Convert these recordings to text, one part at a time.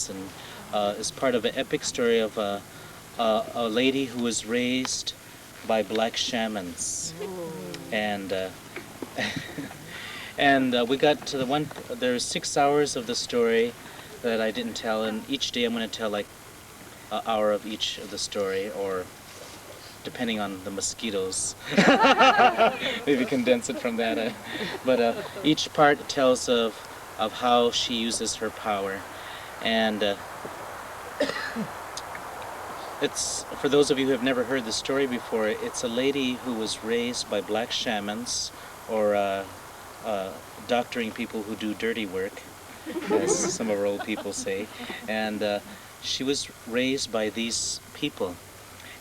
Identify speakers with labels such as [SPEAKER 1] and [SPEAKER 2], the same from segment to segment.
[SPEAKER 1] this, and is part of an epic story of a lady who was raised by black shamans. And and we got to the one. There's 6 hours of the story that I didn't tell, and each day I'm going to tell like an hour of each of the story, or depending on the mosquitoes, maybe condense it from that. But each part tells of how she uses her power, and it's, for those of you who have never heard the story before, it's a lady who was raised by black shamans, or doctoring people who do dirty work, as some of our old people say, and she was raised by these people.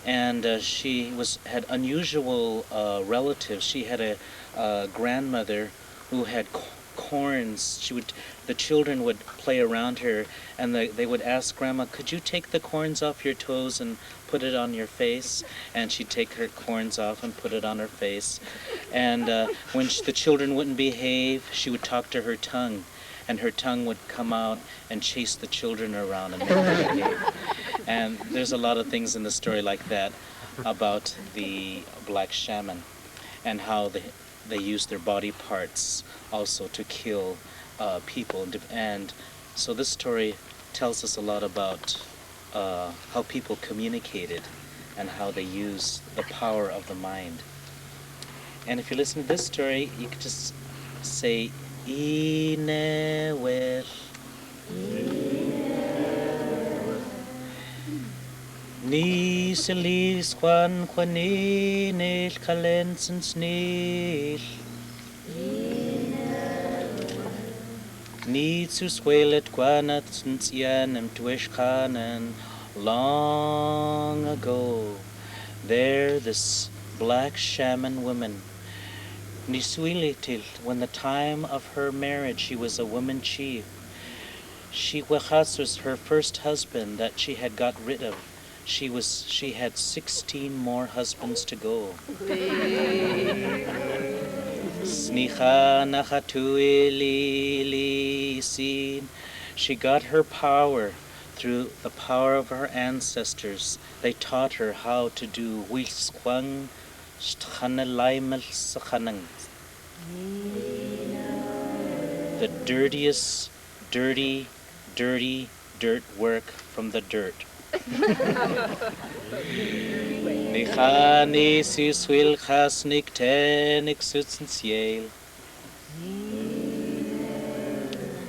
[SPEAKER 1] And she had unusual relatives. She had a grandmother who had corns. The children would play around her, and they would ask Grandma, "Could you take the corns off your toes and put it on your face?" And she'd take her corns off and put it on her face. And when the children wouldn't behave, she would talk to her tongue, and her tongue would come out and chase the children around and make them behave. And there's a lot of things in the story like that about the black shaman, and how they use their body parts also to kill people. And so this story tells us a lot about how people communicated and how they use the power of the mind. And if you listen to this story, you could just say, Inewel. Ni selis kwan kwanil kalensens nil. Ni zu swelet kwanatsens yanem tuishkanen. Long ago, there this black shaman woman, Nisuilitil, when the time of her marriage, she was a woman chief. She was her first husband that she had got rid of. She had 16 more husbands to go. Snicha nachatuili sin. She got her power through the power of her ancestors. They taught her how to do Whis the dirtiest, dirty dirt work from the dirt.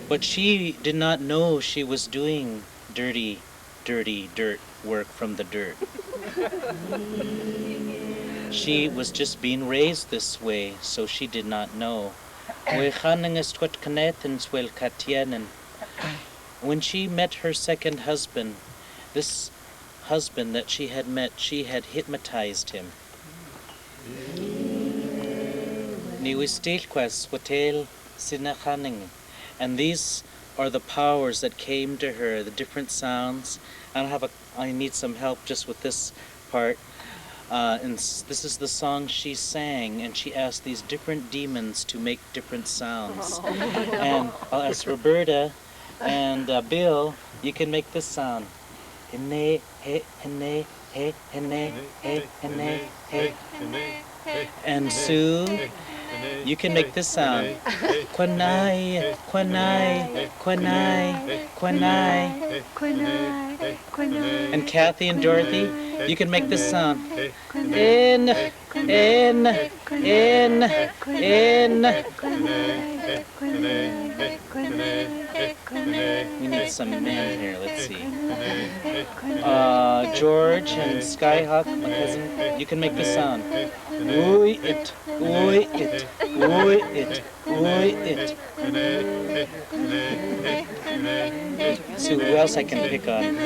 [SPEAKER 1] But she did not know she was doing dirty dirt work from the dirt. She was just being raised this way, so she did not know. When she met her second husband, this husband that she had met, she had hypnotized him. And these are the powers that came to her, the different sounds. I need some help just with this part. And this is the song she sang, and she asked these different demons to make different sounds. And I'll ask Roberta and Bill, you can make this sound. And Sue, you can make this sound. Kwanai, kwanai, kwanai, kwanai. And Kathy and Dorothy, you can make this sound. In. We need some men here, let's see. George and Skyhawk, my cousin, you can make this sound. Ooh it, ooh it, ooh it, ooh it. So who else I can pick on?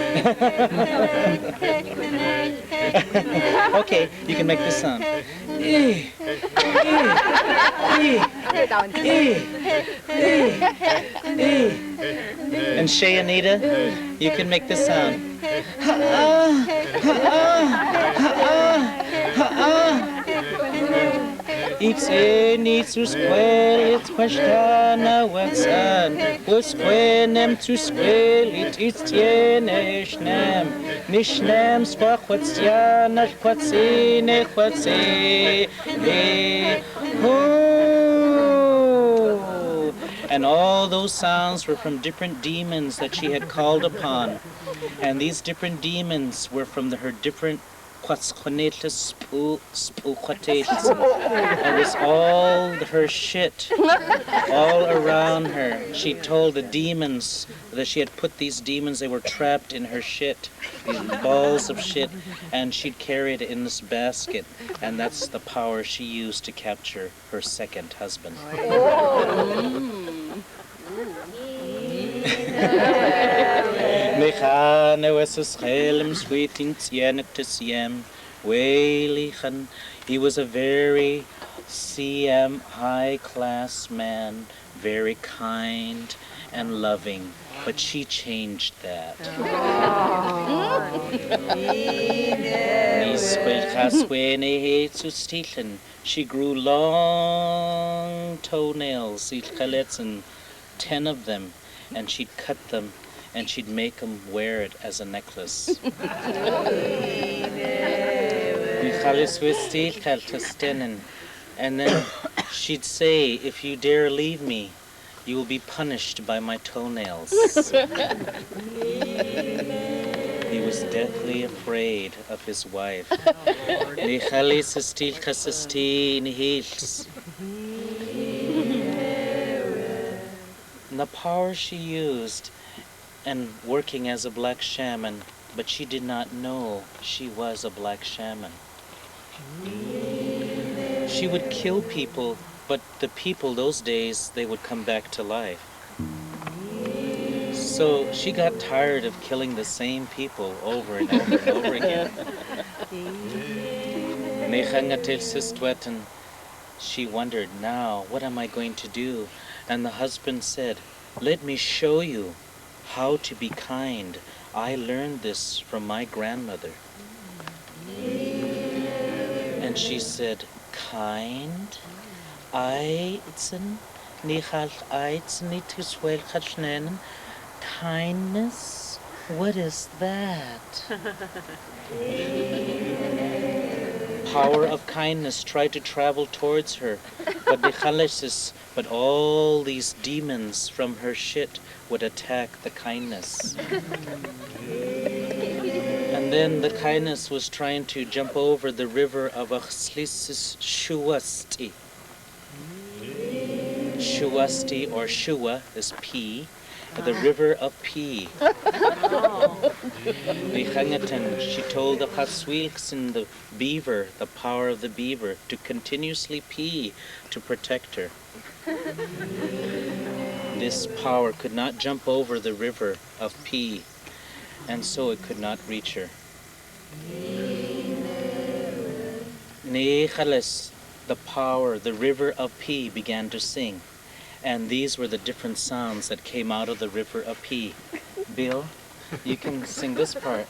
[SPEAKER 1] Okay, you can make this sound. And Shay Anita, you can make this sound. It's any to square it, Pashana, what's on? Was when them to square it's tiene, Shnam, Nishnam, Swak, what's Yana, what's in it, what's and all those sounds were from different demons that she had called upon. And these different demons were from her different quatsquanetas spooquates. It was all her shit, all around her. She told the demons that she had put these demons, they were trapped in her shit, these balls of shit, and she'd carry it in this basket. And that's the power she used to capture her second husband. He was a very high-class man, very kind and loving, but she changed that. She grew long toenails, 10 of them, and she'd cut them and she'd make them wear it as a necklace. And then she'd say, if you dare leave me, you will be punished by my toenails. He was deathly afraid of his wife. And the power she used and working as a black shaman, but she did not know she was a black shaman. She would kill people, but the people those days, they would come back to life. So she got tired of killing the same people over and over and over again. She wondered, now, what am I going to do? And the husband said, let me show you how to be kind. I learned this from my grandmother. And she said, kind? Kindness? What is that? Power of kindness tried to travel towards her, but all these demons from her shit would attack the kindness. And then the kindness was trying to jump over the river of Lushootseed. Lushootseed, or Shua, is P, the river of P. She told the Paswilks and the beaver, the power of the beaver, to continuously pee to protect her. This power could not jump over the river of P, and so it could not reach her. The power, the river of P, began to sing. And these were the different sounds that came out of the river of P. Bill, you can sing this part.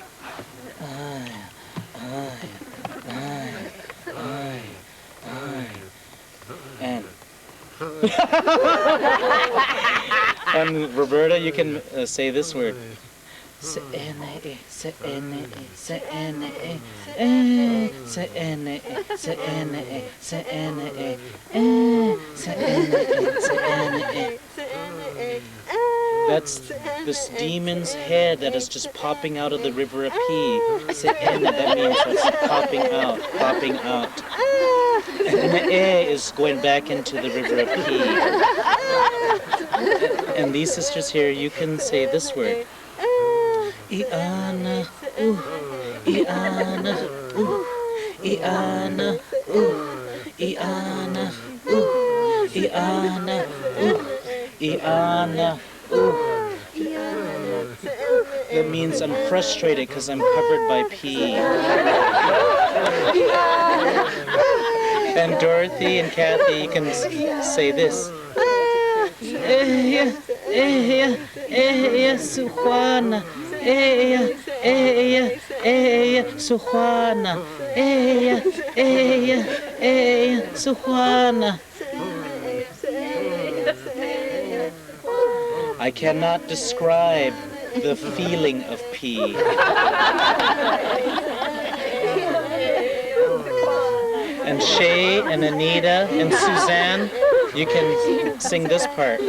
[SPEAKER 1] And Roberta, you can say this word. That's this demon's head that is just popping out of the river of P. That means it's popping out. And the A is going back into the river of P. And these sisters here, you can say this word. Iana, Iana, Iana, Iana, Iana, Iana, That means I'm frustrated because I'm covered by pee. And Dorothy and Kathy, you can say this. Suhana, Suhana. I cannot describe the feeling of pee. And Shay and Anita and Suzanne, you can sing this part.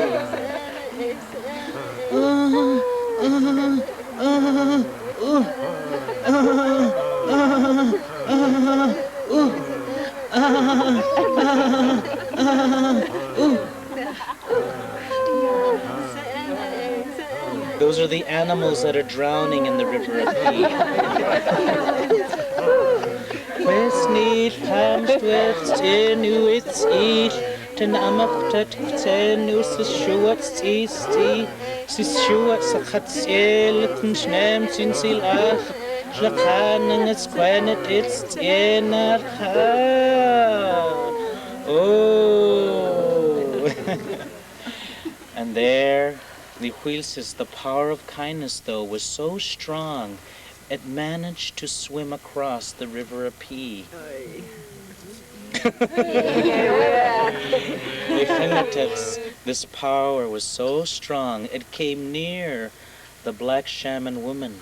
[SPEAKER 1] Those are the animals that are drowning in the river of pee. Whis niet taqʷšblu Lushootseed ten amachtat taqʷšblu Lushootseed Lushootseed ten snem sinsil ach Shlakanen es kwanet it's Oh. And there the Whis says the power of kindness, though, was so strong, it managed to swim across the river of pee. This power was so strong, it came near the Black Shaman woman.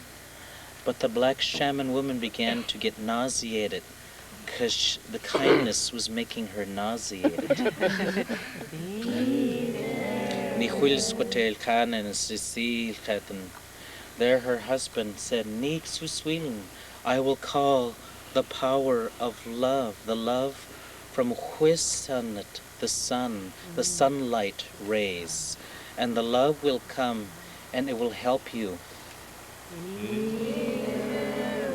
[SPEAKER 1] But the Black Shaman woman began to get nauseated because the kindness was making her nauseated. There her husband said, I will call the power of love, the love from Whis, the sun, the sunlight rays, and the love will come and it will help you.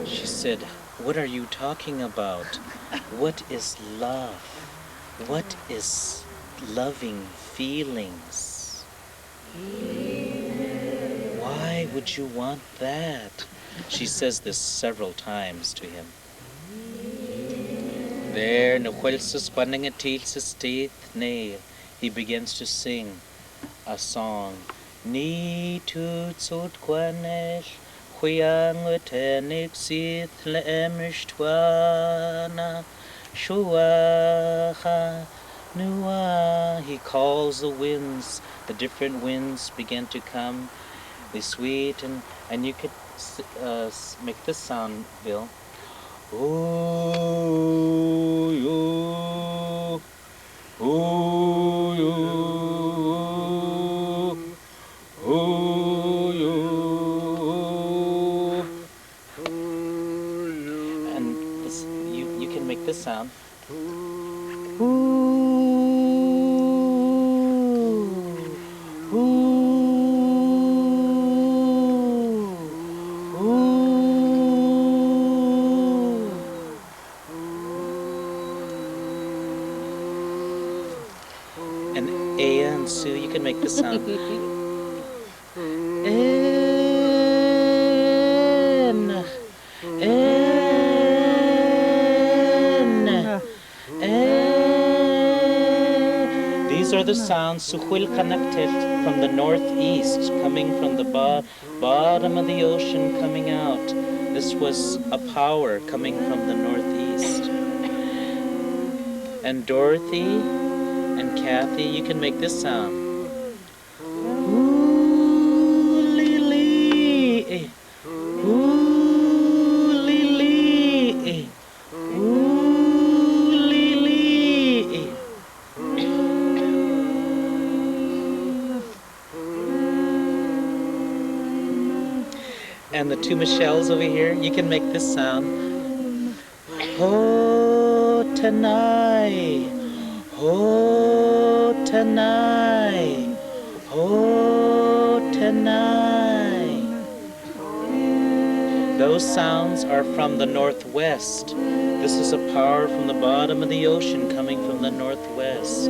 [SPEAKER 1] She said, what are you talking about? What is love? What is loving feelings? Why would you want that? She says this several times to him. There, he begins to sing a song. Ni tut sot kwanesh, huyang utenik sit leemishtwana, shuacha nuah. He calls the winds. The different winds begin to come. They sweet and you could make this sound, Bill. Ooh, you, ooh, you, ooh, you, and this, you can make this sound. Ooh. And Sue, you can make this sound. These are the sounds Suhil connected from the northeast, coming from the bottom of the ocean, coming out. This was a power coming from the northeast. And Dorothy and Kathy, you can make this sound. Ooh, Lily, ooh, Lily, ooh, Lily. And the two Michelles over here, you can make this sound. Oh, tonight. Oh, tonight, oh, tonight. Those sounds are from the northwest. This is a power from the bottom of the ocean coming from the northwest.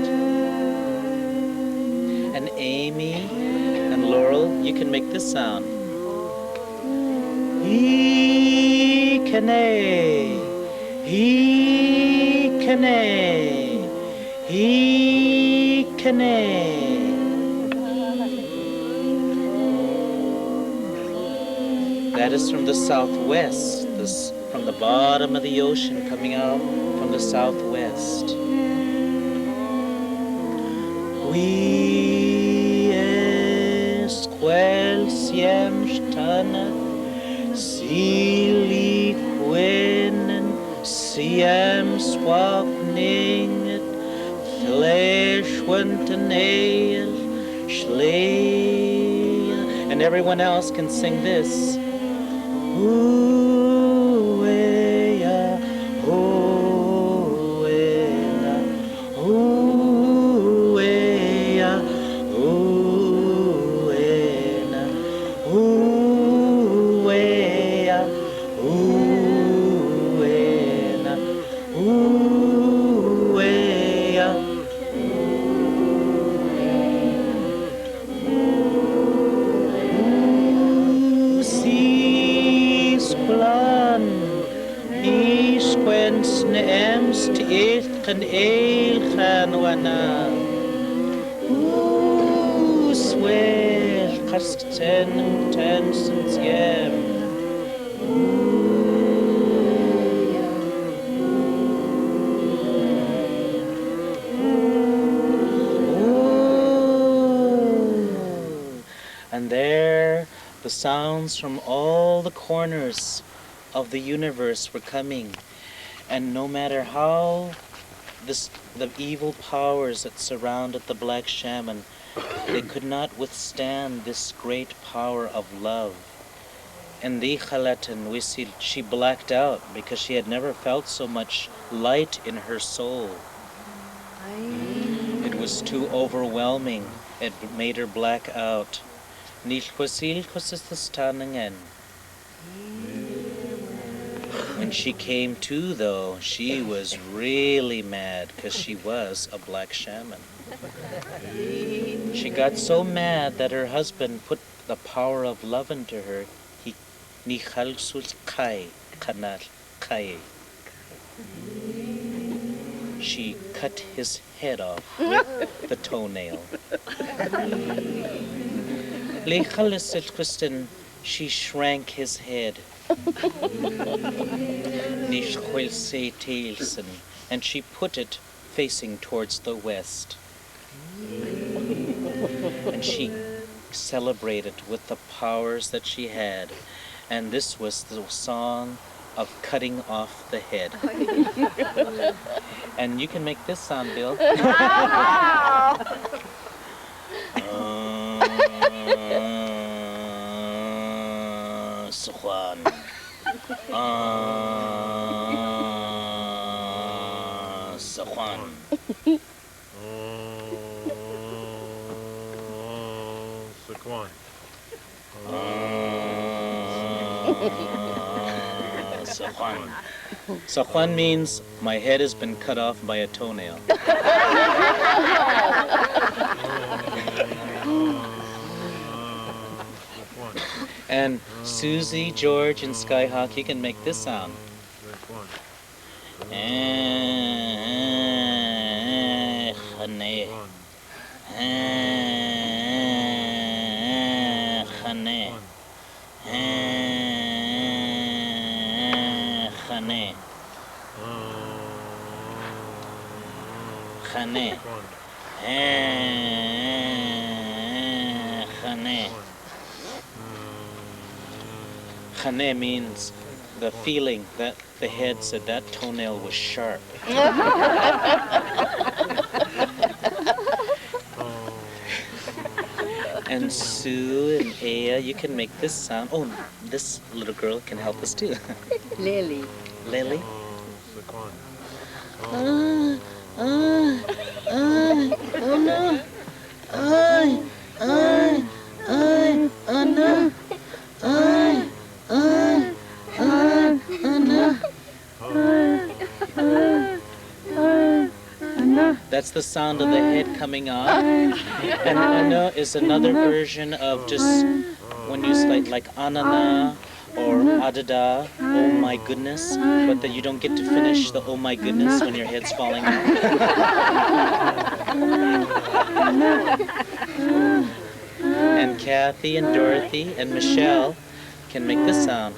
[SPEAKER 1] And Amy and Laurel, you can make this sound. He-can-a, he-can-a. That is from the southwest. The from the bottom of the ocean coming out from the southwest. Whis quel siem stannet, sili quinnen, siem swapninget, flesh went to nail, schleia, and everyone else can sing this. Ooh-ya, ooh-ya, ooh-ya, ooh-ya, ooh-ya, ooh-ya, ooh-ya. Emst kan gaan wana. Swell kasten tensens jem. And there the sounds from all the corners of the universe were coming. And no matter how the evil powers that surrounded the Black Shaman, they could not withstand this great power of love. And she blacked out because she had never felt so much light in her soul. It was too overwhelming. It made her black out. When she came to, though, she was really mad because she was a Black Shaman. She got so mad that her husband put the power of love into her. She cut his head off with the toenail. She shrank his head. And she put it facing towards the west. And she celebrated with the powers that she had. And this was the song of cutting off the head. And you can make this sound, Bill. Juan. Juan. Juan means my head has been cut off by a toenail. And Susie, George, and Skyhawk, you can make this sound. Khane means the feeling that the head said that toenail was sharp. And Sue and Aya, you can make this sound. Oh, this little girl can help us too.
[SPEAKER 2] Lily.
[SPEAKER 1] Lily?
[SPEAKER 2] Oh no.
[SPEAKER 1] That's the sound of the head coming off. And Anna is another version of just when you like Anana or Adada, oh my goodness, but that you don't get to finish the oh my goodness when your head's falling off. And Kathy and Dorothy and Michelle can make this sound.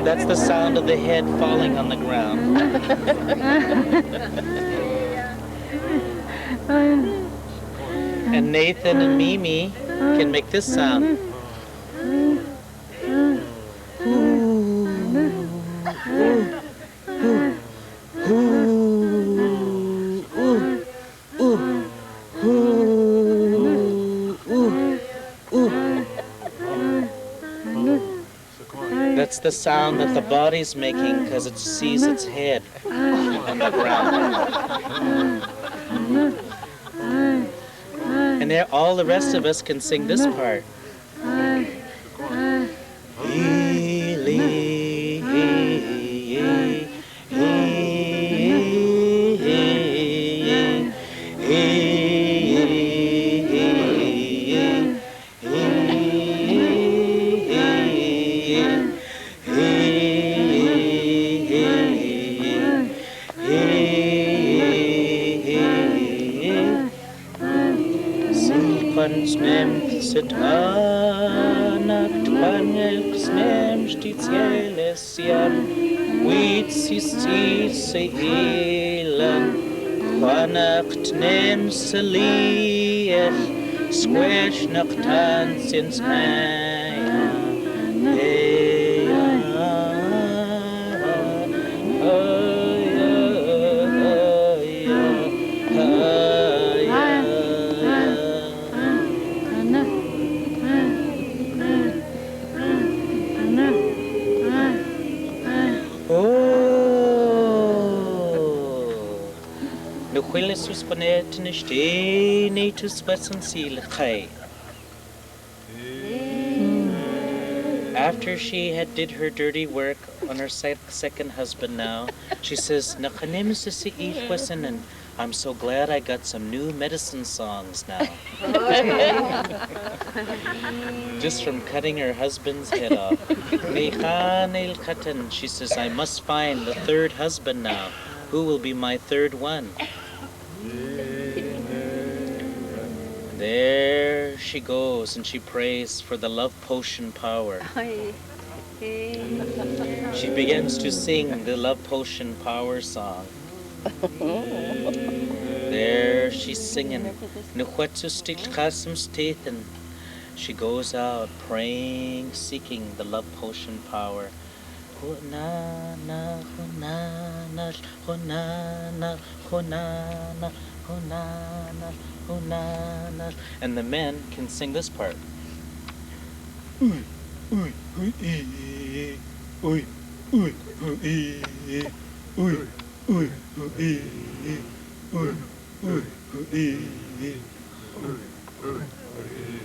[SPEAKER 1] That's the sound of the head falling on the ground. And Nathan and Mimi can make this sound. That's the sound that the body's making because it sees its head on the ground. And there, all the rest of us can sing this part. After she had did her dirty work on her second husband now, she says, I'm so glad I got some new medicine songs now. Just from cutting her husband's head off. She says, I must find the third husband now. Who will be my third one? There she goes and she prays for the love potion power. She begins to sing the love potion power song. There she's singing. She goes out praying, seeking the love potion power. And the men can sing this part.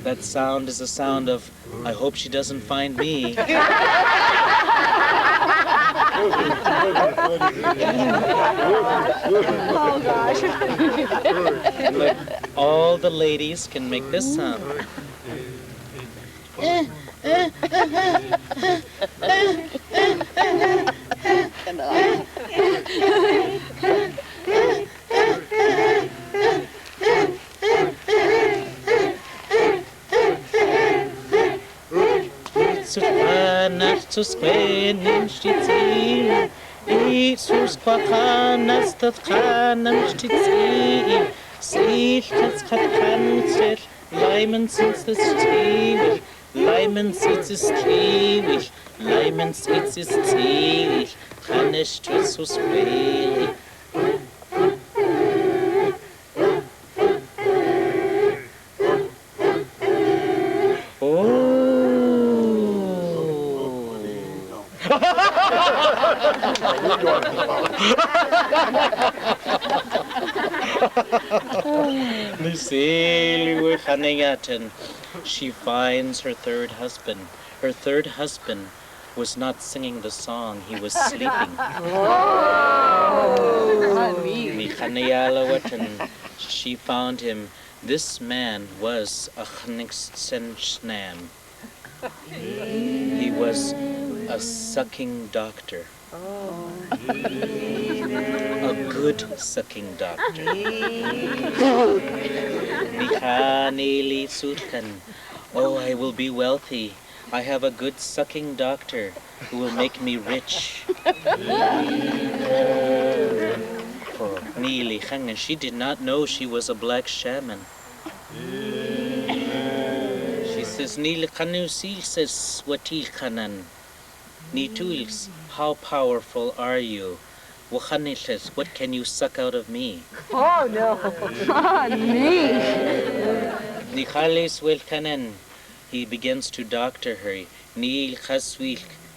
[SPEAKER 1] That sound is the sound of, I hope she doesn't find me.
[SPEAKER 2] Oh gosh.
[SPEAKER 1] But all the ladies can make this sound. She finds her third husband. Her third husband was not singing the song, he was sleeping. She found him. This man was a Hnixensnam. He was a sucking doctor. A good sucking doctor. Oh, I will be wealthy. I have a good sucking doctor who will make me rich. And she did not know she was a black shaman. She says, says, how powerful are you? What can you suck out of me?
[SPEAKER 2] Oh no.
[SPEAKER 1] Me. He begins to doctor her.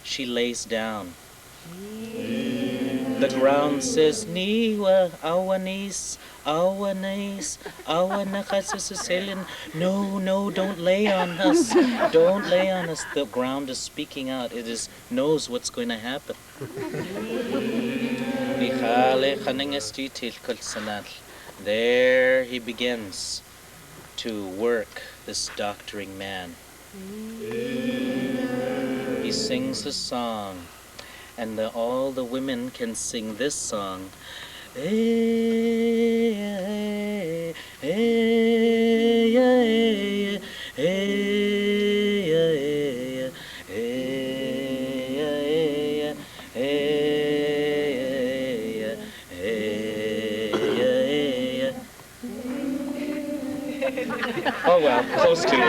[SPEAKER 1] She lays down. The ground says, Niwa, awanis, awanis, awanakasasilin. No, don't lay on us. Don't lay on us. The ground is speaking out. It knows what's going to happen. There he begins to work, this doctoring man. He sings a song, and all the women can sing this song. Oh well, close to it.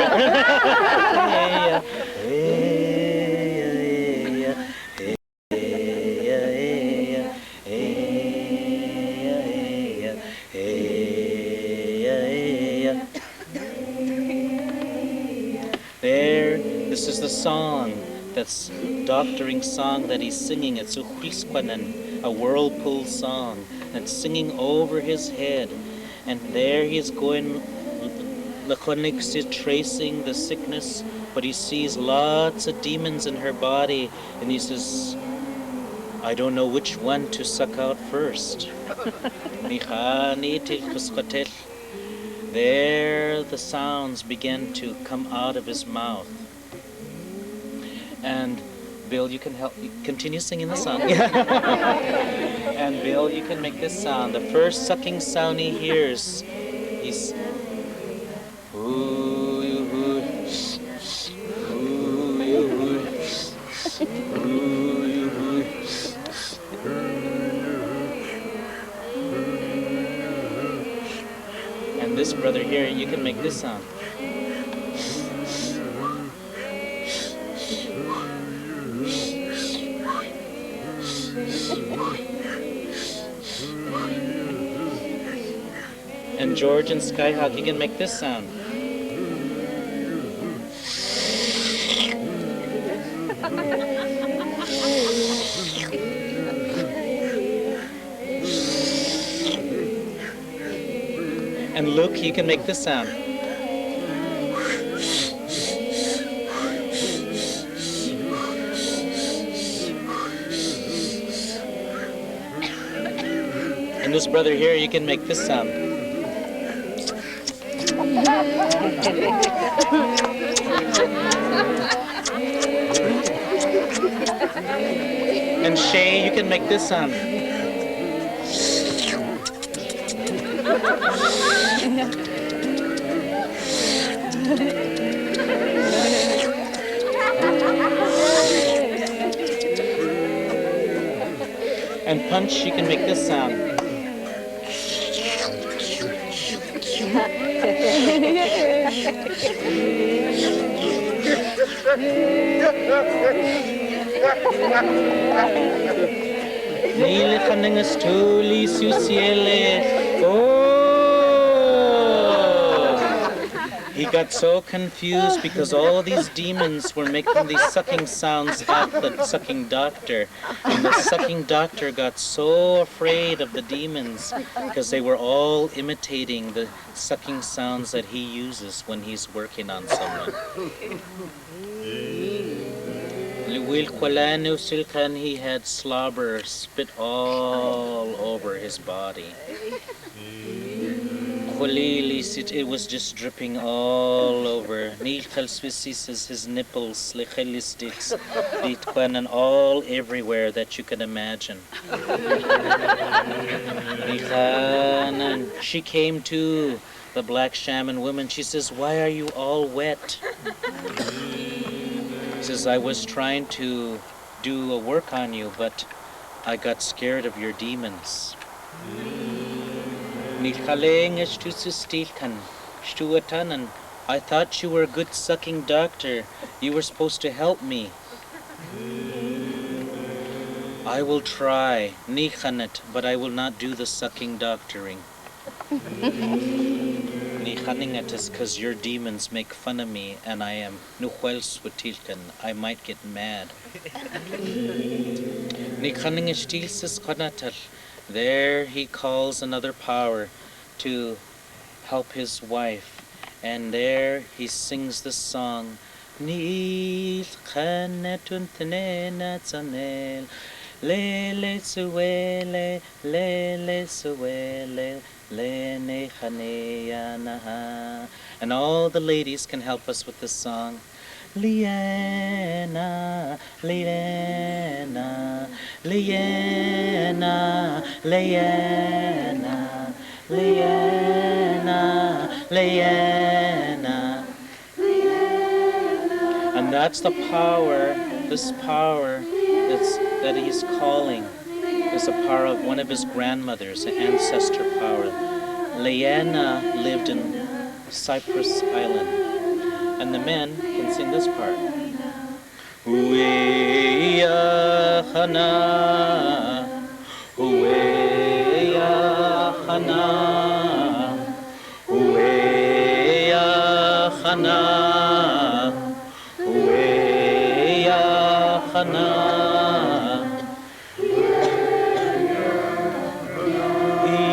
[SPEAKER 1] There, this is the song, that's doctoring song that he's singing. It's a whirlpool song that's singing over his head. And there he is going, Lakonik is tracing the sickness, but he sees lots of demons in her body, and he says, I don't know which one to suck out first. There the sounds begin to come out of his mouth. And Bill, you can help, continue singing the song. And Bill, you can make this sound. The first sucking sound he hears, he's and this brother here, you can make this sound. And George and Skyhawk, you can make this sound. And Luke, you can make this sound. And this brother here, you can make this sound. And Shay, you can make this sound. And Punch, you can make this sound. He got so confused because all these demons were making these sucking sounds at the sucking doctor. And the sucking doctor got so afraid of the demons because they were all imitating the sucking sounds that he uses when he's working on someone. He had slobber spit all over his body. It was just dripping all over. Says his nipples, and all everywhere that you can imagine. And she came to the Black Shaman woman. She says, "Why are you all wet?" She says, "I was trying to do a work on you, but I got scared of your demons." I thought you were a good sucking doctor. You were supposed to help me. I will try, but I will not do the sucking doctoring. Is because your demons make fun of me and I am I might get mad. There he calls another power to help his wife, and there he sings the song. Lele suele, lele suele, lene chaneyanaha. And all the ladies can help us with this song. Liena, Liena, Liena, Liena, Liena, Liena. And that's the power, this power that he's calling is the power of one of his grandmothers, an ancestor power. Liena lived in Cyprus Island. And the men can sing this part. Ueya hana, ueya hana, ueya hana, ueya hana.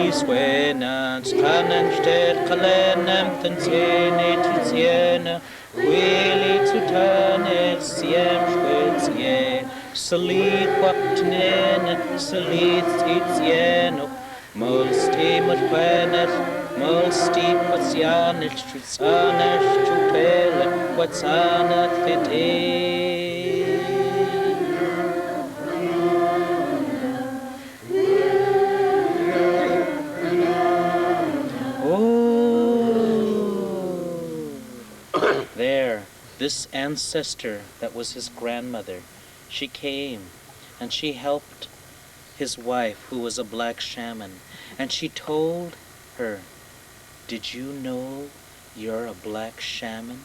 [SPEAKER 1] Iswenans kanen steht kalenem tensene tiziene. Quili tutanet siem schwitzie, salit waptnene, salit tizieno, molsti mutquenet, molsti quatsianet, strutsanet, stupele, quatsanat fide. There, this ancestor that was his grandmother, she came and she helped his wife who was a black shaman, and she told her, "Did you know you're a black shaman?"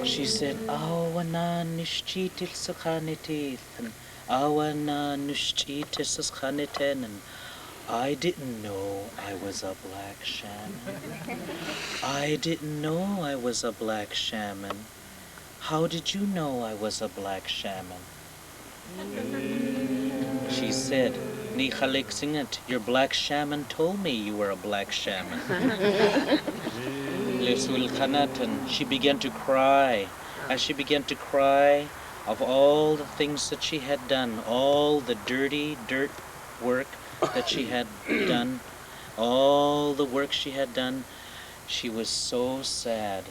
[SPEAKER 1] She said, "Awana nishchitil sakhanitithan, awana nishchitil sakhaniten." I didn't know I was a black shaman. I didn't know I was a black shaman. How did you know I was a black shaman? She said, "Nichalik singet, your black shaman told me you were a black shaman." Lesul Khanatan, she began to cry. As she began to cry of all the things that she had done, all the dirty dirt work that she had done, all the work she had done, she was so sad.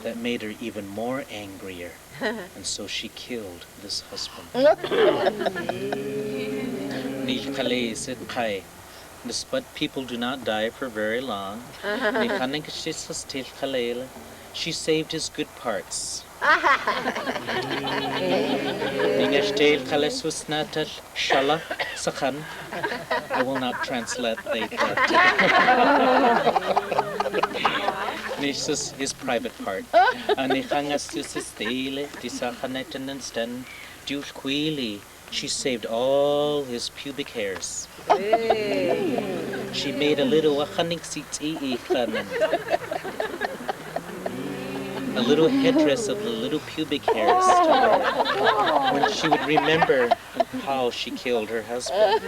[SPEAKER 1] That made her even more angrier, and so she killed this husband. But people do not die for very long. She saved his good parts. I will not translate that. This is his private part. She saved all his pubic hairs. She made a little headdress of the little pubic hairs to wear when she would remember how she killed her husband.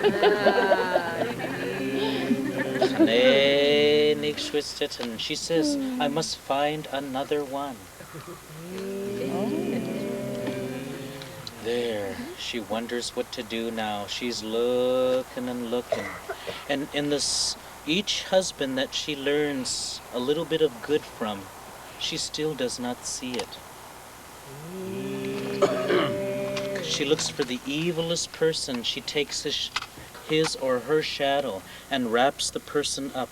[SPEAKER 1] And she says, "I must find another one." There, she wonders what to do now. She's looking and looking. And in this, each husband that she learns a little bit of good from, she still does not see it. She looks for the evilest person. She takes his or her shadow and wraps the person up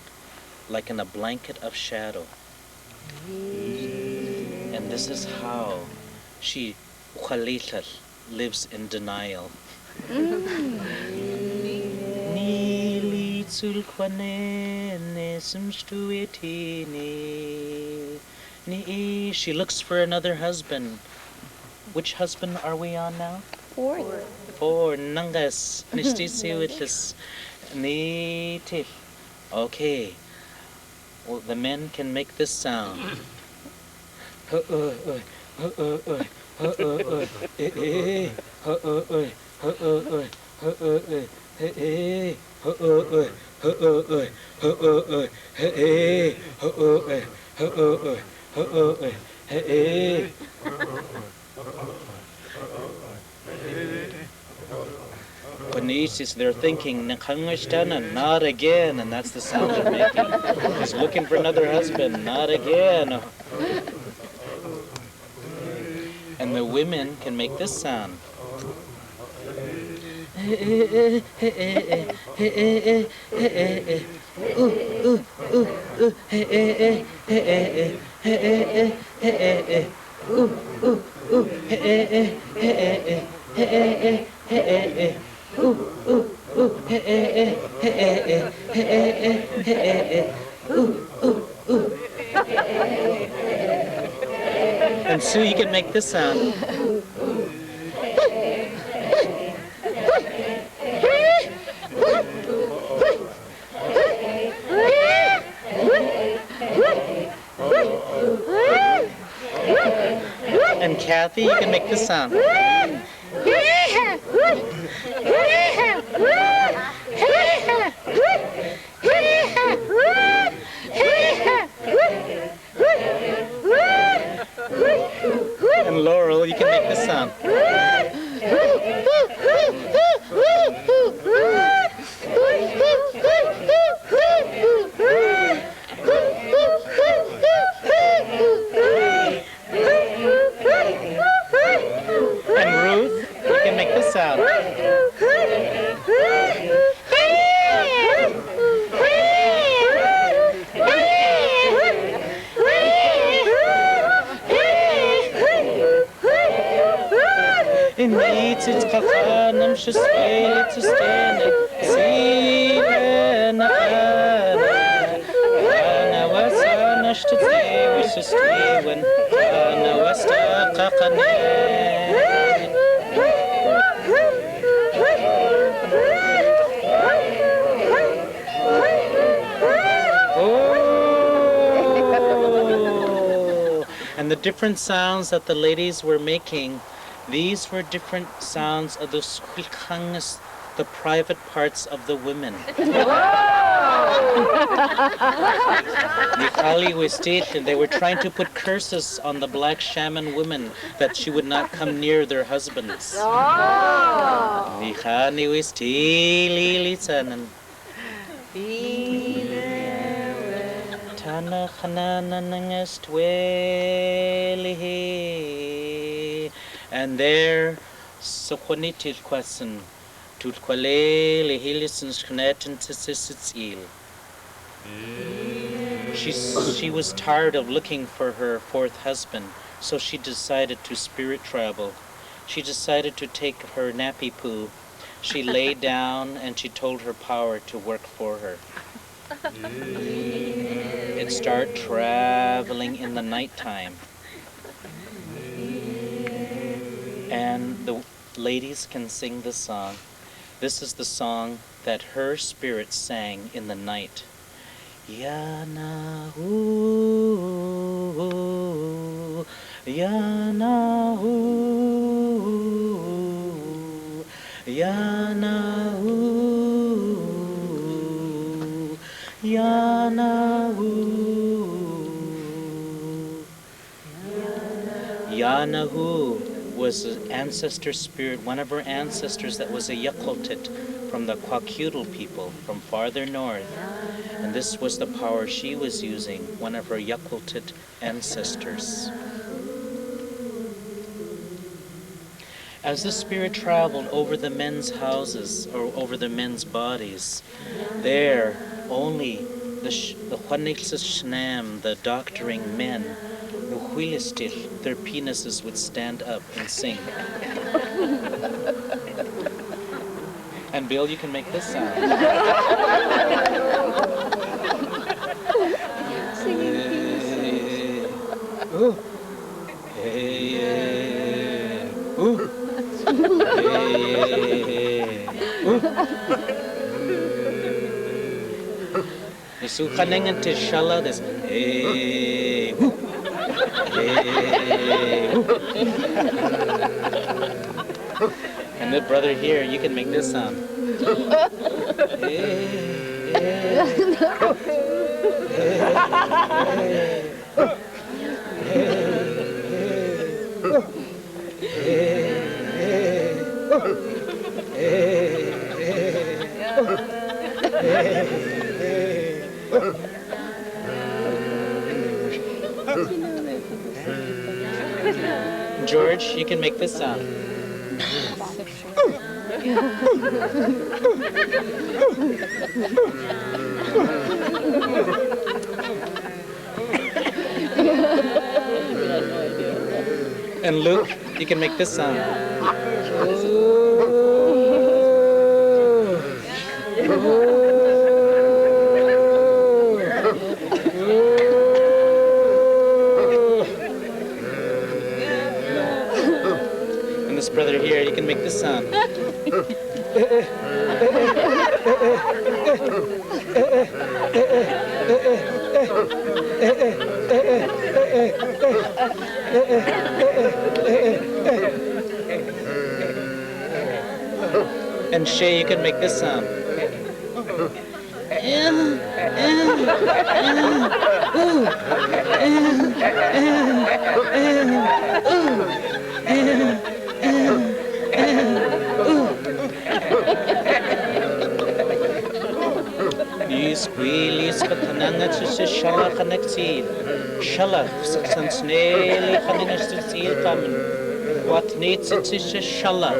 [SPEAKER 1] like in a blanket of shadow. And this is how she lives in denial. She looks for another husband. Which husband are we on now? Four. Nangas. Okay. Well, the men can make this sound. They're thinking, not again, and that's the sound they're making. He's looking for another husband, not again. And the women can make this sound. And Sue, you can make this sound. And Kathy, you can make this sound. And Laurel, you can make this sound. And Ruth, you can make this sound. It's kafanam shasvele to stand Sina Ana wasana shtati wishastwen Ana wasta qaqane. And the different sounds that the ladies were making, these were different sounds of the squilkangas, the private parts of the women. They were trying to put curses on the Black Shaman women that she would not come near their husbands. And there, Sokhonitil question, Tutquale, Lehilisons Knetten Tissitsil. She was tired of looking for her fourth husband, so she decided to spirit travel. She decided to take her nappy poo. She lay down and she told her power to work for her. And start traveling in the nighttime. And the ladies can sing the song. This is the song that her spirit sang in the night. Yanahu, Yanahu, Yanahu, Yanahu, Yanahu. was an ancestor spirit, one of her ancestors that was a Yakultit from the taqʷšblu people from farther north. And this was the power she was using, one of her Yakultit ancestors. As the spirit traveled over the men's houses, or over the men's bodies, there only the Swinomish, the doctoring men, their penises would stand up and sing. And Bill, you can make this sound. Ooh. Hey, ooh. So kaningan tishala this and the brother here, you can make this sound. George, you can make this sound. And Luke, you can make this sound. And this brother here, you can make this sound. And Shay, you can make this sound. Squealies katananga to shala connected. Shala since nearly connected to seal common. What needs it is shala.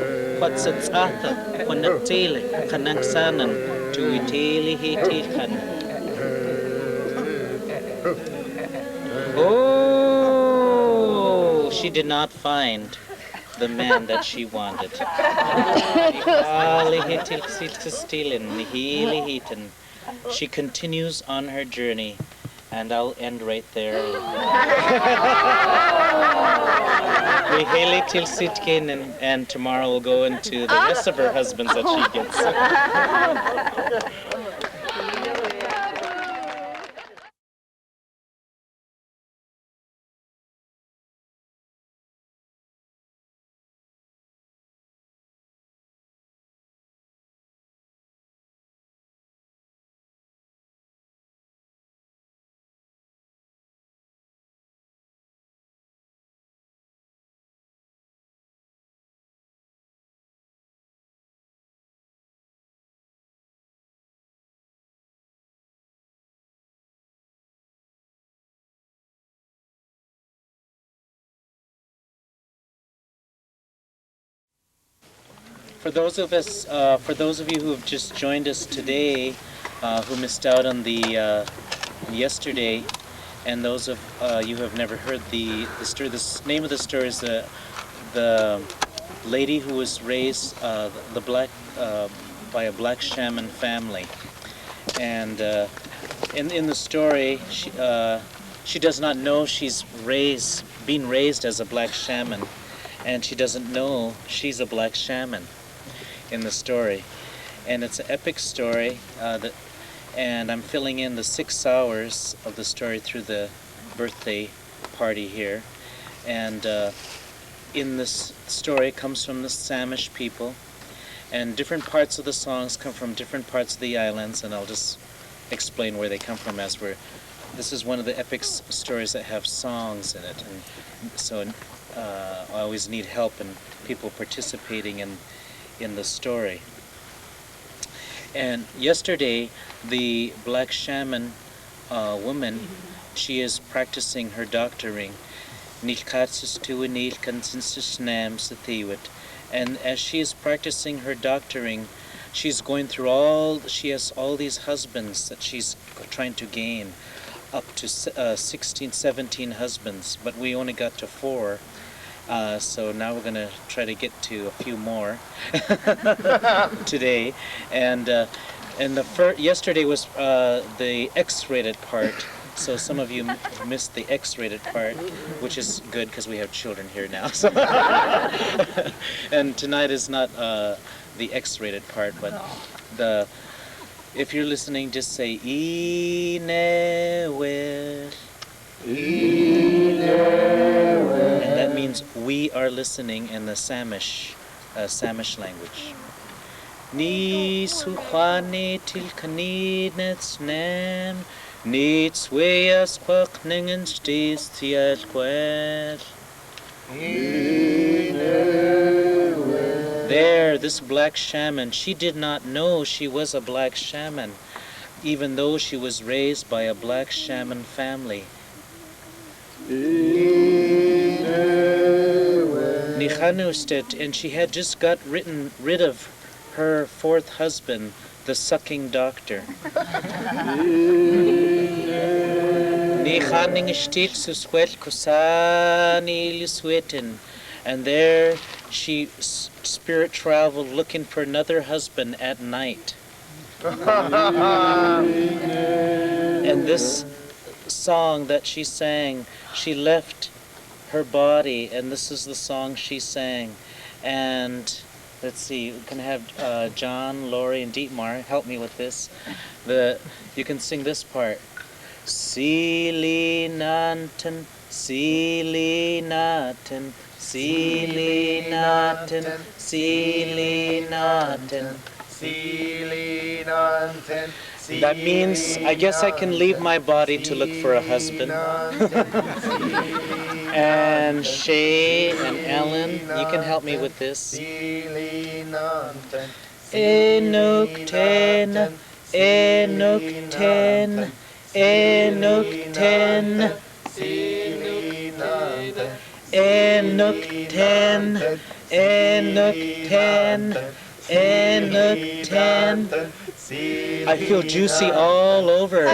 [SPEAKER 1] What's its ata when the tail connectsanan to italy hitilkan. Oh, she did not find the man that she wanted. She continues on her journey, and I'll end right there. We hail it till Sitkin, and tomorrow we'll go into the rest of her husbands that she gets. For those of you who have just joined us today, who missed out on the yesterday, and those of you who have never heard the story, the name of the story is the lady who was raised by a Black Shaman family, and in the story, she does not know she's being raised as a Black Shaman, and she doesn't know she's a Black Shaman in the story. And it's an epic story, and I'm filling in the 6 hours of the story through the birthday party here. And in this story, it comes from the Swinomish people, and different parts of the songs come from different parts of the islands, and I'll just explain where they come from this is one of the epic stories that have songs in it. And so I always need help and people participating in the story. And yesterday, the Black Shaman woman, she is practicing her doctoring. And as she is practicing her doctoring, she's going through she has all these husbands that she's trying to gain, up to 16, 17 husbands, but we only got to 4. So now we're going to try to get to a few more today. And yesterday was the X-rated part. So some of you missed the X-rated part, which is good because we have children here now. So and tonight is not the X-rated part, but if you're listening, just say Inewel. And that means we are listening in the Samish language. Ni suhani tilkanidnets nem. Needs weas quakningen stis tiel quel. There, this black shaman, she did not know she was a black shaman, even though she was raised by a black shaman family. Nichanustet, and she had just got rid of her 4th husband, the sucking doctor. And there she spirit traveled looking for another husband at night. And this song that she sang, she left her body, and this is the song she sang. And let's see, we can have John, Lori, and Dietmar help me with this. You can sing this part. Silinaten, silinaten, silinaten, silinaten, silinaten. That means, I guess I can leave my body to look for a husband. And Shay and Ellen, you can help me with this. Enukten, enukten, enukten, enukten, enukten, enukten. I feel juicy all over.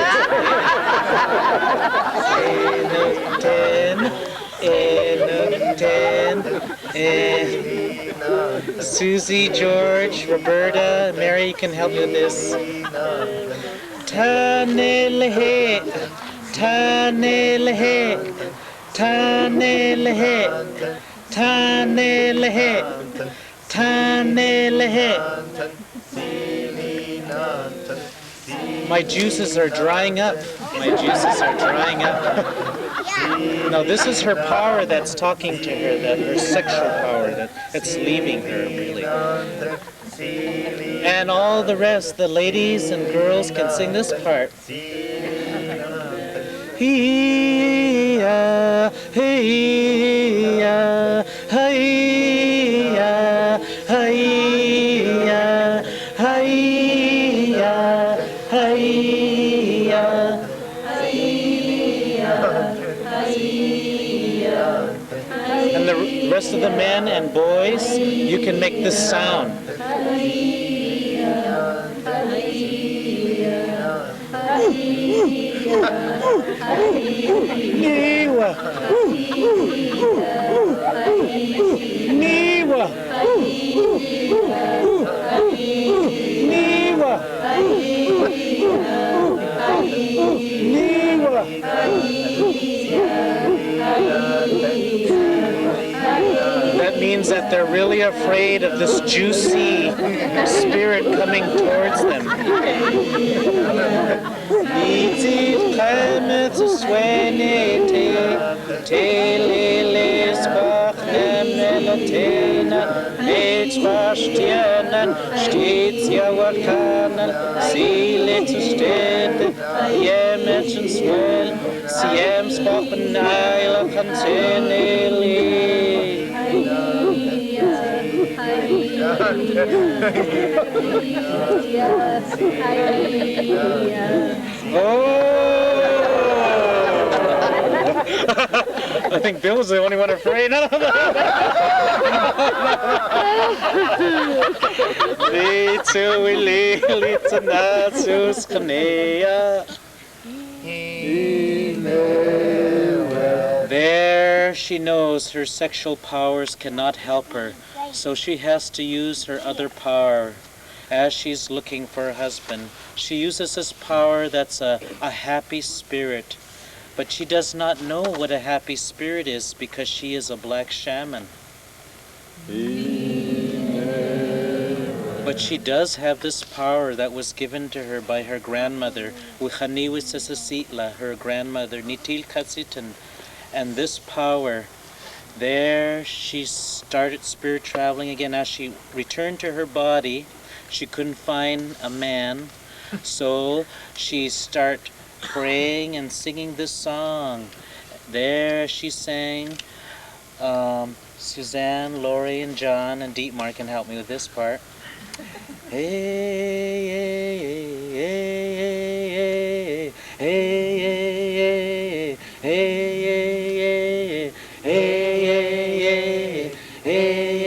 [SPEAKER 1] Enukten, enukten, Susie, George, Roberta, Mary, you can help me with this. Tanelehe, tanelehe, tanelehe, tanelehe, tanelehe. My juices are drying up. My juices are drying up. No, this is her power that's talking to her, that her sexual power that's leaving her, really. And all the rest, the ladies and girls can sing this part. Hiya, hiya, hiya, hiya, hiya, hiya. And the rest of the men and boys, you can make this sound. Niwa. Niwa. Niwa. Niwa. That means that they're really afraid of this juicy spirit coming towards them. Siem I think Bill was the only one afraid. No. There she knows her sexual powers cannot help her, so she has to use her other power. As she's looking for a husband, she uses this power that's a happy spirit. But she does not know what a happy spirit is because she is a black shaman. But she does have this power that was given to her by her grandmother, her grandmother, Nitil Katsitan. And this power, there she started spirit traveling again. As she returned to her body, she couldn't find a man, so she started praying and singing this song. There she sang. Suzanne, Lori, and John, and Dietmar can help me with this part. Hey, hey, hey, hey, hey, hey, hey, hey, hey, hey.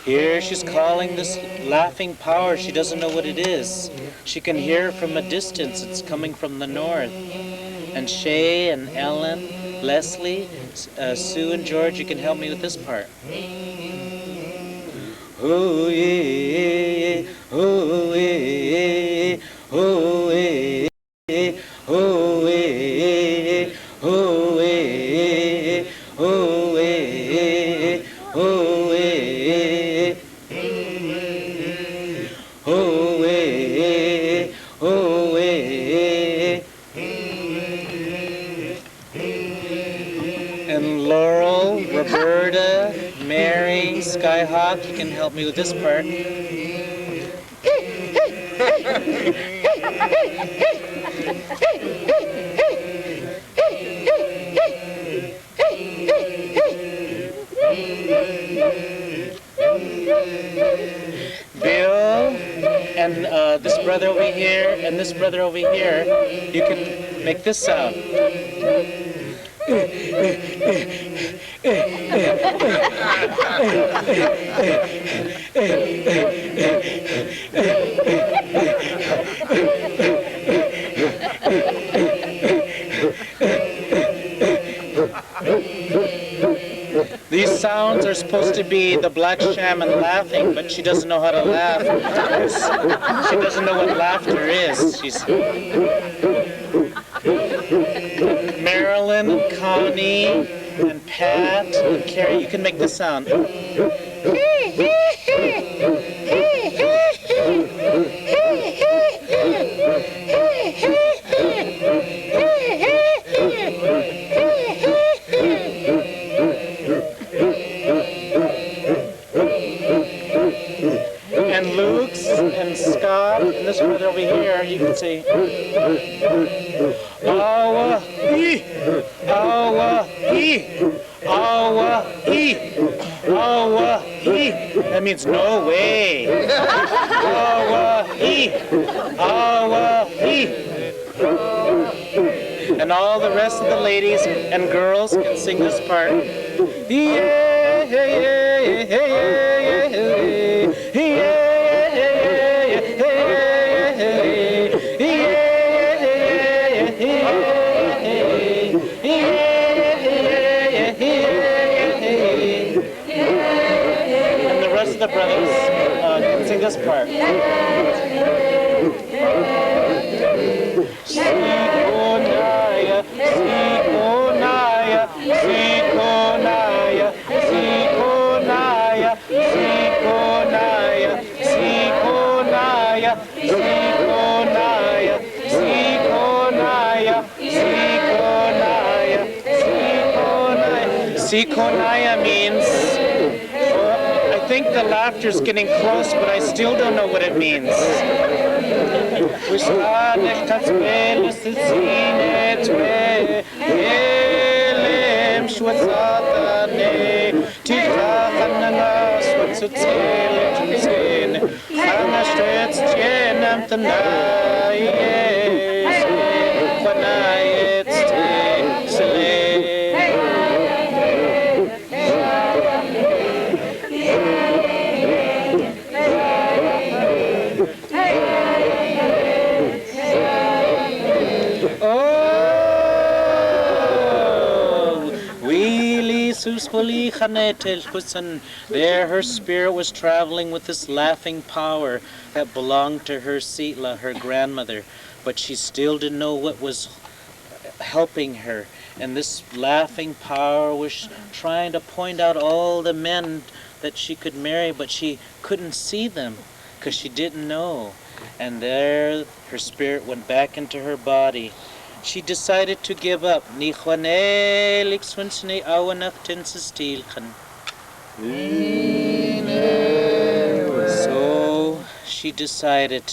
[SPEAKER 1] Here she's calling this laughing power. She doesn't know what it is. She can hear from a distance. It's coming from the north. And Shay and Ellen, Leslie, Sue and George, you can help me with this part. Oh yeah, oh yeah, oh yeah, oh yeah, oh yeah, oh yeah, oh yeah, oh yeah, oh yeah. And Laurel, Roberta, Mary, Skyhawk, you can help me with this part. Bill and this brother over here and this brother over here, you can make this sound. These sounds are supposed to be the black shaman laughing, but she doesn't know how to laugh. She doesn't know what laughter is. She's Marilyn, Connie, and Pat, and Carrie. You can make this sound. And Luke's and Scott and this brother over here, you can say awa ee, awa ee, awa ee, awa ee. That means no way. Awa ee, awa ee. And all the rest of the ladies and girls can sing this part. Yeah, yeah, yeah, yeah, yeah, yeah. And the rest of the brothers can sing this part. Sikonaya, Sikonaya, Sikonaya, Sikonaya, Sikonaya, Sikonaya, Sikonaya, Sikonaya, Sikonaya, Sikonaya. Sikonaya means, I think the laughter's getting close, but I still don't know what it means. Whis taqʷšblu taqʷšblu Lushootseed, Lushootseed, am There her spirit was traveling with this laughing power that belonged to her Sitla, her grandmother, but she still didn't know what was helping her. And this laughing power was trying to point out all the men that she could marry, but she couldn't see them because she didn't know. And there her spirit went back into her body. She decided to give up. So she decided,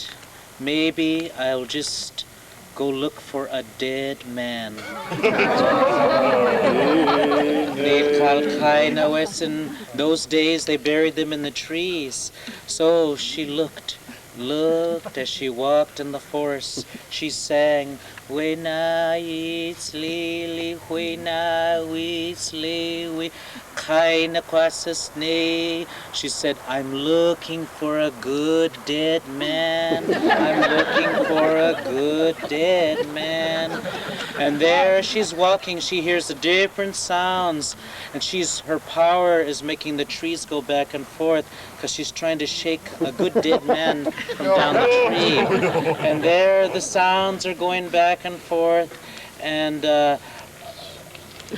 [SPEAKER 1] maybe I'll just go look for a dead man. In those days they buried them in the trees. So she looked as she walked in the forest. She sang, "Wena it's lily, wena it's lily, kaina kwasas ne." She said, "I'm looking for a good dead man. I'm looking for a good dead man." And there she's walking, she hears the different sounds, and her power is making the trees go back and forth because she's trying to shake a good dead man from down the tree. And there the sounds are going back and forth, and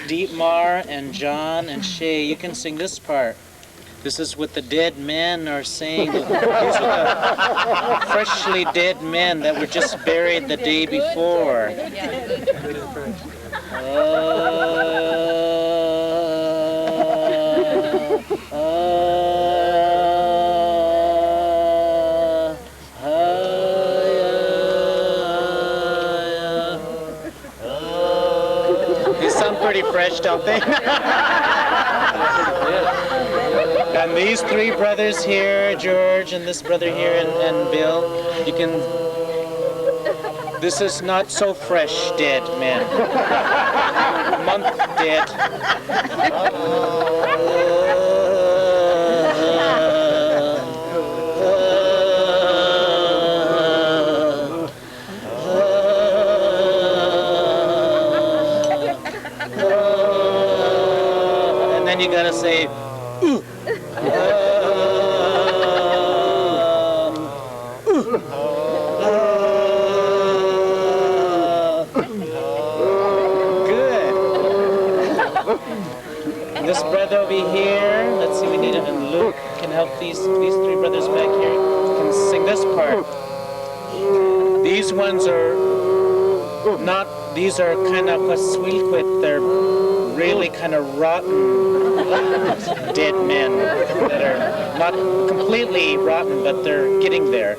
[SPEAKER 1] Dietmar and John and Shay, you can sing this part. This is what the dead men are saying. These are the freshly dead men that were just buried the day before. They sound pretty fresh, don't they? And these three brothers here, George, and this brother here, and Bill, this is not so fresh dead, man. Month dead. And then you gotta say, ooh. This brother over here, let's see, we need it, and Luke can help these three brothers back here, can sing this part. These ones are not, these are kind of paswilquit, they're really kind of rotten dead men that are not completely rotten, but they're getting there.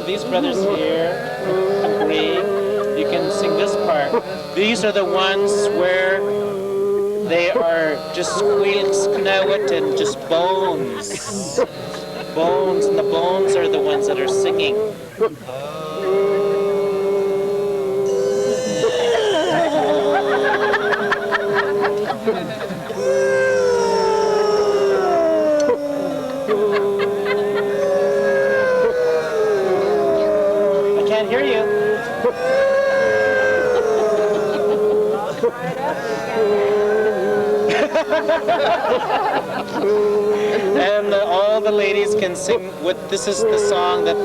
[SPEAKER 1] These brothers here agree. You can sing this part. These are the ones where they are just squeaks, knowit, and just bones. Bones, and the bones are the ones that are singing. Hear you. And all the ladies can sing what this is the song that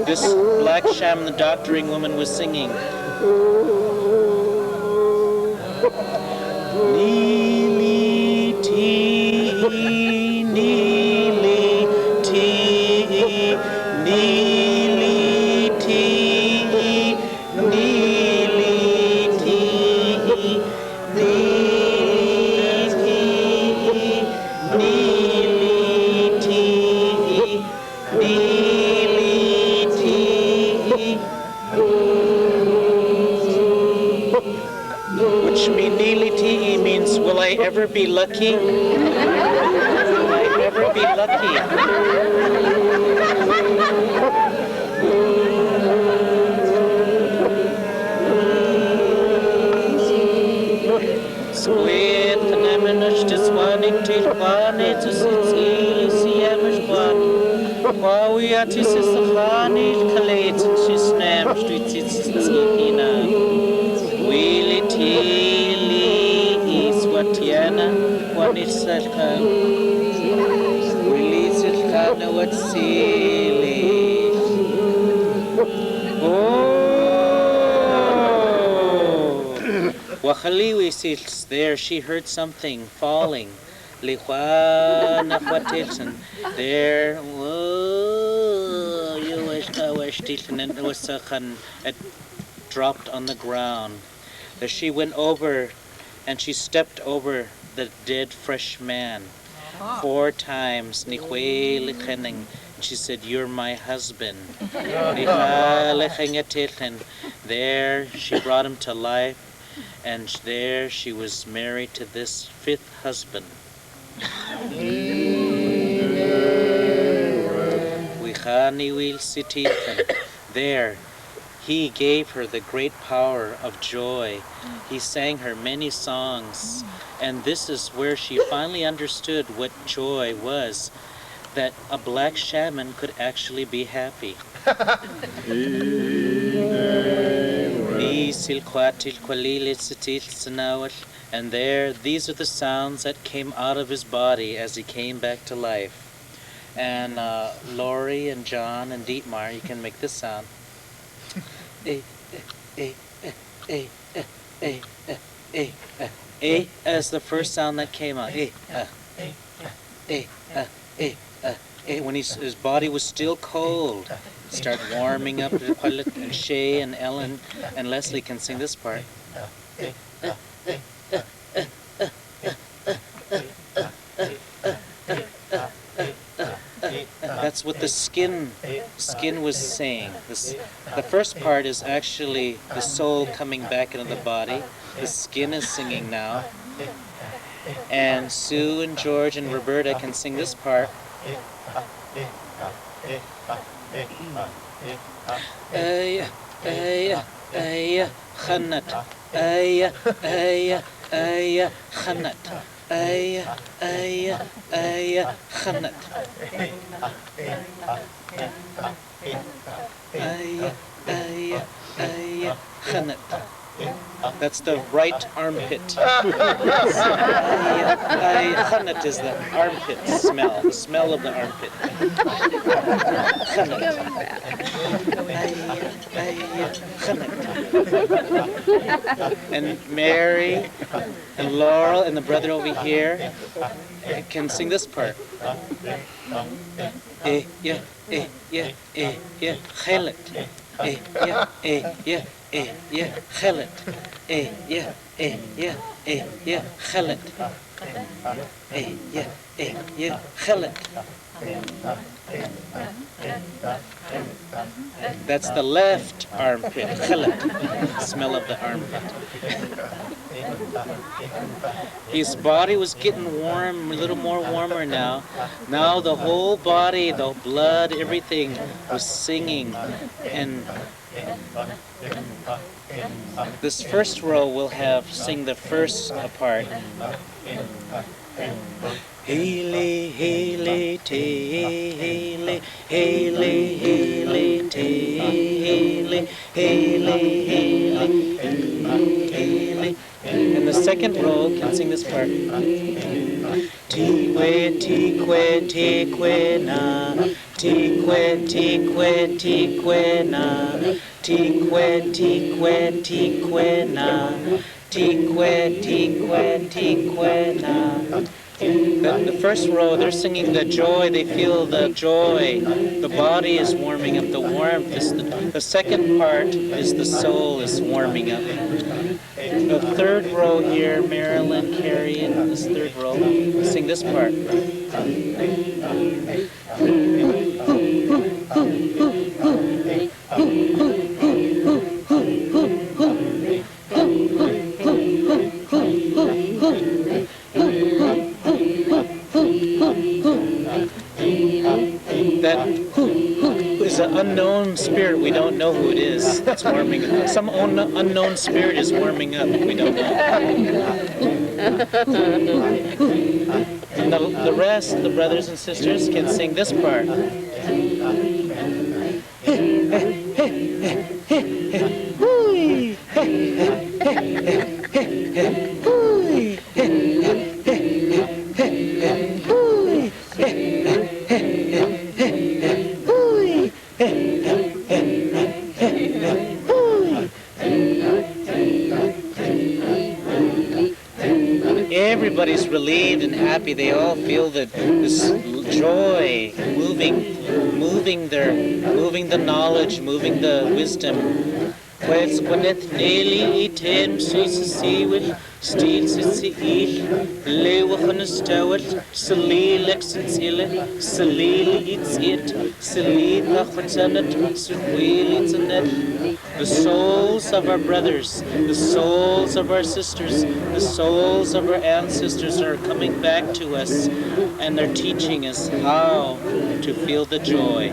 [SPEAKER 1] this Black Shaman, the doctoring woman, was singing. Neely tea, neely tea, neely tea, neely tea, neely tea, neely tea, neely tea. Which Neely means, will I ever be lucky? Will I ever be lucky? Squid Panamanus Diswanik Tilpani to Sicily, Siamish One. Wawiatis is the Hani Kalate, she's Nam Street Sicina. Willy Tilly is Watiana, one is Salkan. Willy Silkana, what silly. Wahaliwi sits there, she heard something falling. Lihuana Fatilson, there, you wish, and it was it dropped on the ground. As she went over and she stepped over the dead fresh man 4 times. And she said, "You're my husband." There she brought him to life, and there she was married to this 5th husband. There he gave her the great power of joy. He sang her many songs, and this is where she finally understood what joy was, that a black shaman could actually be happy. And there, these are the sounds that came out of his body as he came back to life. And Lori and John and Dietmar, you can make this sound. A as the first sound that came out. When his body was still cold, start warming up. And Shay and Ellen and Leslie can sing this part. That's what the skin was saying. The first part is actually the soul coming back into the body. The skin is singing now. And Sue and George and Roberta can sing this part. Ay, ay, ay, khanat. Ay, ay, ay, khanat. Ay, ay, ay, khanat. Ay, ay, ay, khanat. That's the right armpit. Khanat is the armpit smell, the smell of the armpit. Khanat. And Mary and Laurel and the brother over here can sing this part. Khalat. Khalat. Khalat. Khalat. That's the left armpit. Khalat. Smell of the armpit. His body was getting warm, a little more warmer now. Now the whole body, the blood, everything was singing. And this first row will have sing the first part. Hele, hele, te, hele, hele, hele, te, hele, hele, hele, hele. And the second row can sing this part. Tikwe, tikwe, tikwe na. Tikwe, tikwe, tikwe na. Tikwe, tikwe, tikwe na. tikwe, tikwe, tikwe na. The first row, they're singing the joy. They feel the joy. The body is warming up. The warmth is the second part is the soul is warming up. The third row here, Marilyn, Carrie, and this third row, sing this part. That is an unknown spirit. We don't know who it is. It's warming up. Some unknown spirit is warming up. We don't know. And the rest, the brothers and sisters, can sing this part. Everybody's relieved and happy. They all feel this joy moving the knowledge, moving the wisdom. Quels quanet neli item suicide stil suicide lewachan stawat salil exensile salil it's it salil lachwansanat suwil it's anet. The souls of our brothers, the souls of our sisters, the souls of our ancestors are coming back to us, and they're teaching us how to feel the joy.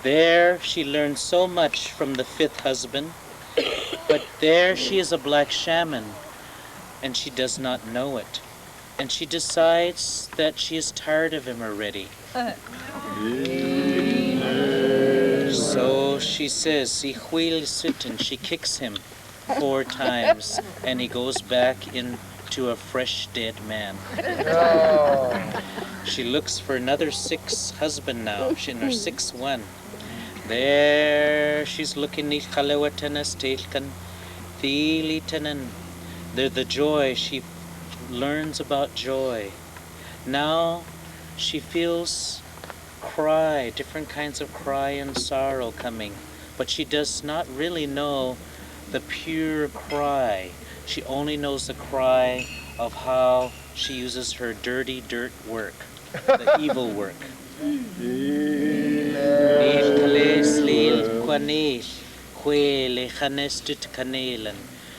[SPEAKER 1] There she learned so much from the fifth husband, but there she is a black shaman, and she does not know it. And she decides that she is tired of him already. So she says, and she kicks him 4 times, and he goes back into a fresh dead man. She looks for another 6th husband now. She's in her 6th one. There she's looking. They're the joy. She learns about joy. Now she feels cry, different kinds of cry and sorrow coming, but she does not really know the pure cry. She only knows the cry of how she uses her dirty dirt work, the evil work.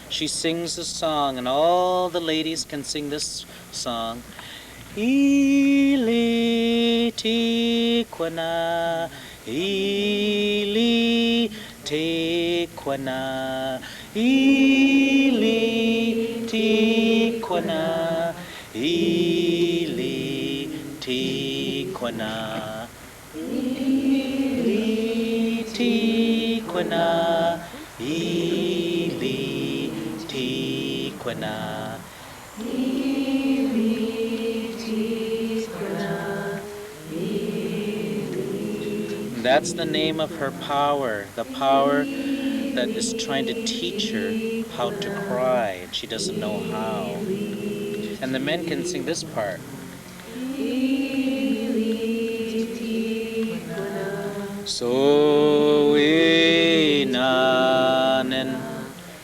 [SPEAKER 1] She sings a song, and all the ladies can sing this song. Ili te kwana, ili te kwana, ili te kwana, ili te kwana, ili te kwana, ili te kwana. That's the name of her power, the power that is trying to teach her how to cry, and she doesn't know how. And the men can sing this part. So we nanen,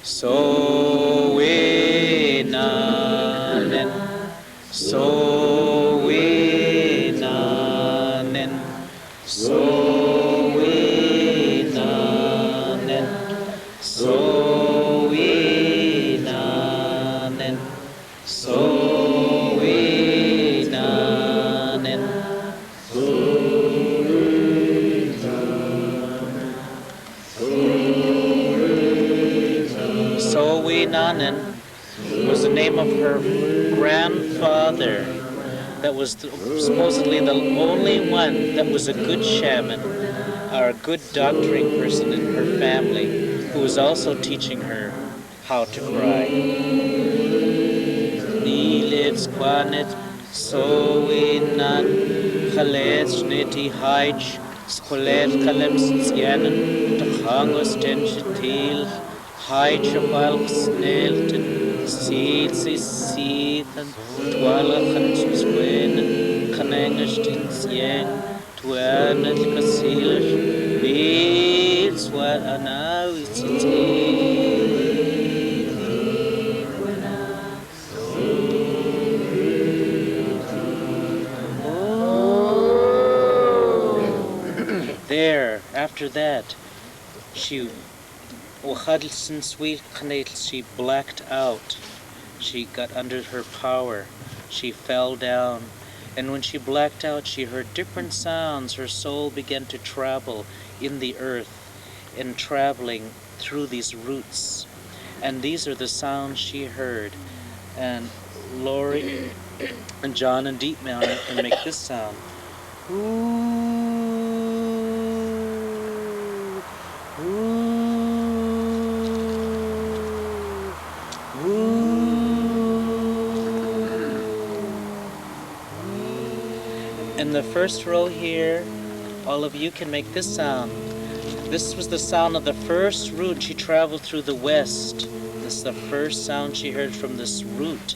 [SPEAKER 1] so we nanen, so we nanen, so was the name of her grandfather that was supposedly the only one that was a good shaman or a good doctoring person in her family who was also teaching her how to cry. it's quanet, so in nan, Khaled, Nitty Haj, Skolet, Kalems, Yanan, the Hangos, Tenchitil, Haj, Walk, Snelton, Seeds, Seethan, Twalachan, Squin, Kanangastins, Yang, Twanat, Casil, Beats, what now it's There, after that, she she blacked out. She got under her power. She fell down. And when she blacked out, she heard different sounds. Her soul began to travel in the earth and traveling through these roots. And these are the sounds she heard. And Lori and John and Deep Mountain can make this sound. In the first row here, all of you can make this sound. This was the sound of the first root. She traveled through the west. This is the first sound she heard from this root.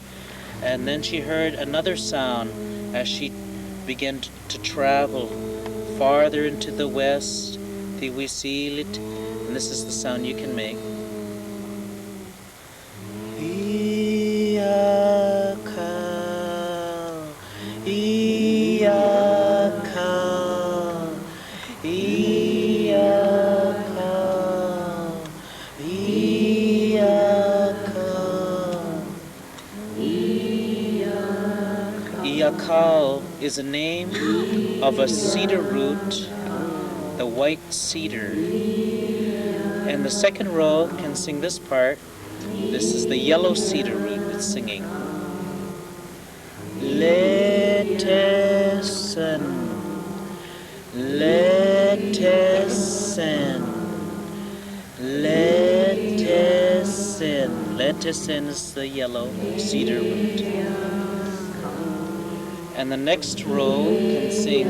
[SPEAKER 1] And then she heard another sound as she began to travel farther into the west. The Wisilit. And this is the sound you can make. Iyakal is a name of a cedar root, the white cedar. And the second row can sing this part. This is the yellow cedar root it's singing. Letesen, letesen, letesen. Letesen is the yellow cedar root. And the next row can sing.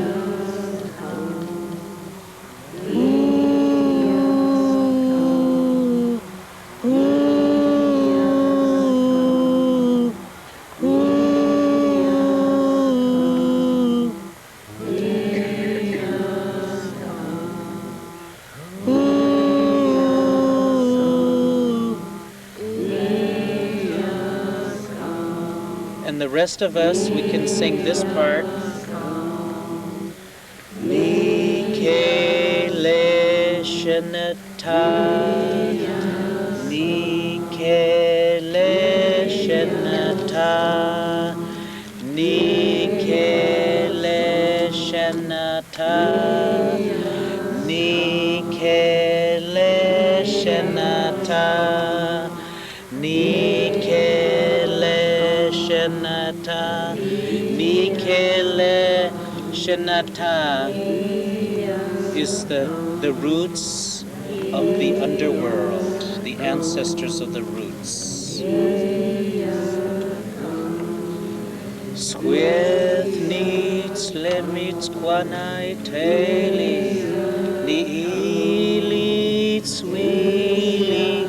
[SPEAKER 1] And the rest of us, we can sing this part. Nikele shenata, Nikele shenata, Nikele shenata, Nikele shenata, Nikele shenata, Nikele shenata is the roots of the underworld, the ancestors of the roots. Squith needs lemits quanai teli, ni swili,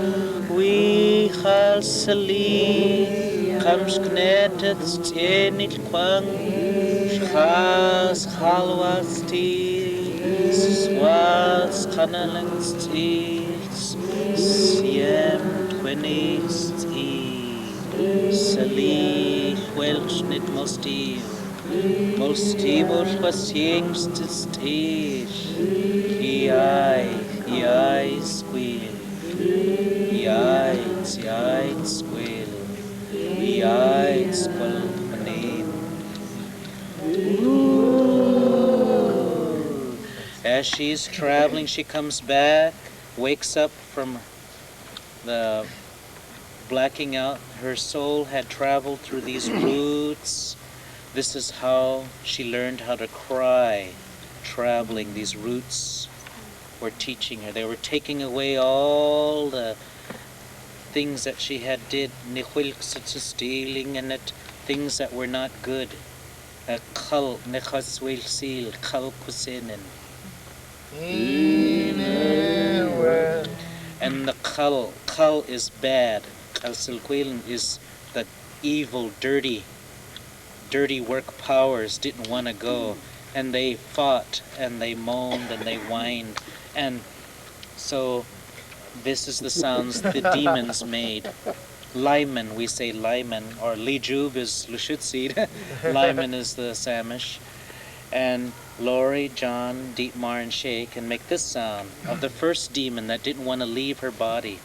[SPEAKER 1] we halsali, comes knetet stenit quang, schas halwasti. Swats kanalangstils, siem twenisti, sali welchnit mostil, mostibus wasiengstistil, iai squil, iai squil, iai squil panin. As she's traveling, she comes back, wakes up from the blacking out. Her soul had traveled through these roots. This is how she learned how to cry, traveling. These roots were teaching her. They were taking away all the things that she had did, stealing and it things that were not good. Kal nechaswilsil kal kusinin. And the kal is bad. Kalsilquilin is that evil, dirty work powers didn't want to go, and they fought and they moaned and they whined, and so this is the sounds the demons made. Lyman, we say Lyman, or Lijub is Lushootseed. Lyman is the Samish. And Lori, John, Dietmar, and Shay can make this sound of the first demon that didn't want to leave her body.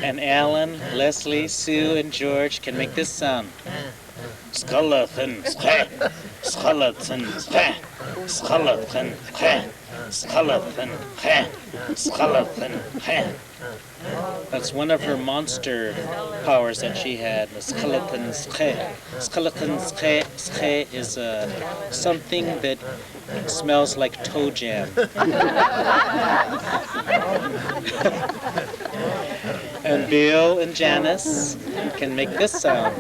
[SPEAKER 1] And Alan, Leslie, Sue, and George can make this sound. Skeleton, skeleton, skeleton, skeleton, skeleton. That's one of her monster powers that she had. The skeleton, skeleton is something that smells like toe jam. And Bill and Janice can make this sound.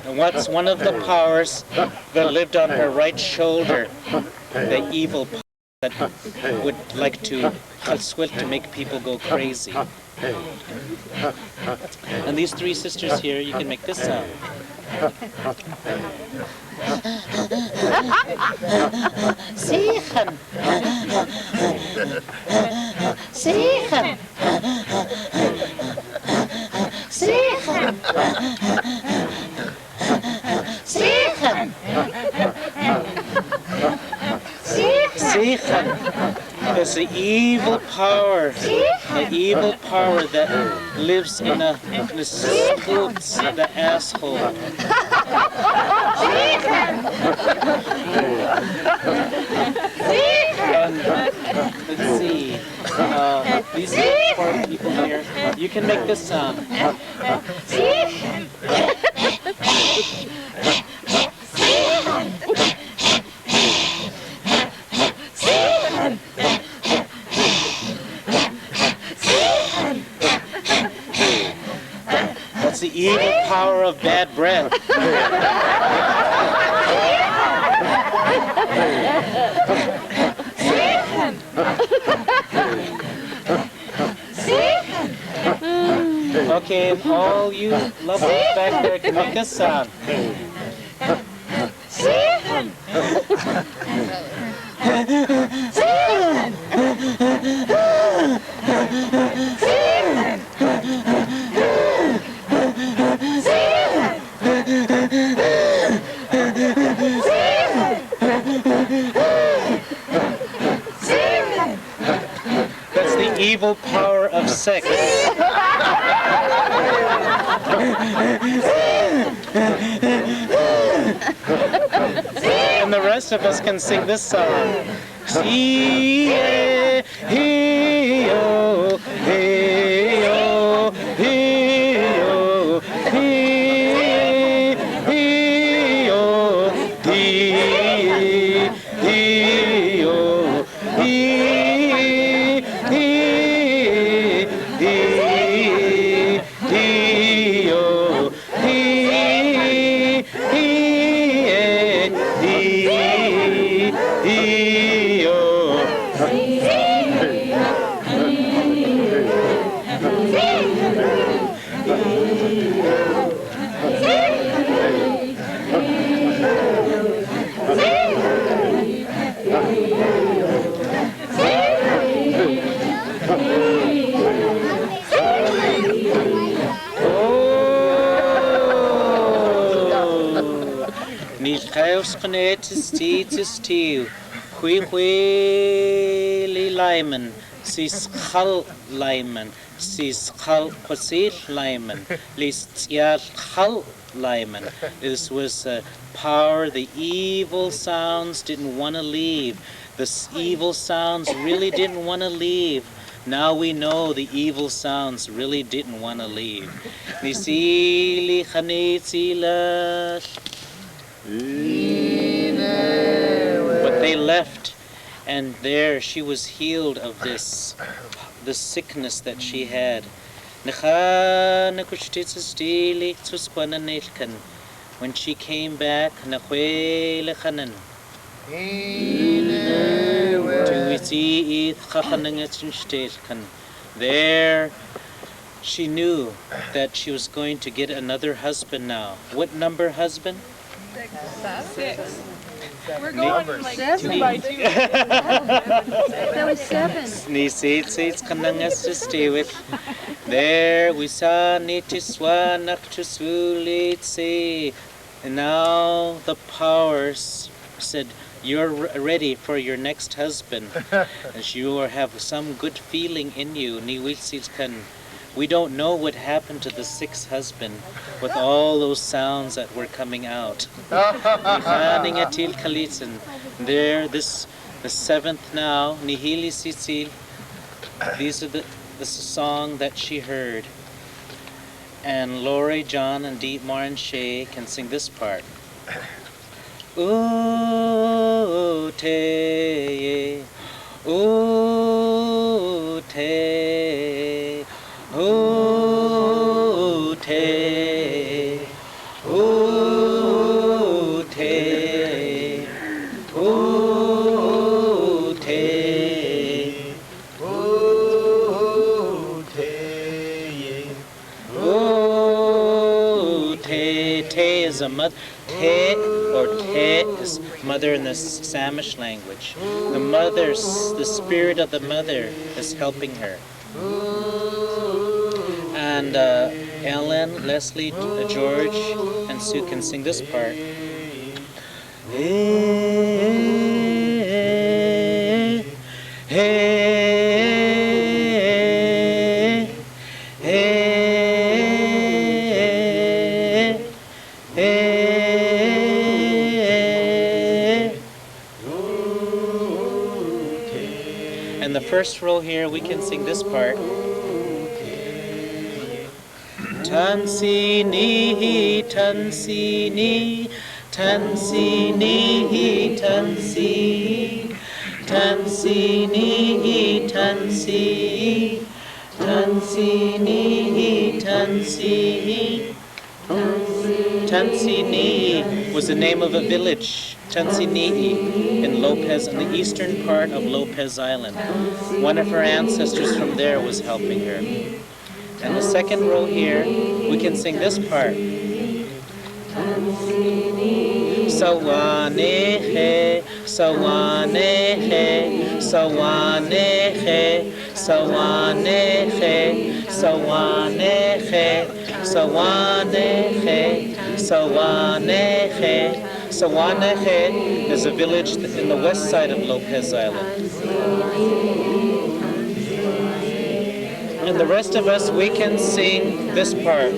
[SPEAKER 1] And what's one of the powers that lived on her right shoulder? The evil power that would like to to make people go crazy. And these three sisters here, you can make this sound. Sichen. Sichen. Sichen. Sichen. Sichen is the evil power, that lives in the scoots, the asshole. And let's see, these four people here, you can make this sound. That's the evil power of bad breath. Okay, and all you lovely back there can make this sound. That's the evil power of sex. And the rest of us can sing this song. Hey-o, hey-o, hey-o, hey-o, hey-o, Taqʷšblu, Hui Hui Li Lyman, sis khal laiman, sis khal qasil laiman, lis tial khal laiman. This was power. The evil sounds didn't want to leave. The evil sounds really didn't want to leave. Now we know the evil sounds really didn't want to leave. Nisili khanitsila. But they left, and there she was healed of this sickness that she had. When she came back, there she knew that she was going to get another husband now. What number husband?
[SPEAKER 3] 6. We're going like 2 by 2.
[SPEAKER 2] That was 7.
[SPEAKER 1] There we saw taqʷšblu. And now the powers said, you're ready for your next husband. As you have some good feeling in you. We don't know what happened to the 6th husband with all those sounds that were coming out. There, the 7th now, Nihili Sisil. These are the song that she heard. And Lori, John, and Dietmar and Shay can sing this part. Ooh, te, ooh, te, ooh, te, ooh, te, ooh, te, ooh, te, ooh, te. Te is a mother. Te or te is mother in the Samish language. The spirit of the mother is helping her. And Ellen, Leslie, George, and Sue can sing this part. Hey, hey, hey, hey. And the first row here, we can sing this part. Tansini, tansini, tansini, tansi, tansini, tansi, tansini, tansi. Tansini was the name of a village, Tansini, in Lopez, in the eastern part of Lopez Island. One of her ancestors from there was helping her. And the second row here, we can sing this part. Sawanehe, sawanehe, sawanehe, sawanehe, sawanehe, sawanehe, sawanehe. Sawanehe is a village in the west side of Lopez Island. And the rest of us, we can sing this part.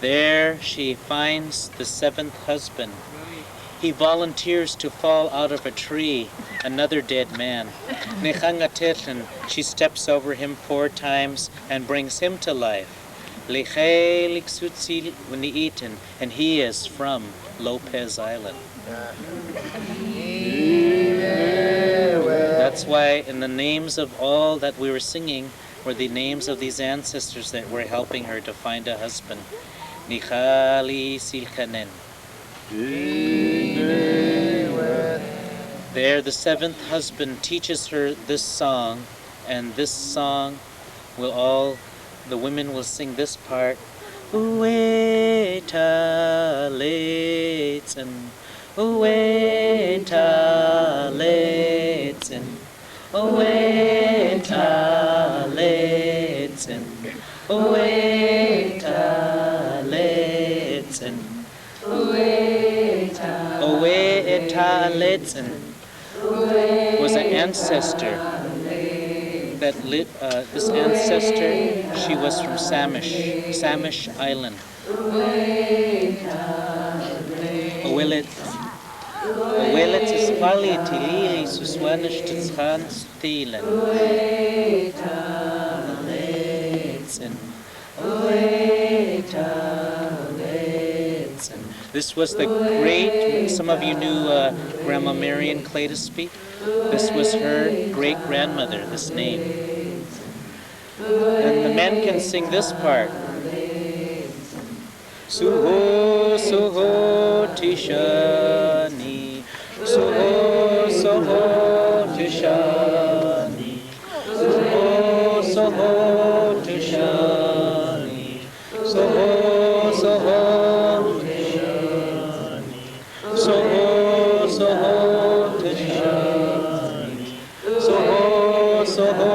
[SPEAKER 1] There she finds the 7th husband. he volunteers to fall out of a tree, another dead man. Nechangatetlan, she steps over him 4 times and brings him to life. Lushootseed eaten, and he is from Lopez Island. That's why in the names of all that we were singing were the names of these ancestors that were helping her to find a husband. Nichali Silkanen. There, the 7th husband teaches her this song, and this song will the women will sing this part. Ueta leitzen, ueta leitzen, ueta leitzen, ueta leitzen, ueta leitzen was an ancestor that this ancestor, she was from Samish Island. Owelet is Pali Tilili Suswanish Titshan Stilen. This was the great, some of you knew Grandma Marion Cladesby. This was her great-grandmother, this name. And the men can sing this part. Suho, suho, tishani. Suho, suho, tishani. Suho, suho, tishani. Suho, suho, tishani. Suho, suho, tishani. Suho, suho,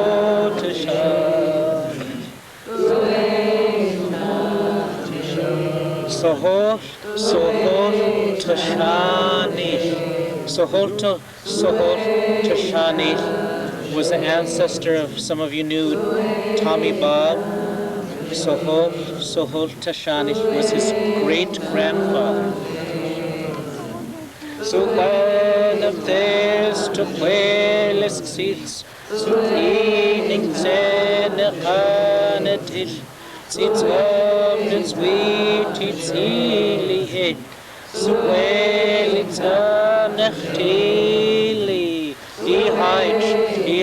[SPEAKER 1] tishani. Soho, soho, tashani. Soho, tashani was the ancestor of, some of you knew Tommy Bob. Soho, tashani was his great-grandfather. So one of theirs to Whis seats, so evening zenechanatil. It's warm and sweet, it's hilly, so well it's nachtili. Die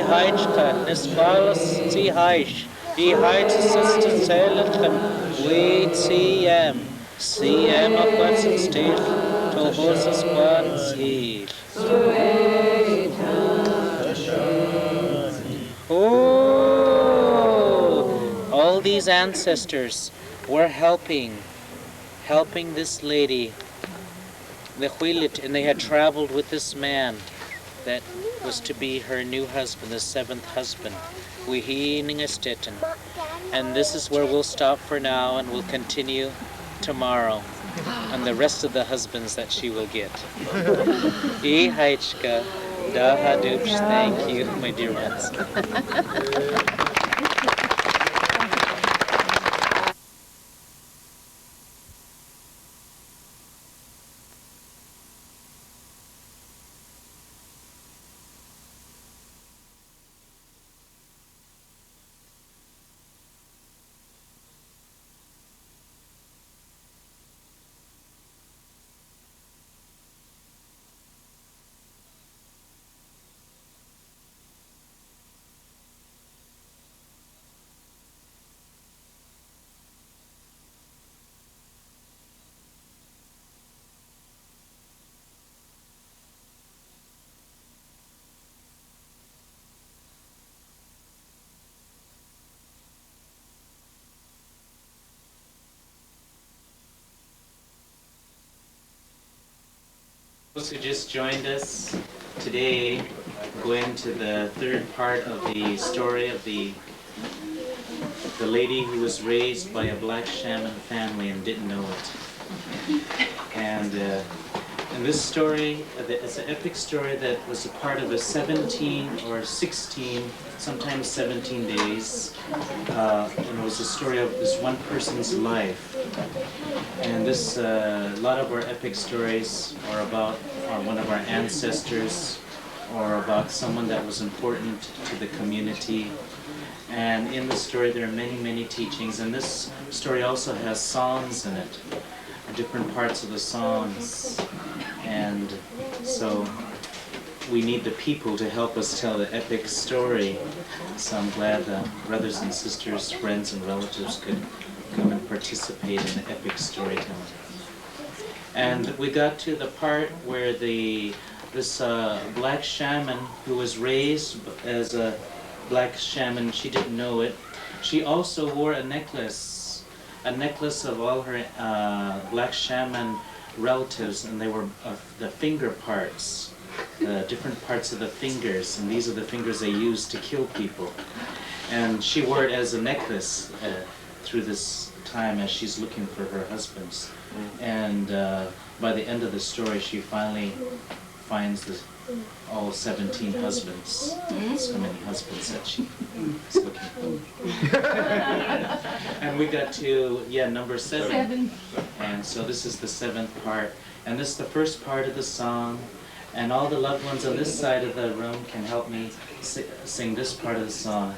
[SPEAKER 1] Heitschka, es falls sie heisch. Die Heitsch ist zu zählen, wait, CM of what's in state, to horses one's heel. All these ancestors were helping this lady, the Huilit, and they had traveled with this man that was to be her new husband, the 7th husband. And this is where we'll stop for now, and we'll continue tomorrow on the rest of the husbands that she will get. I Heichka, da Hadupsh, thank you, my dear ones. Those who just joined us today, going to the 3rd part of the story of the lady who was raised by a Black Shaman family and didn't know it. And this story, it's an epic story that was a part of a 17 or 16, sometimes 17 days. And it was a story of this one person's life. And this, a lot of our epic stories are about one of our ancestors or about someone that was important to the community. And in the story there are many, many teachings, and this story also has songs in it, different parts of the songs. And so we need the people to help us tell the epic story. So I'm glad the brothers and sisters, friends and relatives could come and participate in the epic storytelling. And we got to the part where this Black Shaman, who was raised as a Black Shaman, she didn't know it. She also wore a necklace of all her Black Shaman relatives, and they were the finger parts, different parts of the fingers, and these are the fingers they used to kill people. And she wore it as a necklace through this time as she's looking for her husbands. And by the end of the story, she finally finds all 17 husbands. That's how many husbands that she is looking for. And we got to, number 7. And so this is the 7th part. And this is the first part of the song. And all the loved ones on this side of the room can help me sing this part of the song.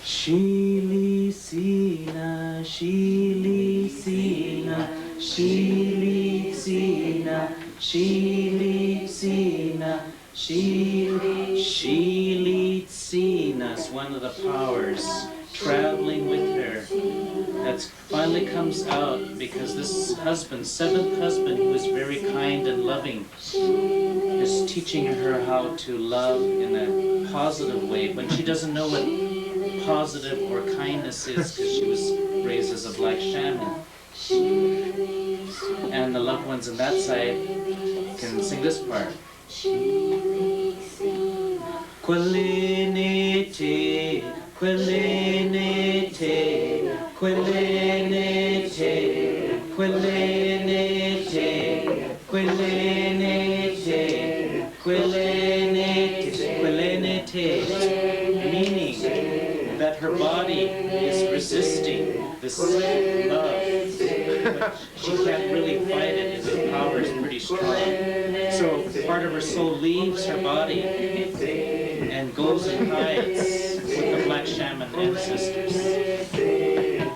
[SPEAKER 1] Shili Sina, Shili Sina, Shili Sina, Shili Sina, Shili Sina is one of the powers traveling with her. That finally comes out because this husband, 7th husband, who is very kind and loving, is teaching her how to love in a positive way, but she doesn't know what positive or kindness is because she was raised as a Black Shaman. And the loved ones on that side can sing this part. Quelinite, quelinite, quelinite, quelinite, quelinite, quelinite, quelinite, meaning that her body is resisting this love. But she can't really fight it, and the power is pretty strong. So part of her soul leaves her body and goes and hides with the Black Shaman ancestors.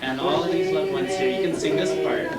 [SPEAKER 1] And all of these loved ones here, you can sing this part.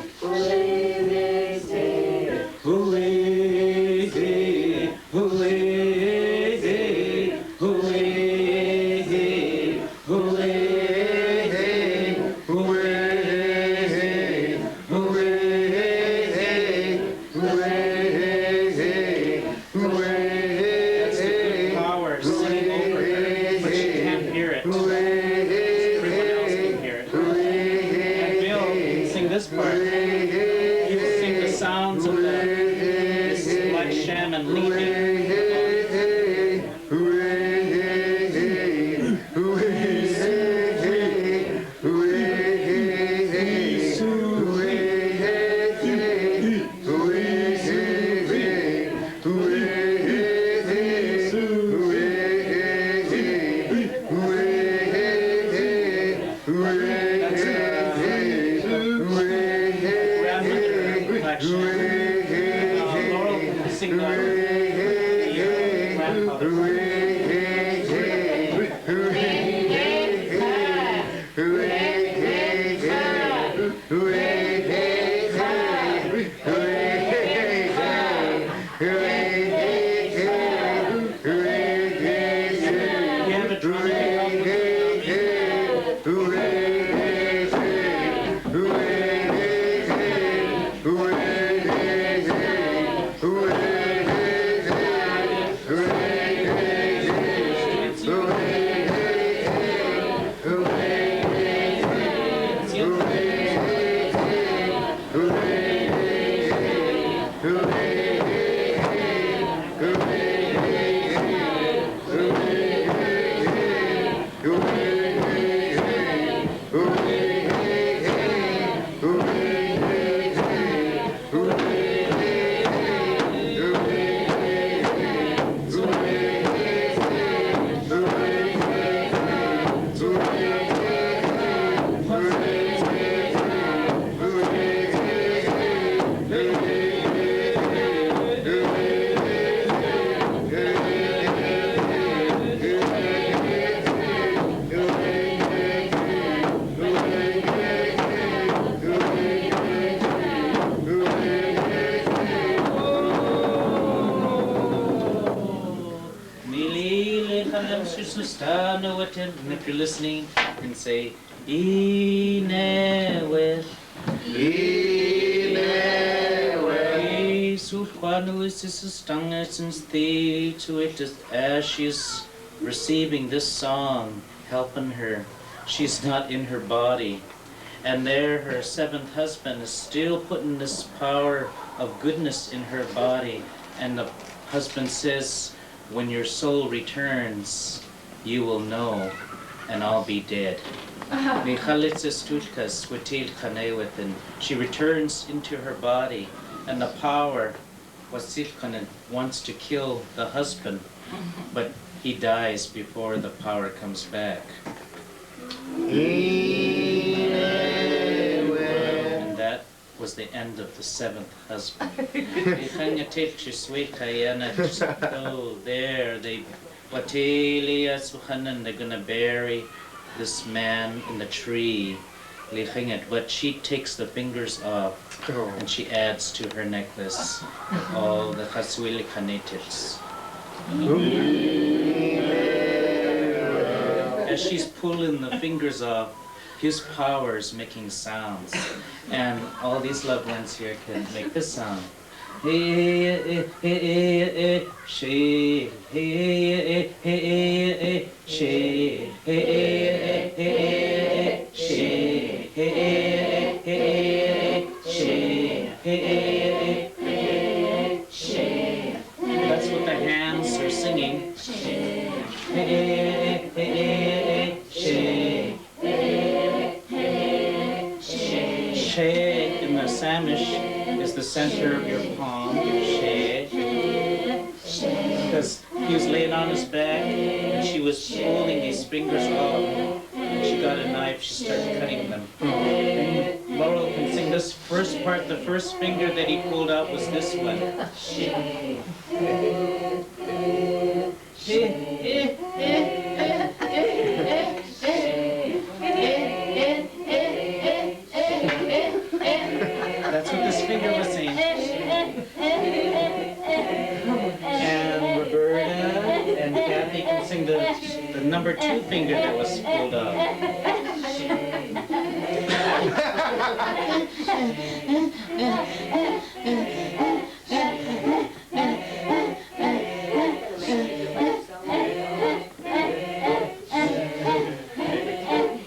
[SPEAKER 1] And if you're listening, you can say, Inewe. To it as she's receiving this song, helping her. She's not in her body. And there her seventh husband is still putting this power of goodness in her body. And the husband says, when your soul returns, you will know, and I'll be dead. She returns into her body, and the power wants to kill the husband, but he dies before the power comes back. And that was the end of the seventh husband. Oh, there they're gonna bury this man in the tree. But she takes the fingers off and she adds to her necklace all the taqʷšblu kanetics. As she's pulling the fingers off, his power is making sounds, and all these loved ones here can make this sound. That's what the hands are singing. In the Samish is the center of your palm. Because he was laying on his back and she was pulling his fingers off. And she got a knife, she started cutting them. And Laurel can sing this first part. The first finger that he pulled out was this one. That's what this finger was saying. And Roberta and Kathy can sing the number 2 finger that was pulled out.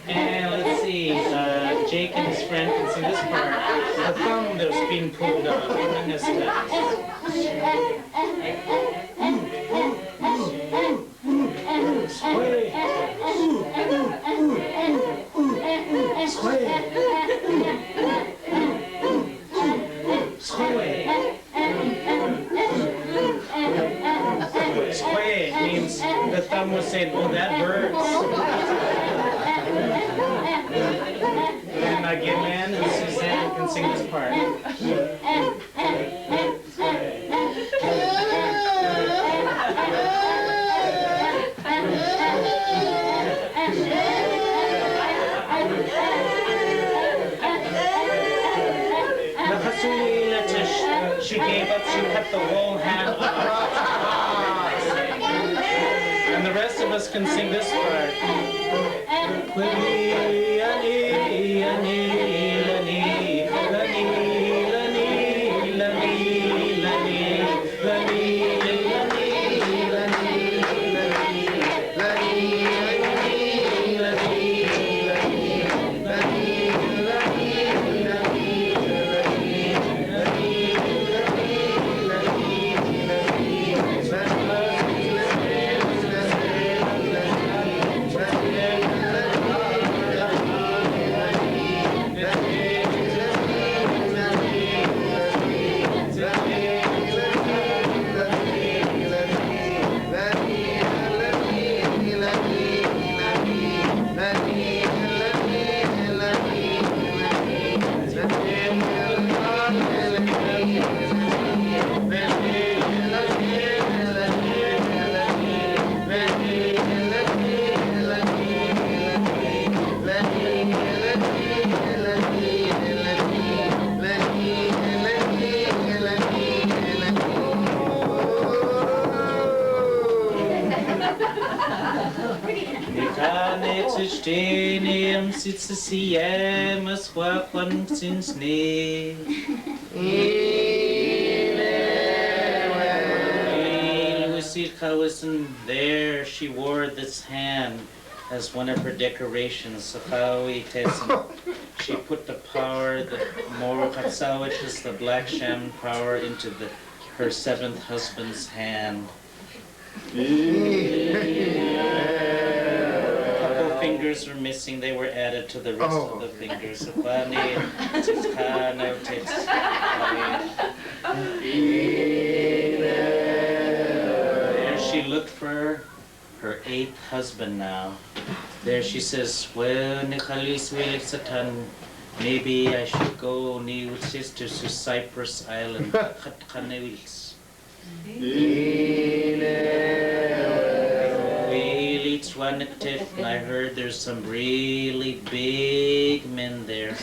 [SPEAKER 1] And let's see, Jake and his friend can sing this part. The thumb that was being pulled out in this text. Squay means the thumb was saying, oh, that hurts. And Gillian and Suzanne can sing this part. She gave up, she cut the whole hand off. And the rest of us can sing this part. Kanetstenium sitsiemus quaquan sinsne. There she wore this hand as one of her decorations. She put the power, the Morokatsa, which is the Black Shaman power, into her seventh husband's hand. A couple fingers were missing, they were added to the rest of the fingers. There she looked for her eighth husband now. There she says, well, maybe I should go to Cyprus Island. And I heard there's some really big men there.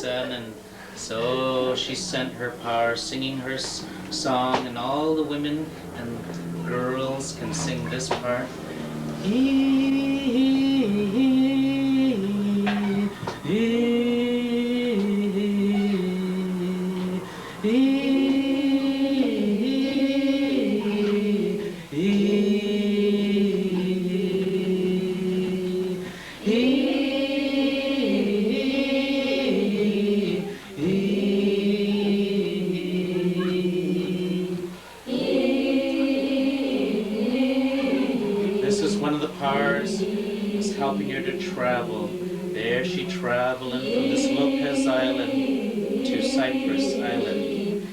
[SPEAKER 1] And so she sent her power, singing her song, and all the women and girls can sing this part. Helping her to travel. There she traveling from this Lopez Island to Cyprus Island.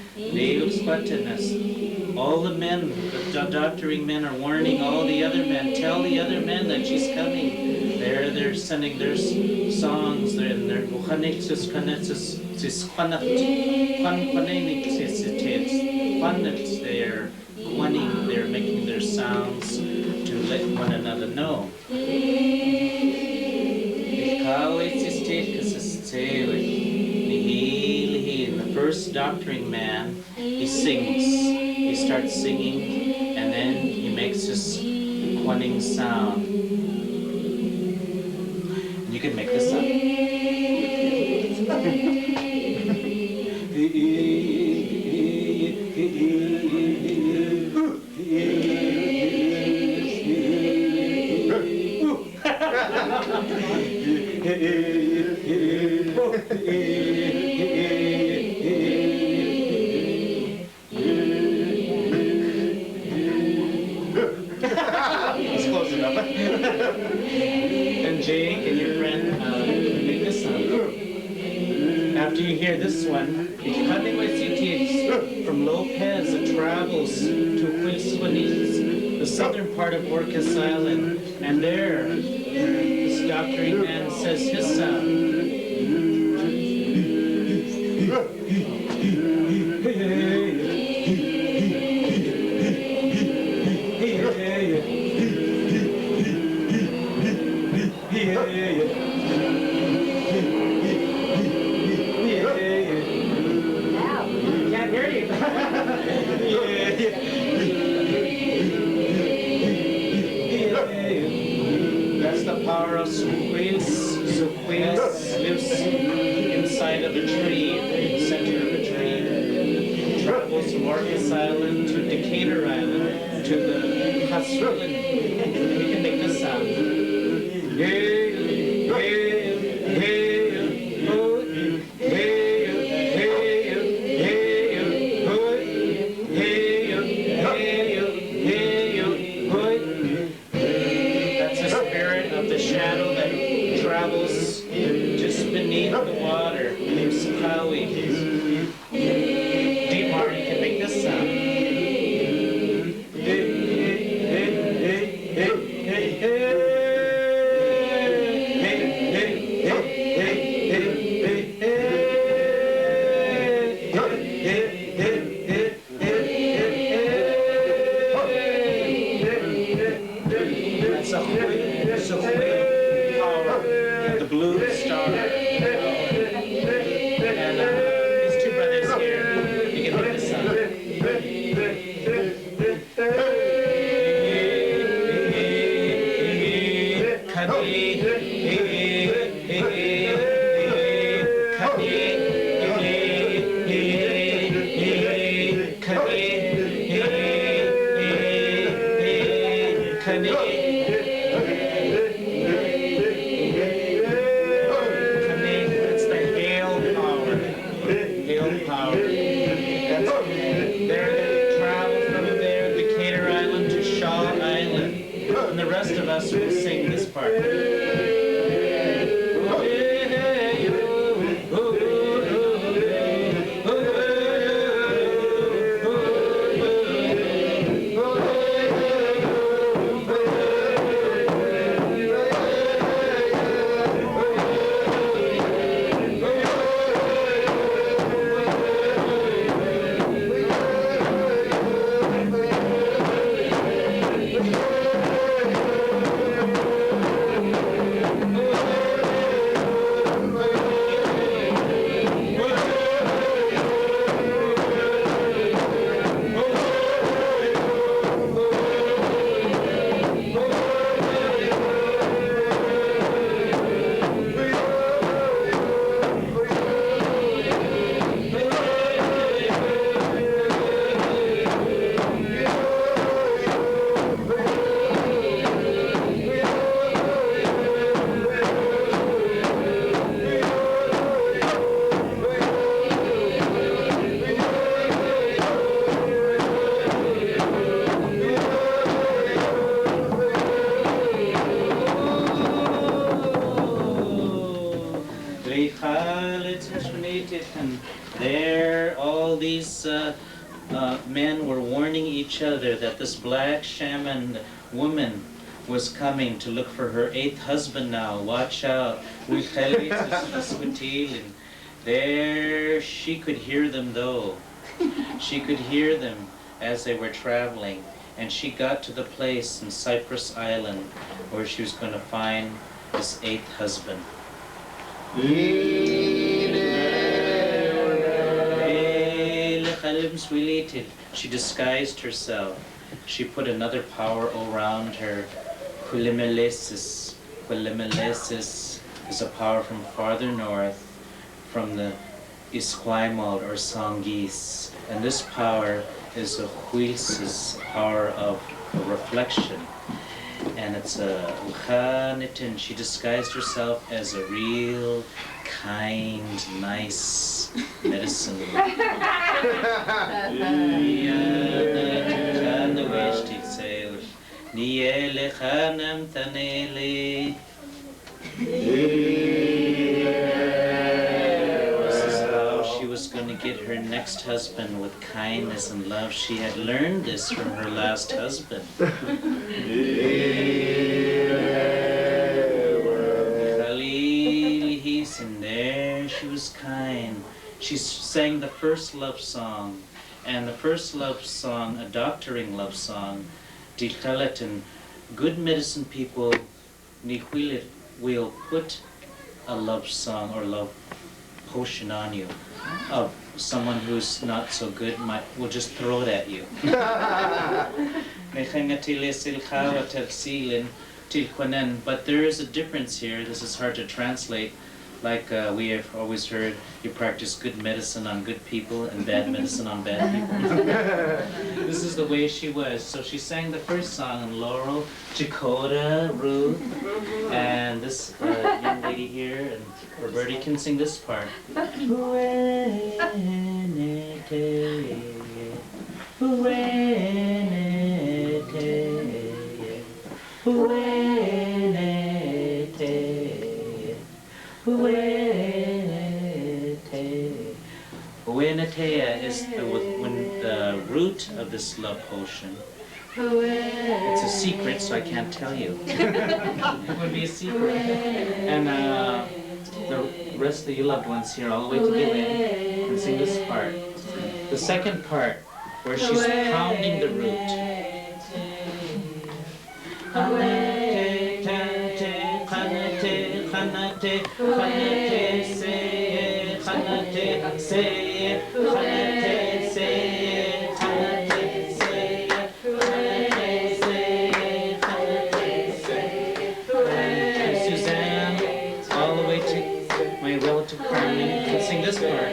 [SPEAKER 1] All the men, the doctoring men are warning all the other men, tell the other men that she's coming. They're sending their songs, they're in their they're making their sounds to let one another know. The first doctoring man, he sings. He starts singing, and then he makes this quanning sound. And you can make this up. Let's close it up. And Jake and your friend make this sound. After you hear this one, from Lopez it travels to Whis, the southern part of Orcas Island, and there this doctoring man says his sound. Can't hear you. That's the power of Whis. Whis lives inside of a tree, the center of a tree. Travels from Orcas Island to Decatur Island to the Hasrulin. We can make this sound. That's the spirit of the shadow that travels just beneath the water. Deepar, you can make this sound. power. They're traveled from there, Decatur Island to Shaw Island. And the rest of us will sing this part. And there all these men were warning each other that this black shaman woman was coming to look for her 8th husband now. Watch out. There she could hear them though. She could hear them as they were traveling. And she got to the place in Cypress Island where she was going to find this 8th husband. She disguised herself. She put another power around her. Quillimelesis. Quillimelesis is a power from farther north, from the Esquimalt or Songhees. And this power is a Whis power of reflection. And it's a Uchanitin. She disguised herself as a real, kind, nice medicine woman. This is how she was going to get her next husband, with kindness and love. She had learned this from her last husband. And there she was kind. She sang the first love song, and the first love song, a doctoring love song, Dichalatin, good medicine people, Nihuilit, will put a love song or love potion on you of someone who's not so good, will just throw it at you. But there is a difference here. This is hard to translate. Like we have always heard, you practice good medicine on good people and bad medicine on bad people. This is the way she was. So she sang the first song on Laurel, Dakota, Ruth, and this young lady here, and Roberta can sing this part. Uenetea is the root of this love potion. It's a secret, so I can't tell you. It would be a secret. And the rest of you loved ones here, all the way to the end, and sing this part. The second part, where she's pounding the root. Suzanne, all the way to my relative Carmen, can sing this part.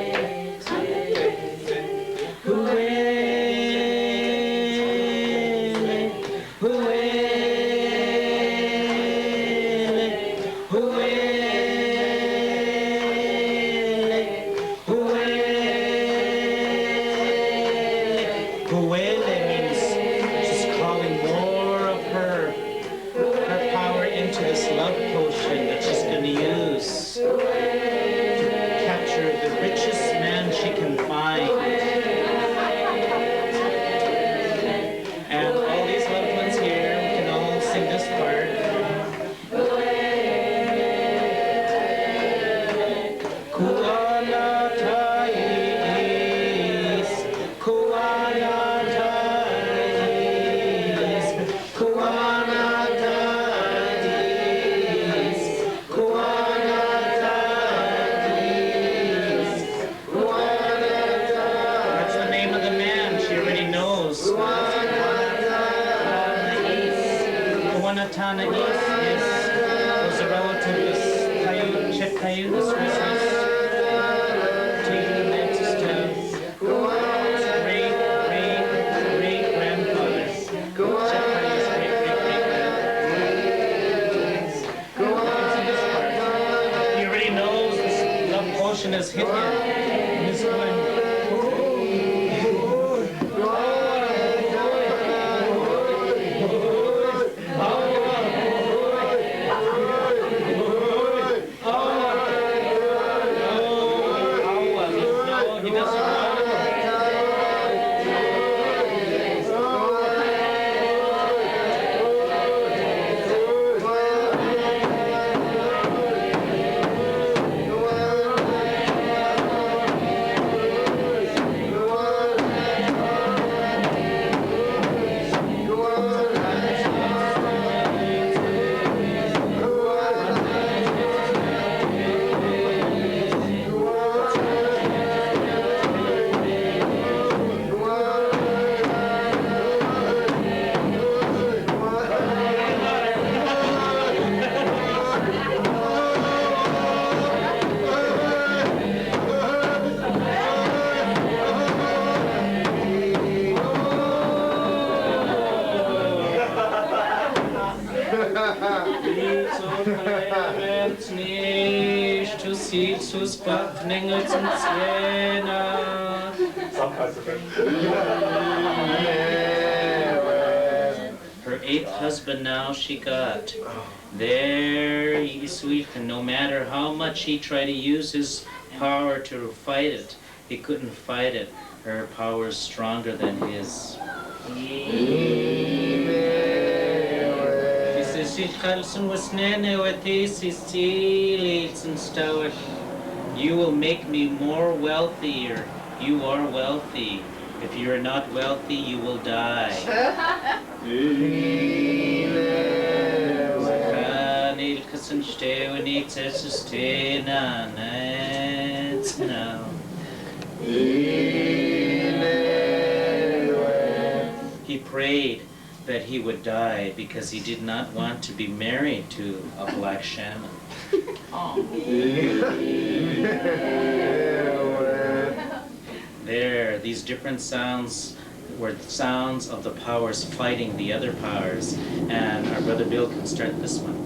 [SPEAKER 1] Kuele means she's calling more of her power into this love potion that she's going to use to capture the richest man she can find. And all these loved ones here, we can all sing this part. Was a relative of Chip Caillou, the Swiss taking him to great-great-great-grandfather. Chip Caillou's great-great-grandfather. He already knows this love potion has hit him. He's going, her 8th husband now she got. There he sweet, and no matter how much he tried to use his power to fight it, he couldn't fight it. Her power is stronger than his. You will make me more wealthier. You are wealthy. If you are not wealthy, you will die. He prayed that he would die because he did not want to be married to a black shaman. There, these different sounds were sounds of the powers fighting the other powers, and our brother Bill can start this one.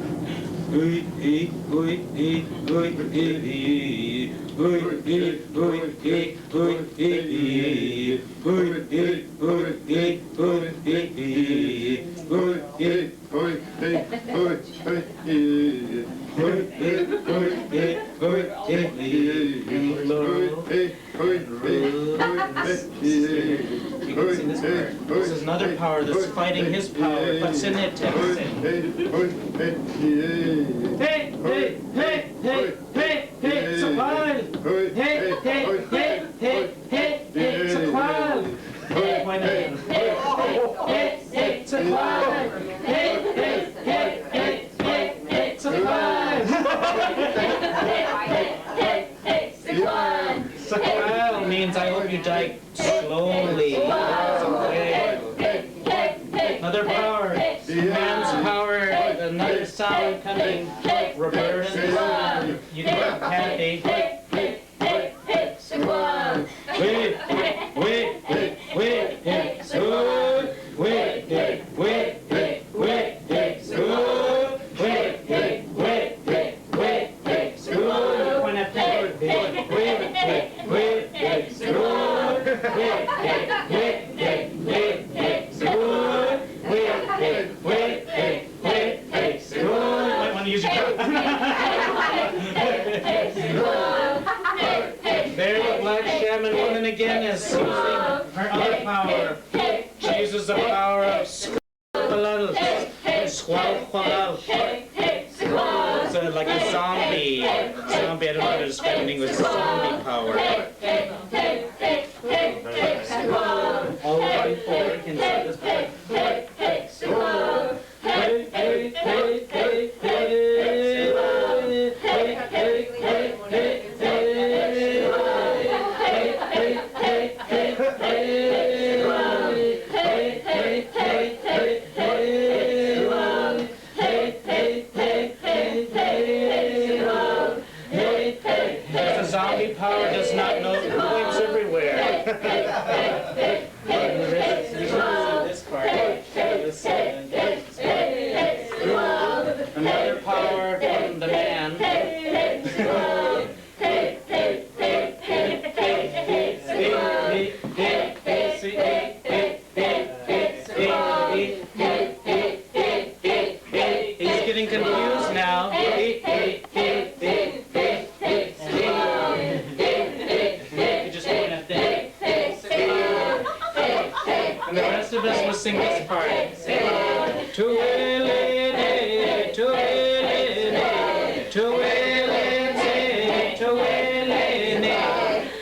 [SPEAKER 1] This is another power that's fighting his power. What's in it, Texas? Hey, hey, hey, hey, hey, hey, it's a wild. Hey, hey, hey, hey, hey, hey, it's a wild. Hey, hey, hey, hey, hey, it's a wild. Hey, hey, hey, hey, hey, hey, it's a wild. Sequel means I hope you die slowly. Another power, man's power, another sound coming, reversion, you get happy. shaman woman again is using her other power. She uses the power of squalal. So like a zombie. Zombie, I don't know how to describe it in English. Zombie power. All the way forward can see this part. Power does not know the waves everywhere. This part. Another power from the man. He's getting confused now. Let's sing this part. Tuwelene, tuwelene, tuwelene, tuwelene, tuwelene,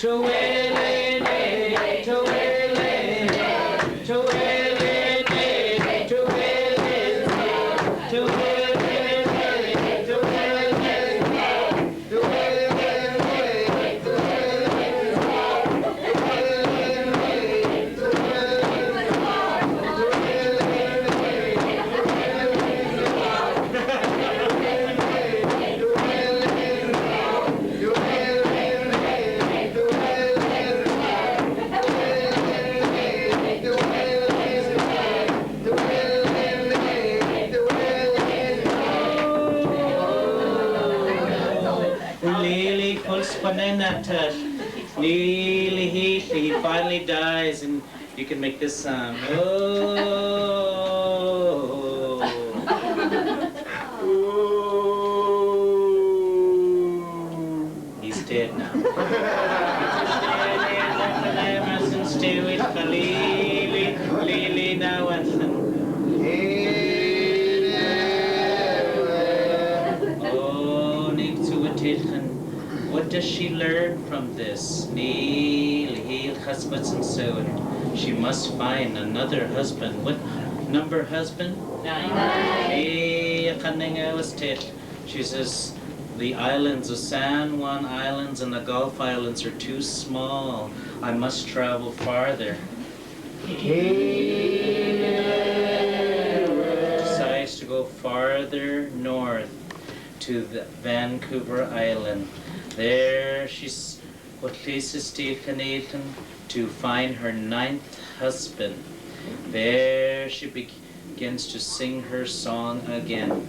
[SPEAKER 1] tuwelene, tuwelene, He finally dies, and you can make this sound. Oh. He's dead now. What does she learn from this? She must find another husband. What number husband? 9. She says the islands, the San Juan Islands and the Gulf Islands are too small. I must travel farther. Decides to go farther north to the Vancouver Island. There she's to find her 9th husband. There she begins to sing her song again.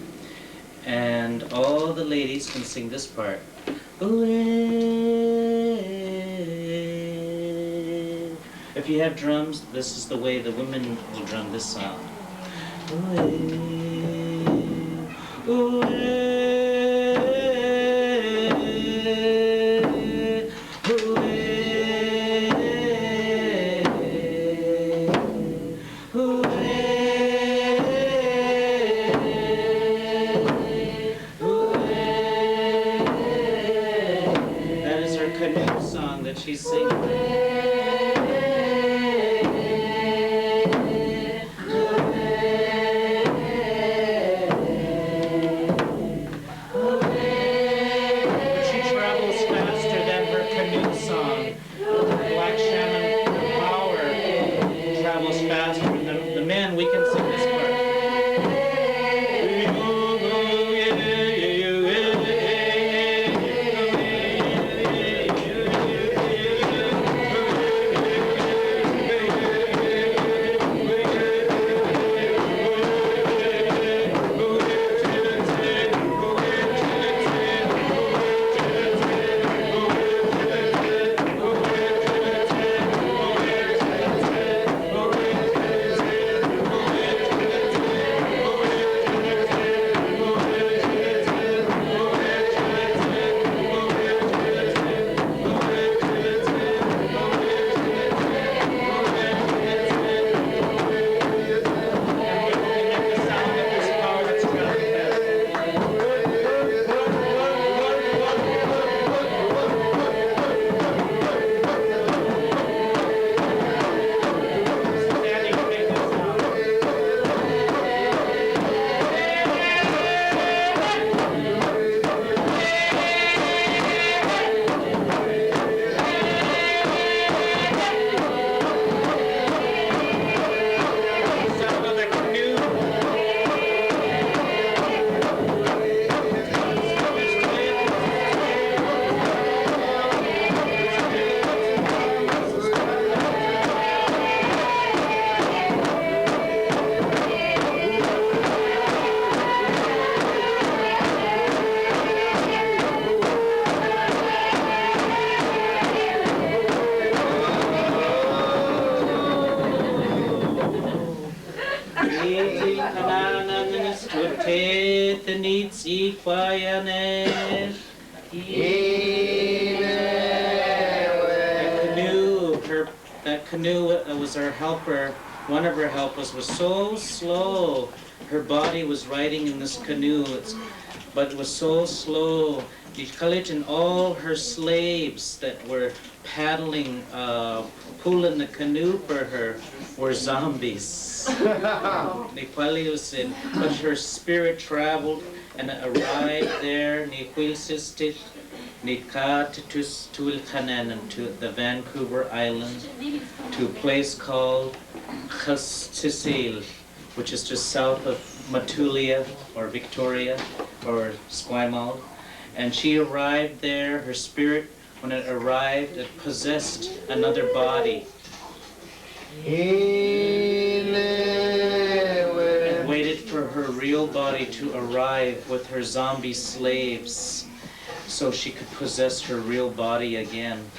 [SPEAKER 1] And all the ladies can sing this part. If you have drums, this is the way the women will drum this song. She's singing. She travels faster than her canoe song. The Black Shaman power travels faster than the men. We can sing this part. needs Iquayaner. That canoe was our helper. One of her helpers was so slow. Her body was riding in this canoe, but it was so slow. And all her slaves that were paddling, pulling the canoe for her, were zombies. But her spirit traveled and arrived there, to the Vancouver Island, to a place called Lushootseed, which is just south of Matulia or Victoria or Swinomish. And she arrived there, her spirit, when it arrived, it possessed another body. And waited for her real body to arrive with her zombie slaves so she could possess her real body again.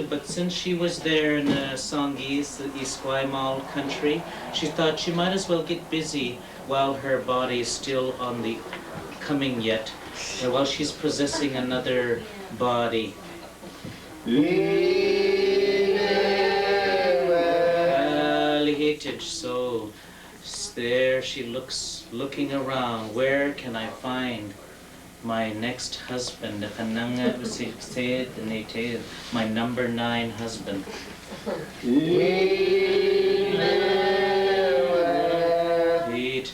[SPEAKER 1] But since she was there in the Sangis, the Esquimalt country, she thought she might as well get busy while her body is still on the coming yet, while she's possessing another body. So there she looking around. Where can I find my next husband? My number 9 husband.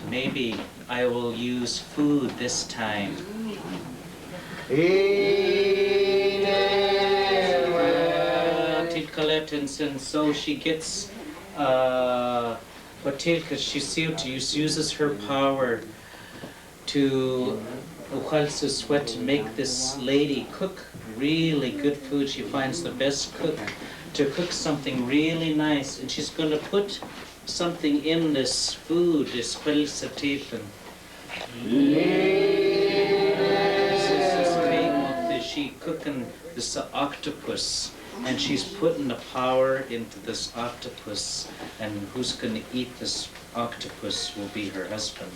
[SPEAKER 1] Maybe I will use food this time. And so she gets because she uses her power to make this lady cook really good food. She finds the best cook to cook something really nice, and she's going to put something in this food, this she cooking this octopus, and she's putting the power into this octopus, and who's going to eat this octopus will be her husband.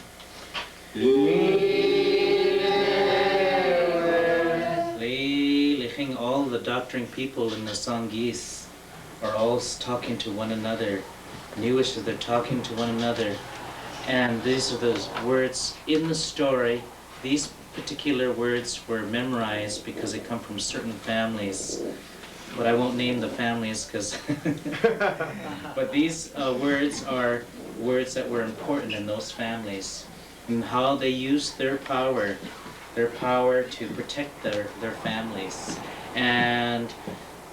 [SPEAKER 1] All the doctoring people in the Sangis are all talking to one another. Newish that they're talking to one another. And these are those words in the story. These particular words were memorized because they come from certain families. But I won't name the families because... But these words are words that were important in those families. And how they used their power to protect their families. And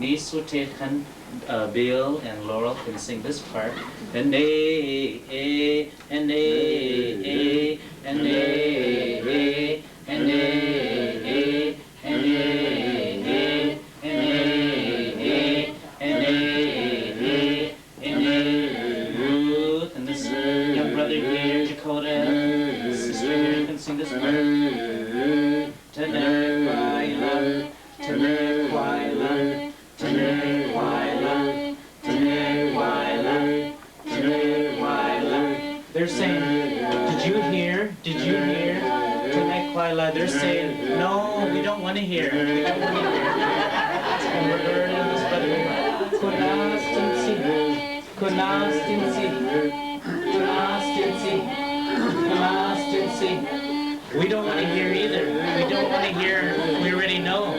[SPEAKER 1] Nisutekan, Bill and Laurel can sing this part. And this young brother here, Dakota, sister here can sing this part. They're saying, did you hear? They're saying, no, we don't want to hear. We don't want to hear. And we're learning this, but we don't want to hear either. We don't want to hear. We already know.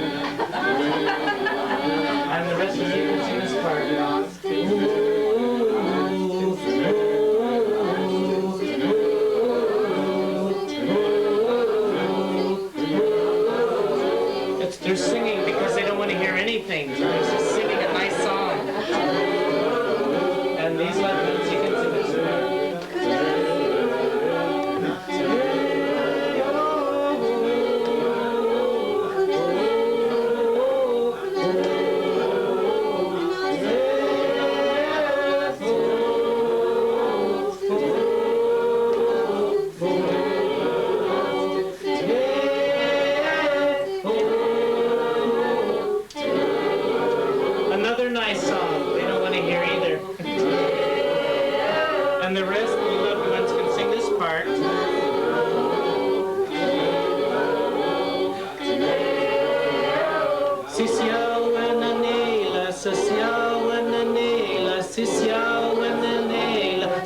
[SPEAKER 1] And the rest of you can sing this part. They're singing because they don't want to hear anything. They're just singing a nice song. And these lessons, you can sing this part.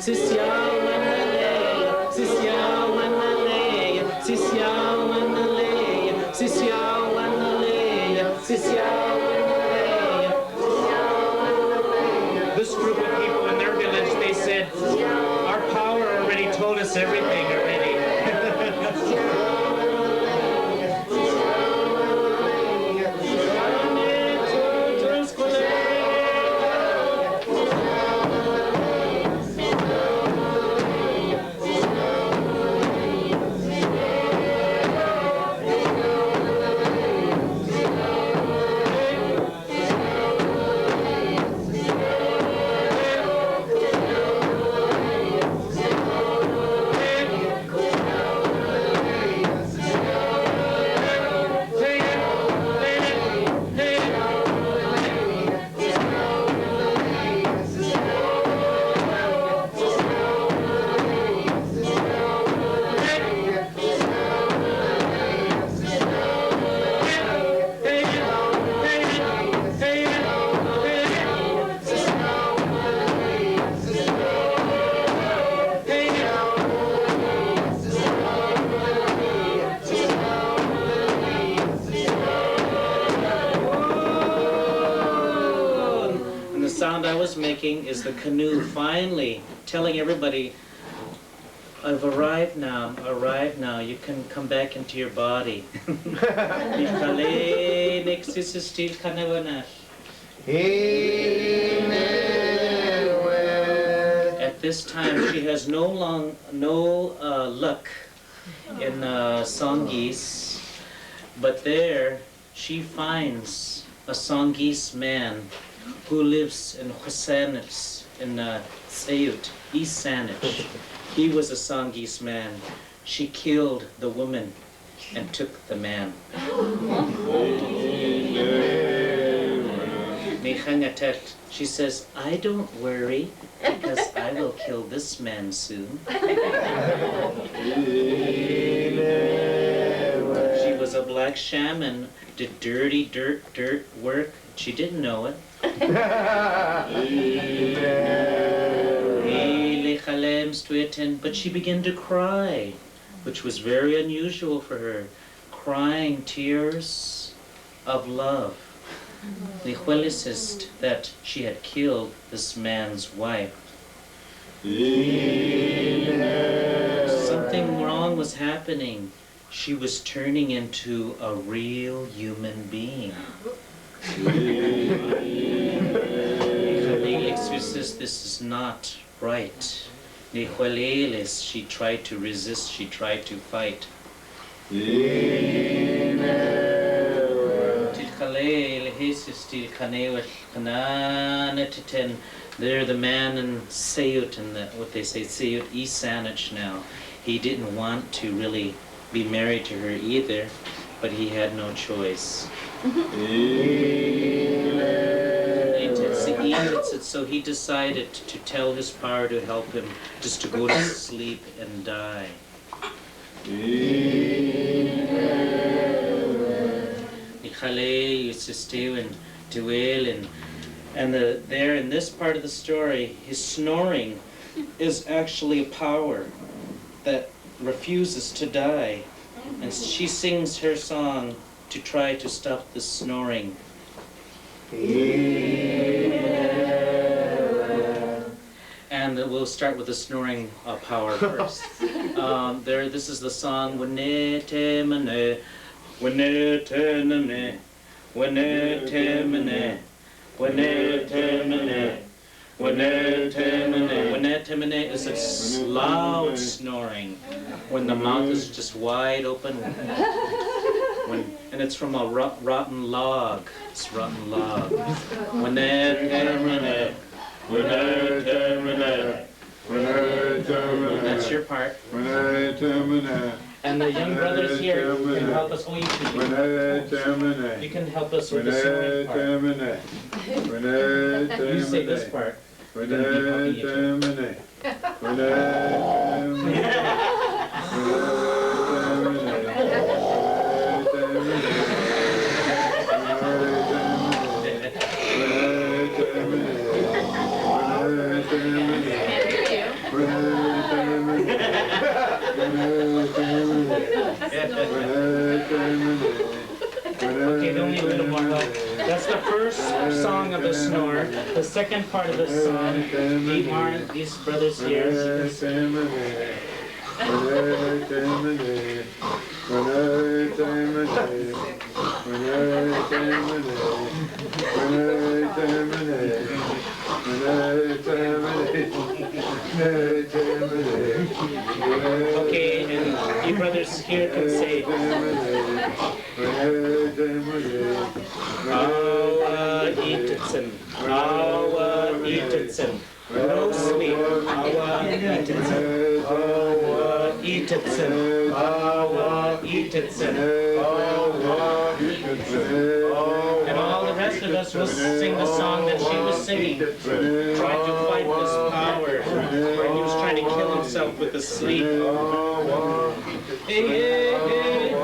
[SPEAKER 1] This group of people in their village, they said, our power already told us everything already. Sound I was making is the canoe finally telling everybody, I've arrived now, you can come back into your body. At this time she has no luck in Songhees, but there she finds a Songhees man who lives in Whis in Sayut, East Saanich. He was a Songhees man. She killed the woman and took the man. She says, I don't worry, because I will kill this man soon. She was a black shaman, did dirty dirt work. She didn't know it. But she began to cry, which was very unusual for her, crying tears of love. The Whis that she had killed this man's wife. Something wrong was happening. She was turning into a real human being. This is not right. She tried to resist, she tried to fight. They're the man in Sayut, and what they say, Sayut, East Saanich now. He didn't want to really be married to her either, but he had no choice. So he decided to tell his power to help him just to go to sleep and die. And there in this part of the story, his snoring is actually a power that refuses to die. And she sings her song to try to stop the snoring. And we'll start with the snoring power first. This is the song. Is a loud snoring when the mouth is just wide open. And it's from a rotten log. It's rotten log. That's your part. And the young brothers here can help us. Oh, you can help us with the snoring part. You say this part. We're going to be helping you. only a little more help. That's the first song of the snore. The second part of the song, these brothers here. Okay, and you brothers here can say Awa Eatetson, Awa Eatetson, no sleep, Awa Eatetson, Awa Eatetson, Awa Eatetson, Awa Eatetson. And all the rest of us will sing the song that she was singing, trying to fight this power, where he was trying to kill himself with the sleep. Hey, hey, hey,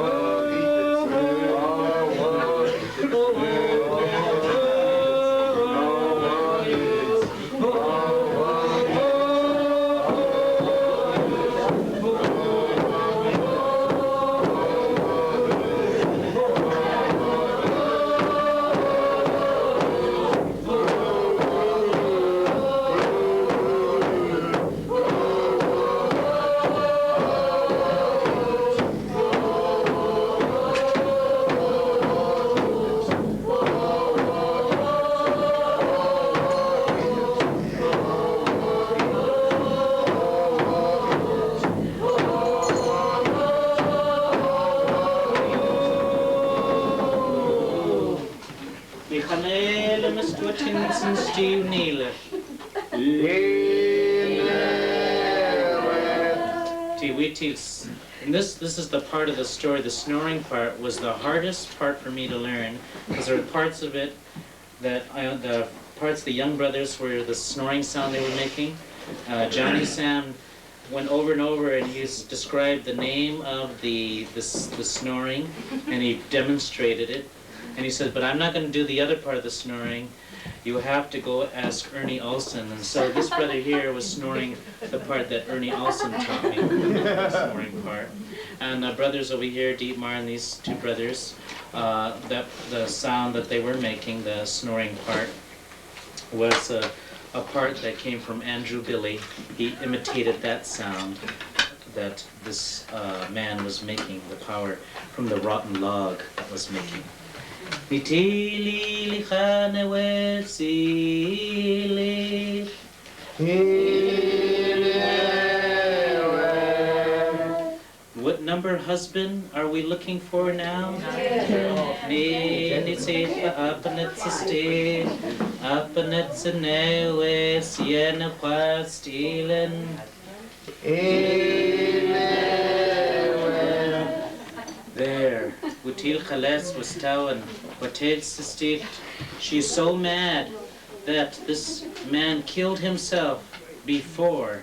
[SPEAKER 1] And this is the part of the story, the snoring part was the hardest part for me to learn, because there were parts of it that the parts the young brothers were the snoring sound they were making. Johnny Sam went over and over and he described the name of the snoring, and he demonstrated it. And he said, but I'm not going to do the other part of the snoring. You have to go ask Ernie Olson. And so this brother here was snoring the part that Ernie Olson taught me, the snoring part. And the brothers over here, Dietmar and these two brothers, the sound that they were making, the snoring part, was a part that came from Andrew Billy. He imitated that sound that this man was making, the power from the rotten log that was making. What number husband are we looking for now? There, Wutil Khales was tawan, Watel Sistit. She's so mad that this man killed himself before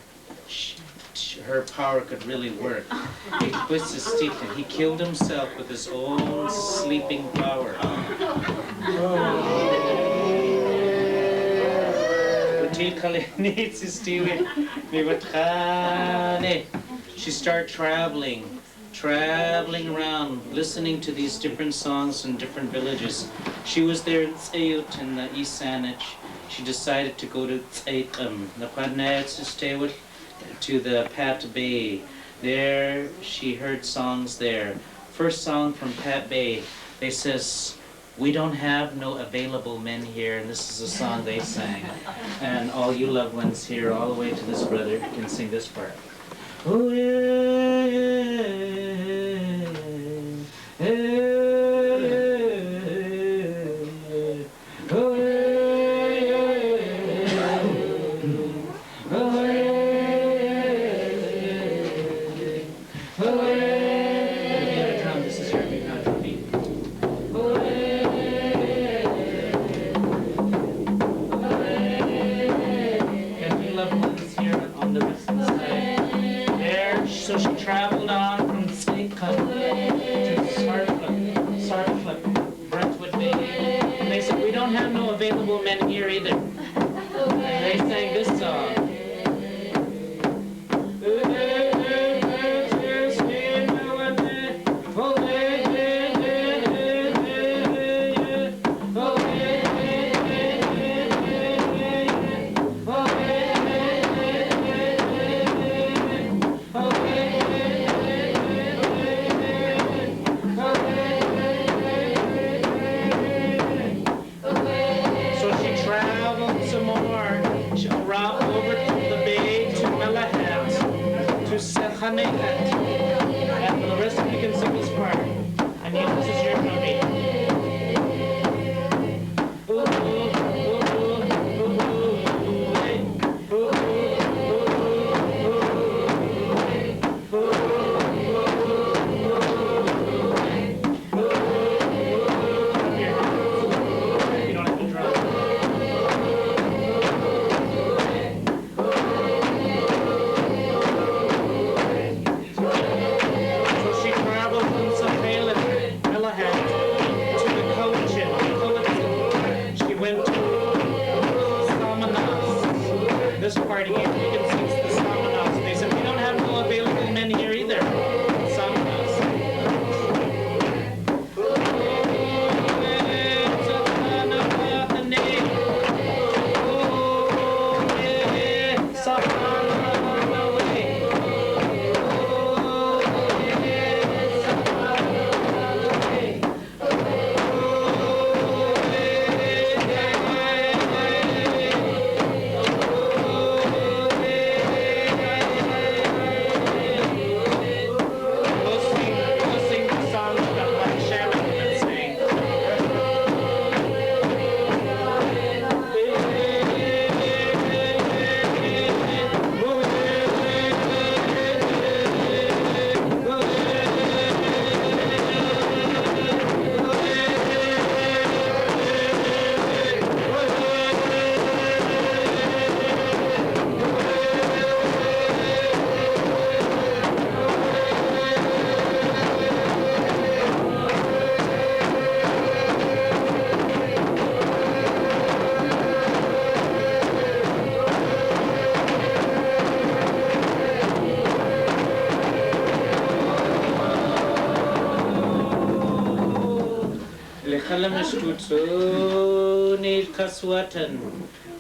[SPEAKER 1] her power could really work. He killed himself with his own sleeping power. She started traveling around, listening to these different songs in different villages. She was there in Tsayut in the East Saanich. She decided to go to Tsayut, to the Pat Bay. There she heard songs there. First song from Pat Bay, they says, we don't have no available men here, and this is a song they sang. And all you loved ones here, all the way to this brother, can sing this part. Oh yeah, yeah, yeah. So she traveled on from Sneakcut to Sartflip, Brentwood Bay, and they said, we don't have no available men here either. And they sang this song. And for the rest of you can sing this part. And Neil, this is your copy. This party, you can sing the Samanas. They said, we don't have no available men here either. Samanas.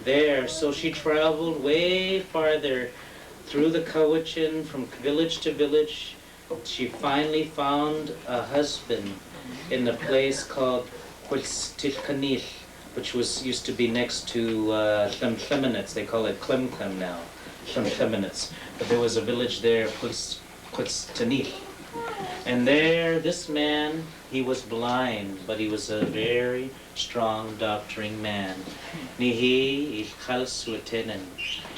[SPEAKER 1] There, so she traveled way farther through the Cowichan from village to village. She finally found a husband in a place called Whis, which was used to be next to Taqʷšblu. They call it Taqʷšblu now, Taqʷšblu. But there was a village there, Whis. And there, this man, he was blind, but he was a very strong doctoring man. He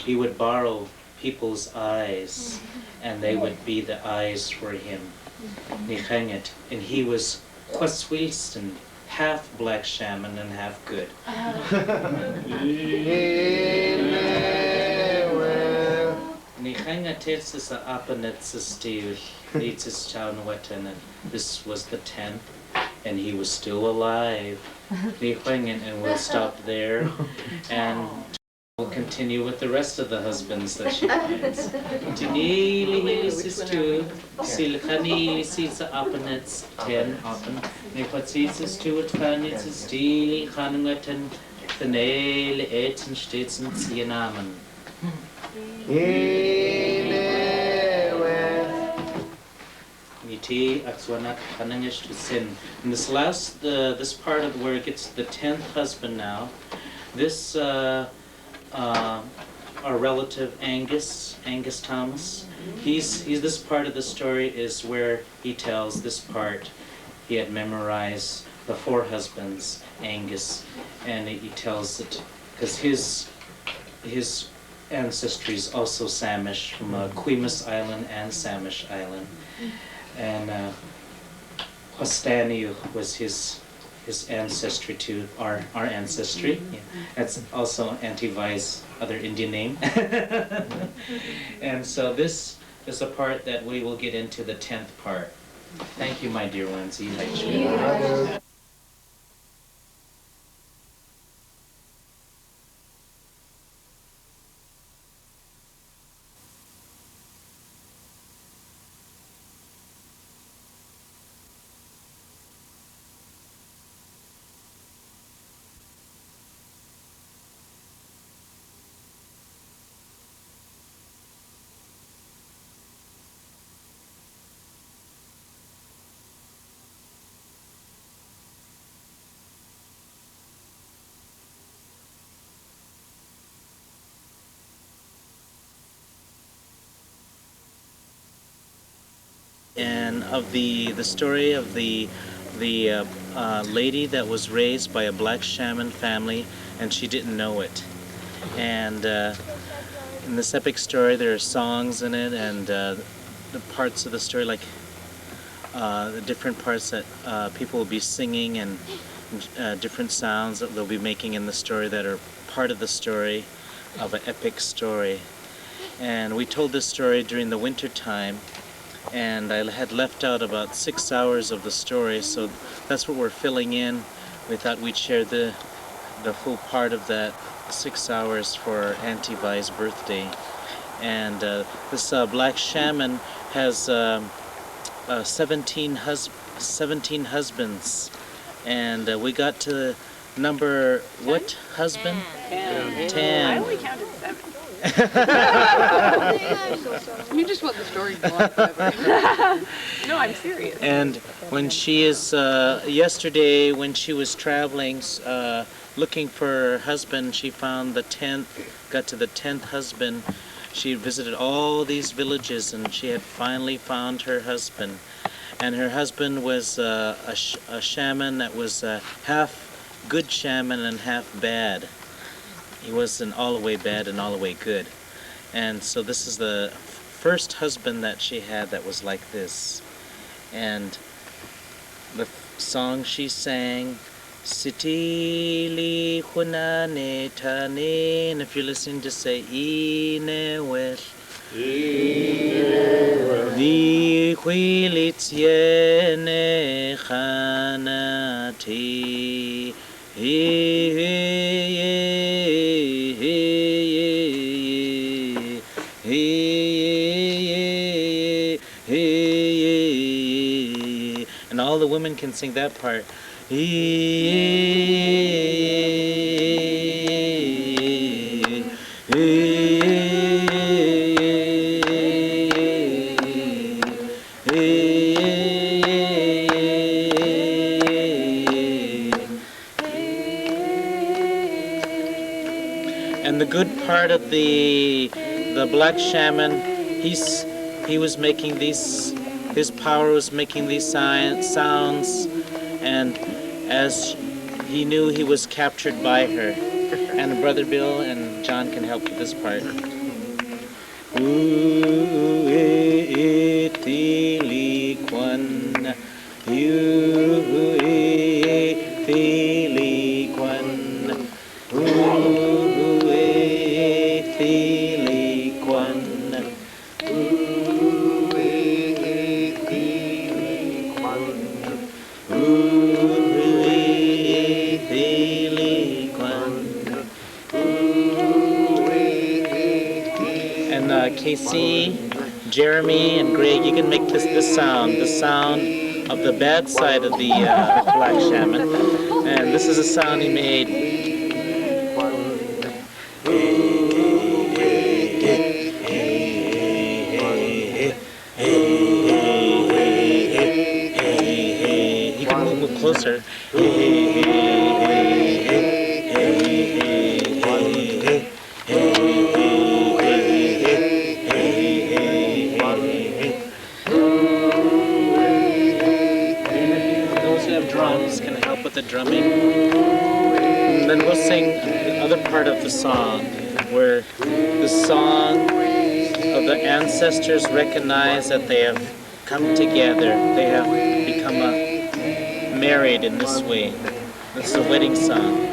[SPEAKER 1] would borrow people's eyes, and they would be the eyes for him. And he was taqʷšblu, half Black Shaman and half good. This was the 10th, and he was still alive. And we'll stop there, and we'll continue with the rest of the husbands that she finds. And this last, this part of the work, it's the 10th husband now. This, our relative Angus Thomas, this part of the story is where he tells this part. He had memorized the 4 husbands, Angus, and he tells it, because his ancestry is also Samish, from Quemus Island and Samish Island. And Hostaniu was his ancestry to our ancestry. Yeah. That's also Auntie Vi's other Indian name. And so this is a part that we will get into the 10th part. Thank you, my dear ones. and of the story of the lady that was raised by a black shaman family, and she didn't know it. And in this epic story, there are songs in it, and the parts of the story, like the different parts that people will be singing, and different sounds that they'll be making in the story that are part of the story of an epic story. And we told this story during the winter time, and I had left out about 6 hours of the story, so that's what we're filling in. We thought we'd share the full part of that 6 hours for Auntie Vi's birthday. And this Black Shaman has 17 husbands, and we got to number, what husband? 10.
[SPEAKER 3] I only counted 7. You just want the story to go on forever. No, I'm serious.
[SPEAKER 1] And when she is, yesterday when she was traveling, looking for her husband, she found the 10th, got to the 10th husband. She visited all these villages, and she had finally found her husband. And her husband was a shaman that was half good shaman and half bad. He wasn't all the way bad and all the way good. And so this is the first husband that she had that was like this. And the song she sang, Sitili Hunane Tane, and if you're listening, just say Inewel. Di Huilitiene Hanati. And all the women can sing that part. And the good part of the Black Shaman, he was making these, his power was making these sounds, and as he knew he was captured by her. And Brother Bill and John can help with this part. Casey, Jeremy, and Greg, you can make this sound, the sound of the bad side of the Black Shaman. And this is a sound he made. He can move closer. The drumming, and then we'll sing the other part of the song, where the song of the ancestors recognize that they have come together, they have become married in this way. This is a wedding song.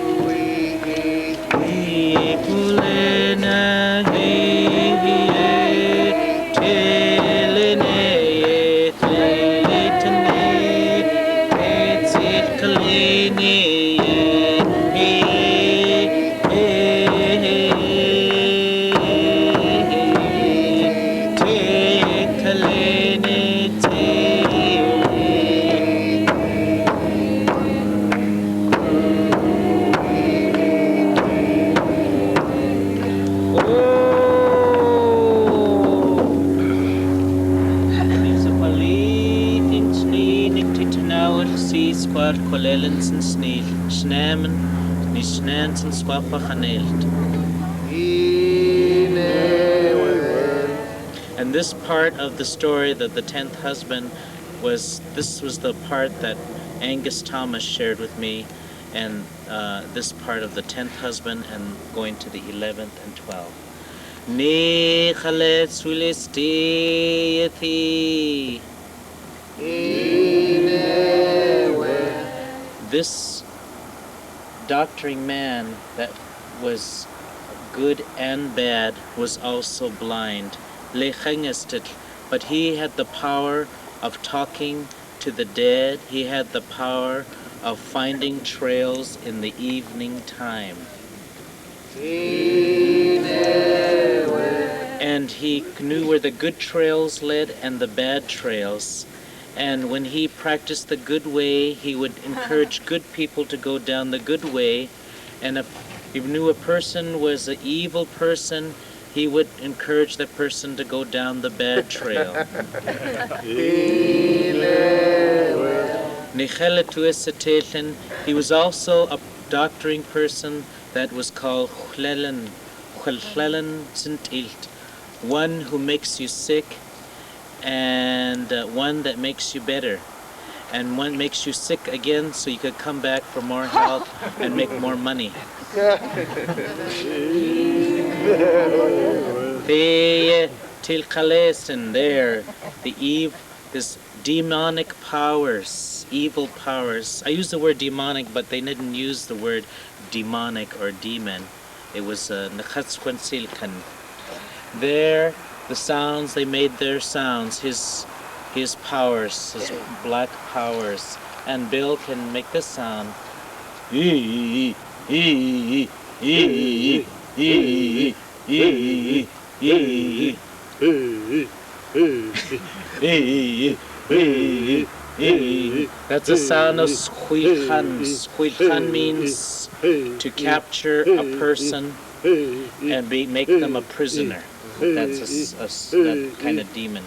[SPEAKER 1] And this part of the story, that the 10th husband, this was the part that Angus Thomas shared with me, and this part of the 10th husband and going to the 11th and 12th. Ni khalet sulistiyati. This doctoring man that was good and bad was also blind. But he had the power of talking to the dead. He had the power of finding trails in the evening time. And he knew where the good trails led and the bad trails. And when he practiced the good way, he would encourage good people to go down the good way. And if he knew a person was an evil person, he would encourage that person to go down the bad trail. He was also a doctoring person that was called one who makes you sick, and one that makes you better, and one makes you sick again so you could come back for more help and make more money. There, this demonic powers, evil powers. I use the word demonic, but they didn't use the word demonic or demon. It was Nakhatswansilkan. There, the sounds, they made their sounds, his powers, his black powers. And Bill can make this sound. That's the sound of squilchan. Squilchan means to capture a person and make them a prisoner. That's that kind of demon.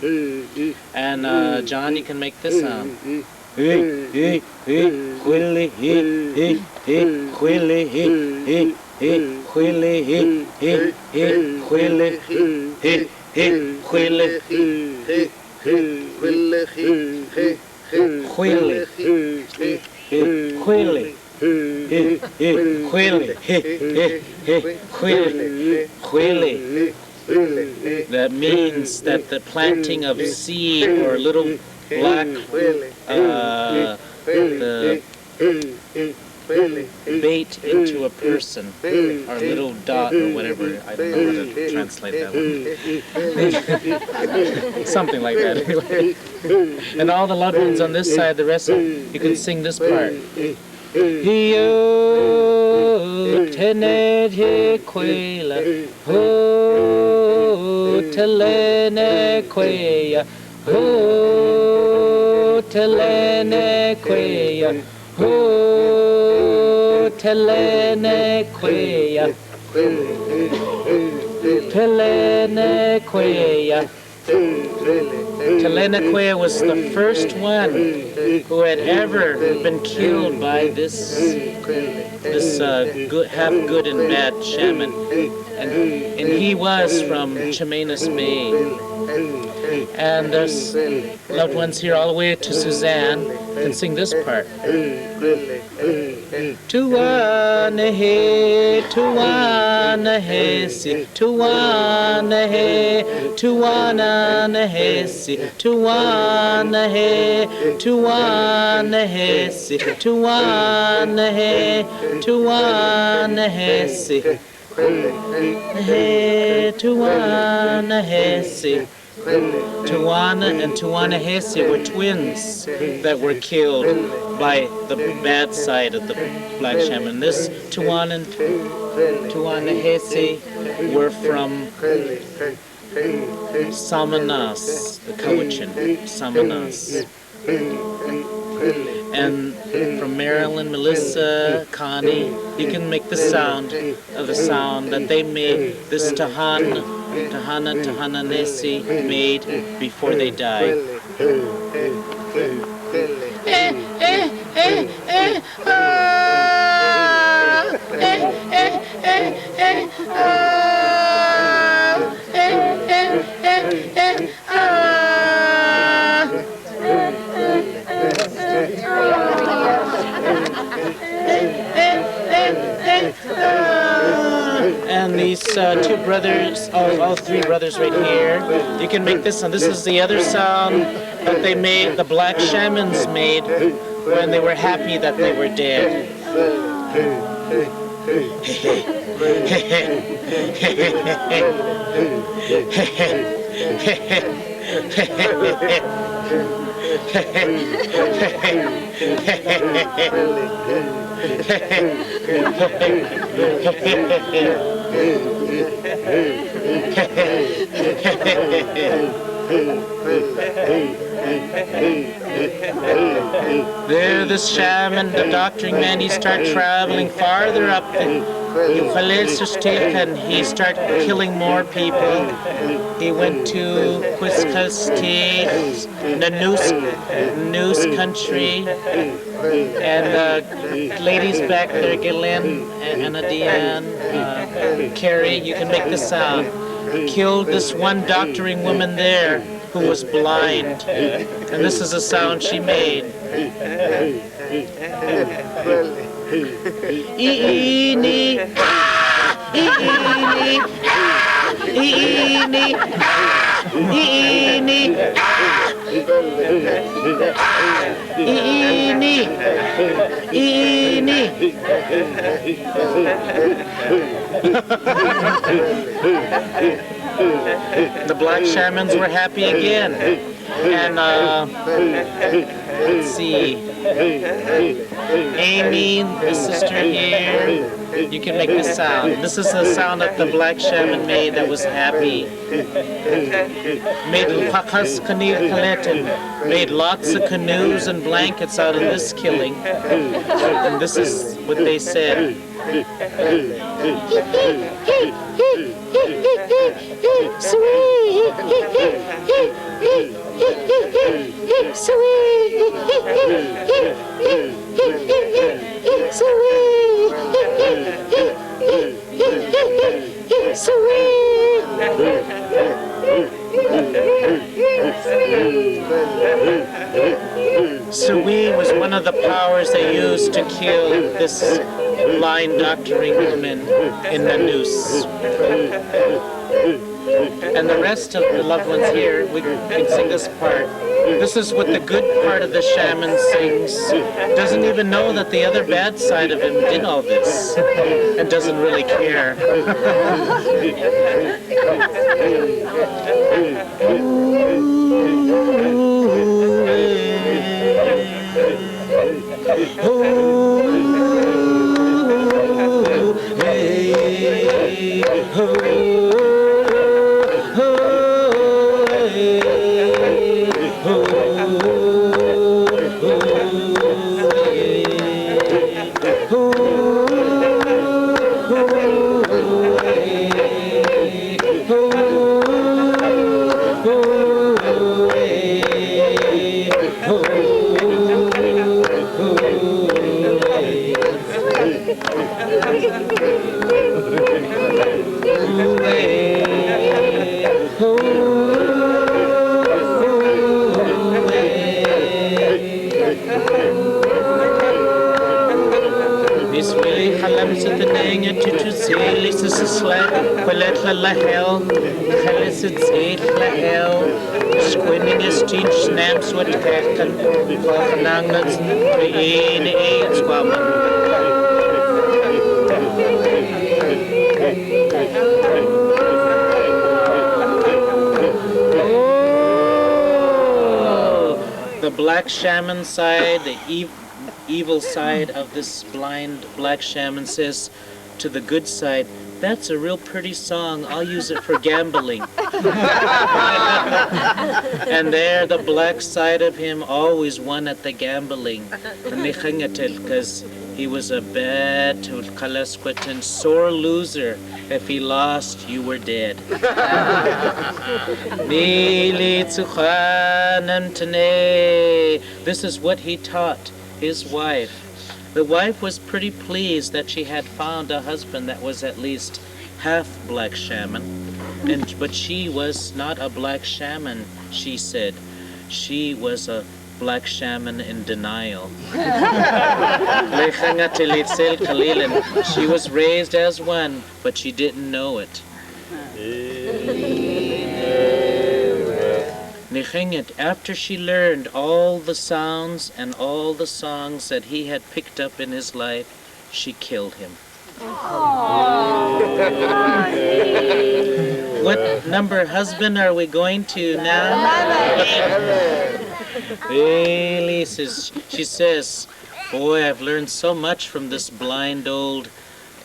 [SPEAKER 1] And John, you can make this sound. That means that the planting of seed or little black the bait into a person, or a little dot or whatever. I don't know how to translate that one. Something like that. And all the loved ones on this side, the rest, you can sing this part. Hiyo teneje kwela, ho telene kweya, ho telene kweya, ho telene kweya, telene kweya. Telenequea was the first one who had ever been killed by this half good and bad shaman, and he was from Chemainus Bay. And there's loved ones here all the way to Suzanne can sing this part. Tuana he, tuana hesi, tuana he, tuana hesi, tuana he, tuana hesi, tuana he, tuana hesi, he, tuana hesi. Tuana and Tuana Hesi were twins that were killed by the bad side of the Black Shaman. This Tuana and Tuana Hesi were from Samanas, the Cowichan, Samanas. And from Marilyn, Melissa, Connie, you can make the sound of the sound that they made, this Tahana Nesi made before they died. And these two brothers, all three brothers right here, you can make this sound. This is the other sound that they made, the Black Shamans made when they were happy that they were dead. There, this shaman, the doctoring man, he start traveling farther up the Lushootseed, and he start killing more people. He went to Lushootseed, the Noose country, and ladies back there, Gillian and Adiane, Carrie, you can make the sound. Killed this one doctoring woman there who was blind, and this is the sound she made. Eeni, eeni, eeni, eeni, eeni, eeni. The Black Shamans were happy again. And let's see, Amy, the sister here, you can make this sound. This is the sound that the Black Shaman made that was happy. Made lots of canoes and blankets out of this killing. And this is what they said. Sui was one of the powers they used to kill this blind doctoring woman in the noose. And the rest of the loved ones here, we can sing this part. This is what the good part of the shaman sings. Doesn't even know that the other bad side of him did all this, and doesn't really care. The Black Shaman side, the evil side of this blind Black Shaman says to the good side, "That's a real pretty song, I'll use it for gambling." And there the black side of him always won at the gambling, because he was a bad, sore loser. If he lost, you were dead. This is what he taught his wife. The wife was pretty pleased that she had found a husband that was at least half Black Shaman, but she was not a Black Shaman, she said. She was a Black Shaman in denial. She was raised as one, but she didn't know it. After she learned all the sounds and all the songs that he had picked up in his life, she killed him. What number husband are we going to now? She says, boy, I've learned so much from this blind old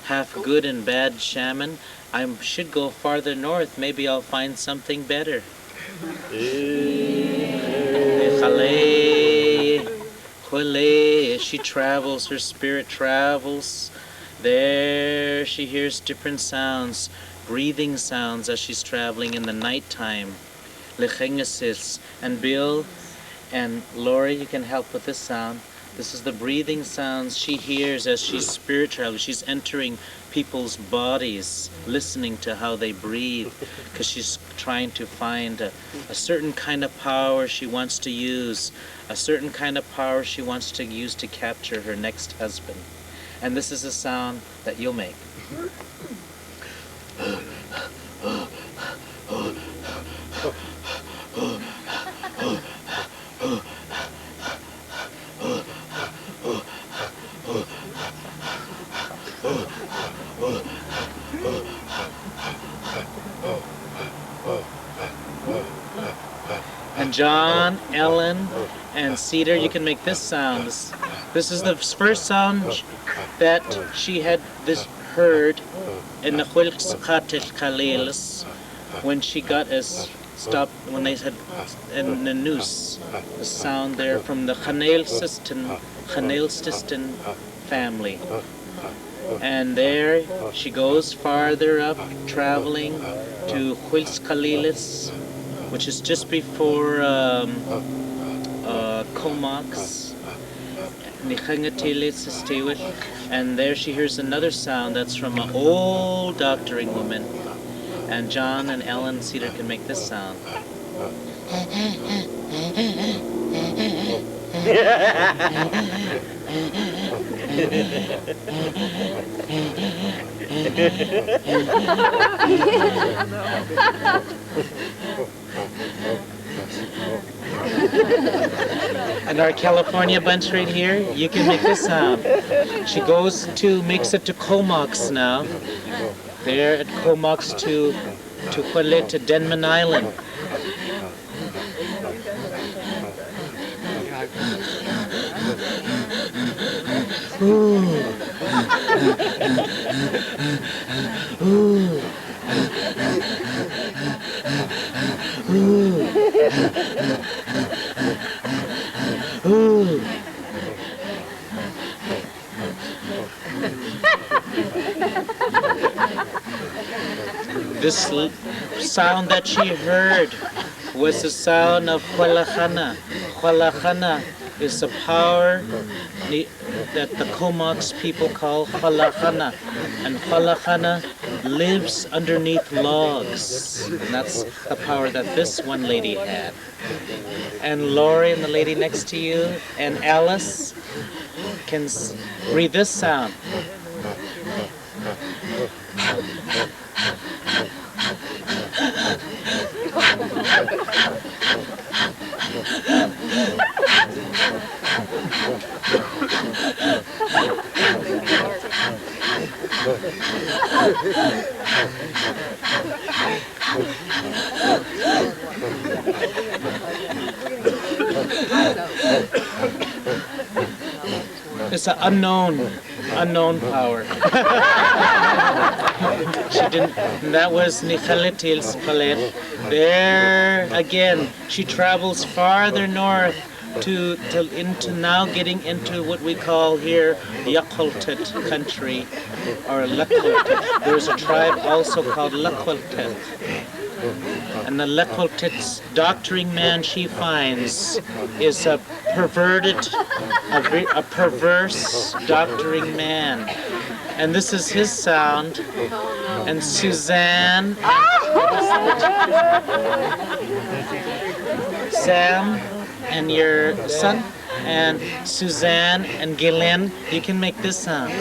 [SPEAKER 1] half good and bad shaman. I should go farther north. Maybe I'll find something better. She travels, her spirit travels. There she hears different sounds, breathing sounds as she's traveling in the nighttime. And Bill and Lori, you can help with this sound. This is the breathing sounds she hears as she's spirit traveling. She's entering people's bodies, listening to how they breathe, because she's trying to find a certain kind of power she wants to use, a certain kind of power she wants to use to capture her next husband. And this is a sound that you'll make. And John, Ellen, and Cedar, you can make this sound. This is the first sound that she had heard in the Lushootseed when she got stopped, when they had in the noose, the sound there from the Lushootseed family. And there she goes farther up, traveling to Whis, which is just before Comox. And there she hears another sound that's from an old doctoring woman. And John and Ellen Cedar can make this sound. And our California bunch right here, you can make this sound. She makes it to Comox now. There at Comox to Denman Island. Ooh. Ooh. Ooh. Ooh. This sound that she heard was the sound of Hualajana. Hualajana is the power that the Comox people call Hualajana. And Hualajana lives underneath logs. And that's the power that this one lady had. And Lori and the lady next to you and Alice can read this sound. It's an unknown power. She didn't. And that was Nichaletil's Palet. There again, she travels farther north into now getting into what we call here Yakultet country, or Lakultet. There's a tribe also called Lakultet. And the Lakultet's doctoring man she finds is a perverted, a perverse doctoring man. And this is his sound. And Suzanne, Sam, and your son, and Suzanne and Gillian, you can make this sound.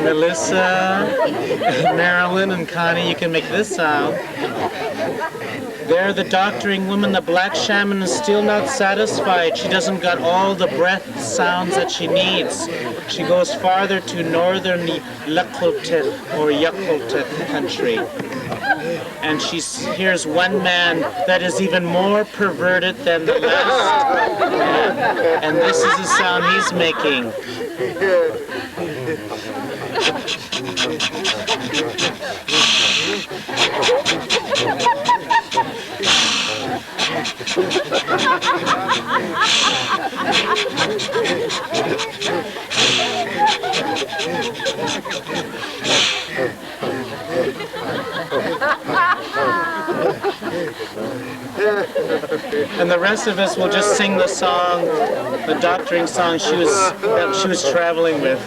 [SPEAKER 1] Melissa, Marilyn, and Connie, you can make this sound. There, the doctoring woman, the Black Shaman, is still not satisfied. She doesn't got all the breath sounds that she needs. She goes farther to northern Lushootseed or Lushootseed country. And she hears one man that is even more perverted than the last. And this is the sound he's making. And the rest of us will just sing the song, the doctoring song that she was traveling with.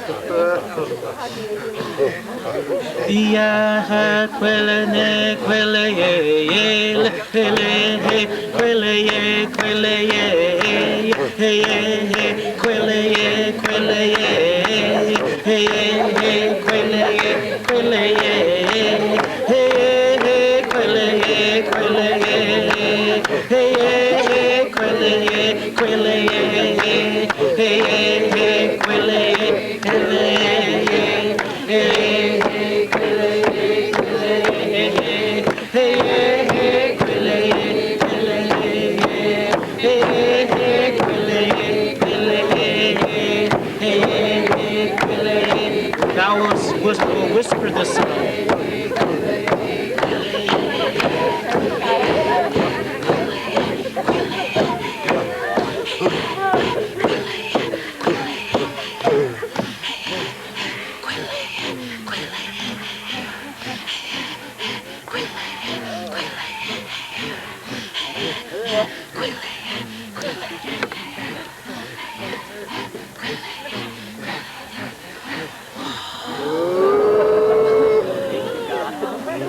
[SPEAKER 1] Now we'll whisper this song.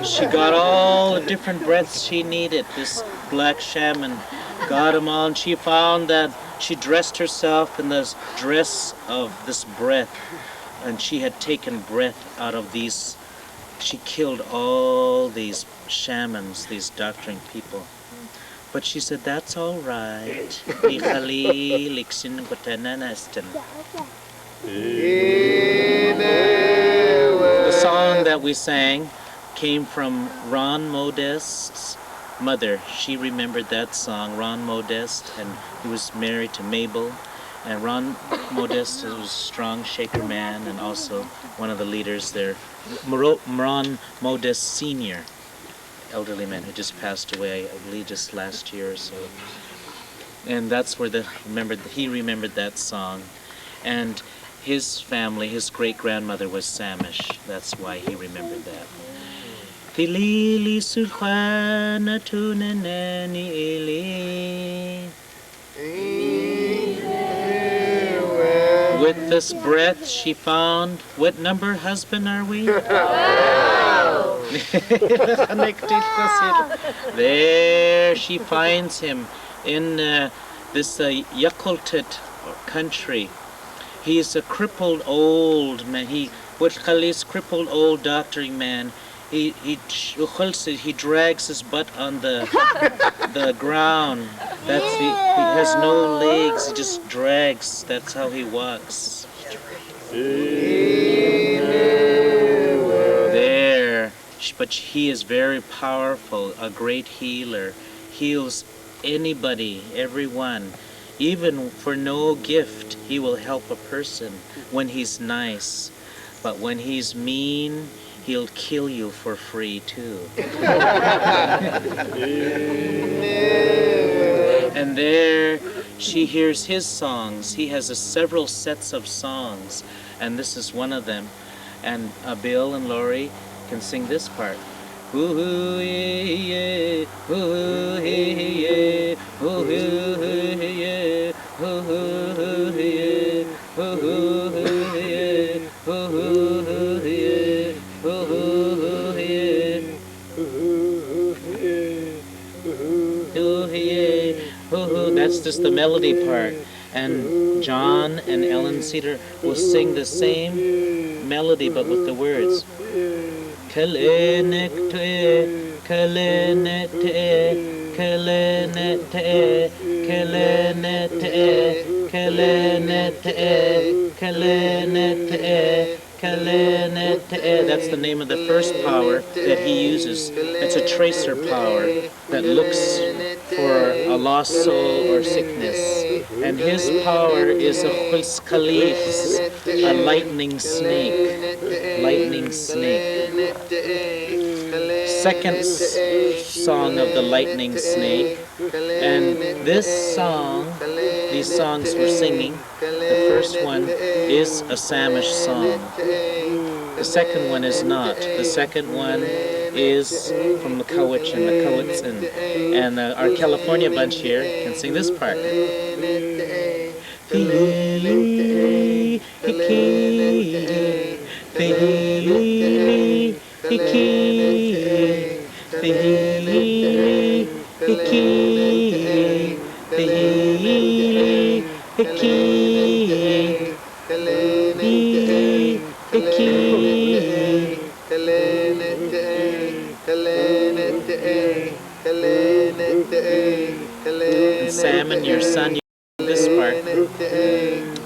[SPEAKER 1] She got all the different breaths she needed. This Black Shaman got them all, and she found that she dressed herself in this dress of this breath, and she had taken breath out of these. She killed all these shamans, these doctoring people. But she said, that's all right. The song that we sang came from Ron Modest's mother. She remembered that song, Ron Modest, and he was married to Mabel. And Ron Modest was a strong Shaker man and also one of the leaders there. Ron Modest Sr., elderly man who just passed away, I believe just last year or so. And that's where he remembered that song. And his family, his great-grandmother was Samish. That's why he remembered that. Tilili sulkhana tunanani ili. With this breath she found, what number husband are we? There she finds him in this Lushootseed country. He is a crippled old man. Khalil's crippled old doctoring man. He drags his butt on the ground. He has no legs. He just drags. That's how he walks. There, but he is very powerful. A great healer. Heals anybody, everyone. Even for no gift, he will help a person when he's nice. But when he's mean, he'll kill you for free too. And there she hears his songs. He has several sets of songs. and this is one of them. And Bill and Lori can sing this part. Hoo-hoo, yeah, hoo-hoo, yeah, hoo-hoo, yeah, hoo-hoo, yeah, hoo-hoo, yeah, hoo-hoo, yeah, hoo-hoo, yeah, hoo-hoo, yeah, hoo-hoo. That's just the melody part. And John and Ellen Cedar will sing the same melody but with the words. Kalenete, kalenete, kalenete, kalenete, kalenete, kalenete, kalenete. That's the name of the first power that he uses. It's a tracer power that looks for a lost soul or sickness. And his power is a Whis, a lightning snake. Lightning snake. Second song of the lightning snake. And this song, these songs we're singing, the first one is a Samish song. The second one is not. The second one is from the taqʷšblu. And our California bunch here can sing this part. And Salmon, your son, you this part.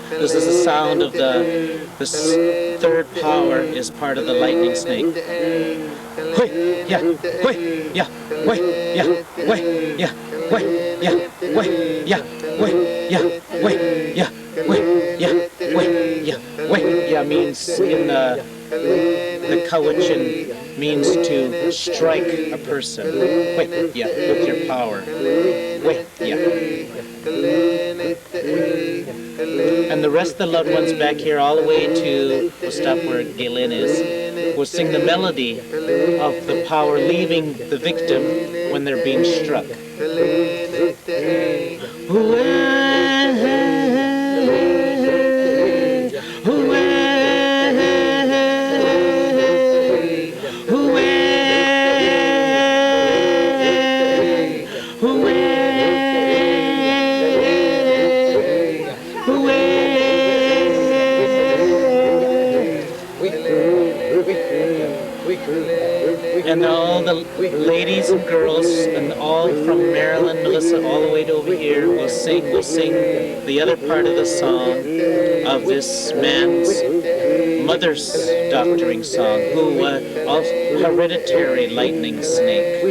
[SPEAKER 1] This is the sound of this third power is part of the lightning snake. Hui, yeah, hui, yeah, hui, yeah, hui, yeah, hui, yeah, hui, yeah, hui, yeah, hui, yeah, hui, yeah, hui, yeah, hui. Yeah means in the taqʷšblu means to strike a person. Hui, yeah, with your power. Hui, yeah. And the rest of the loved ones back here, all the way to, we'll stop where Galen is, will sing the melody of the power leaving the victim when they're being struck. And all the ladies and girls, and all from Maryland, Melissa, all the way to over here, will sing the other part of the song of this man's mother's doctoring song, who also hereditary lightning snake.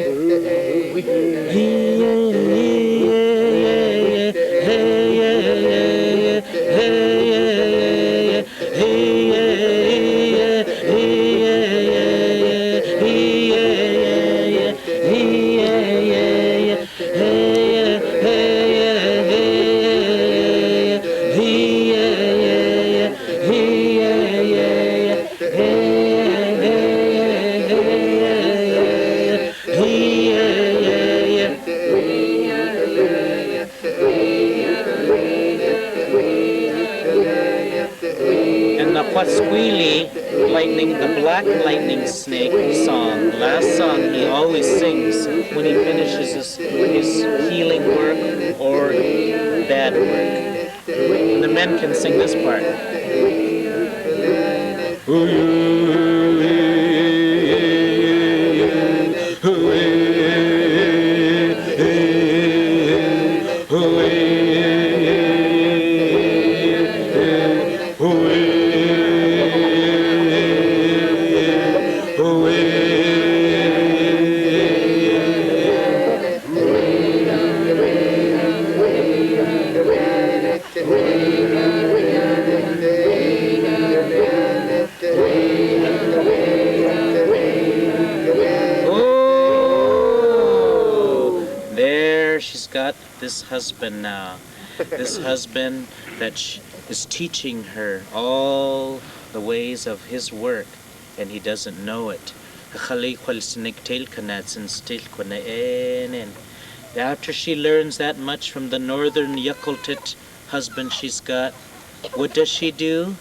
[SPEAKER 1] Taqʷšblu, lightning, the black lightning snake song, the last song he always sings when he finishes his healing work or bad work. And the men can sing this part. She's got this husband now. This husband that is teaching her all the ways of his work, and he doesn't know it. After she learns that much from the northern Yakultit husband she's got, what does she do?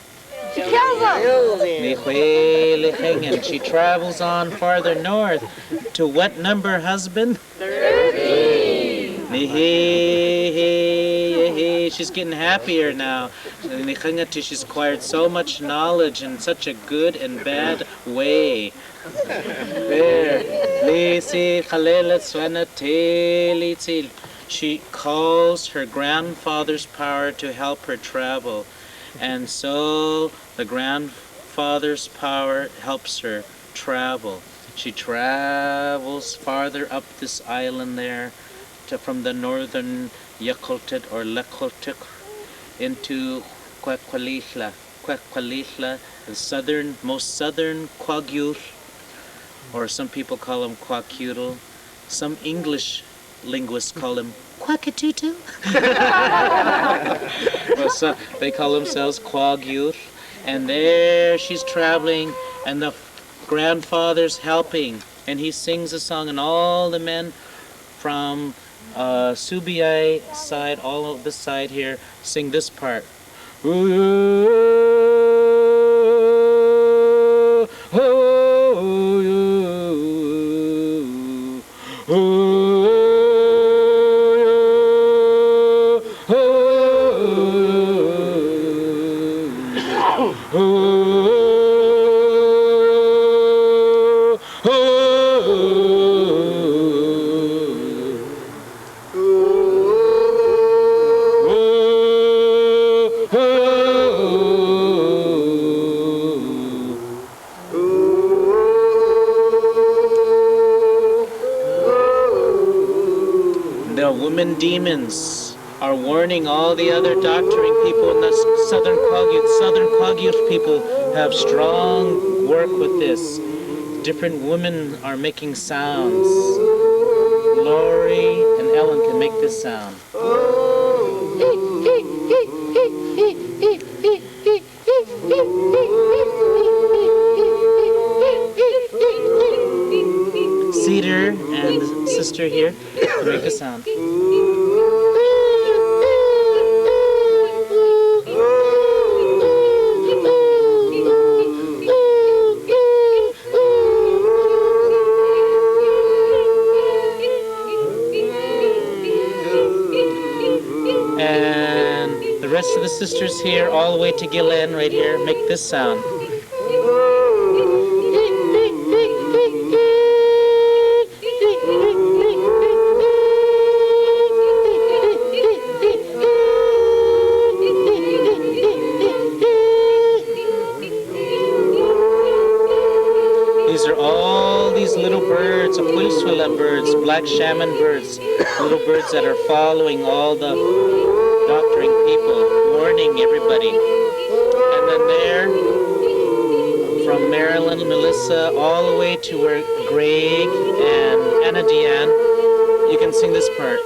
[SPEAKER 2] She kills him.
[SPEAKER 1] And she travels on farther north to what number husband?
[SPEAKER 2] 13.
[SPEAKER 1] She's getting happier now. She's acquired so much knowledge in such a good and bad way. There. She calls her grandfather's power to help her travel. And so the grandfather's power helps her travel. She travels farther up this island there from the northern Yakultit or Lekultik into Taqʷšblu. Taqʷšblu, the most southern Kwagyul, or some people call him Kwakyutl. Some English linguists call him Kwakatutu. Well, so they call themselves Kwagyul. And there she's traveling, and the grandfather's helping, and he sings a song, and all the men from Subiai side, all of this side here, sing this part. The women demons are warning all the other doctoring people in the southern Kwagyut. Southern Kwagyut people have strong work with this. Different women are making sounds. Lori and Ellen can make this sound. Cedar and sister here can make the sound. And the rest of the sisters here, all the way to Gillen right here, make this sound. These are all these little birds, taqʷšblu birds, Black Shaman birds, little birds that are following all the doctoring people, warning everybody. And then there, from Marilyn, Melissa, all the way to where Greg and Anna Deanne, you can sing this part.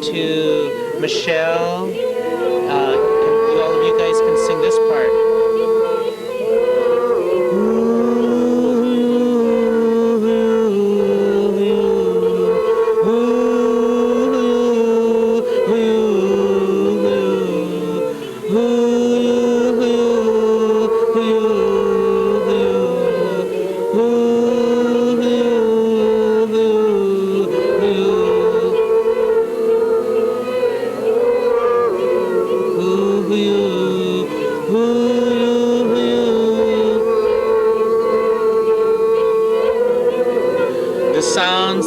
[SPEAKER 1] To Michelle, all of you guys can sing this part.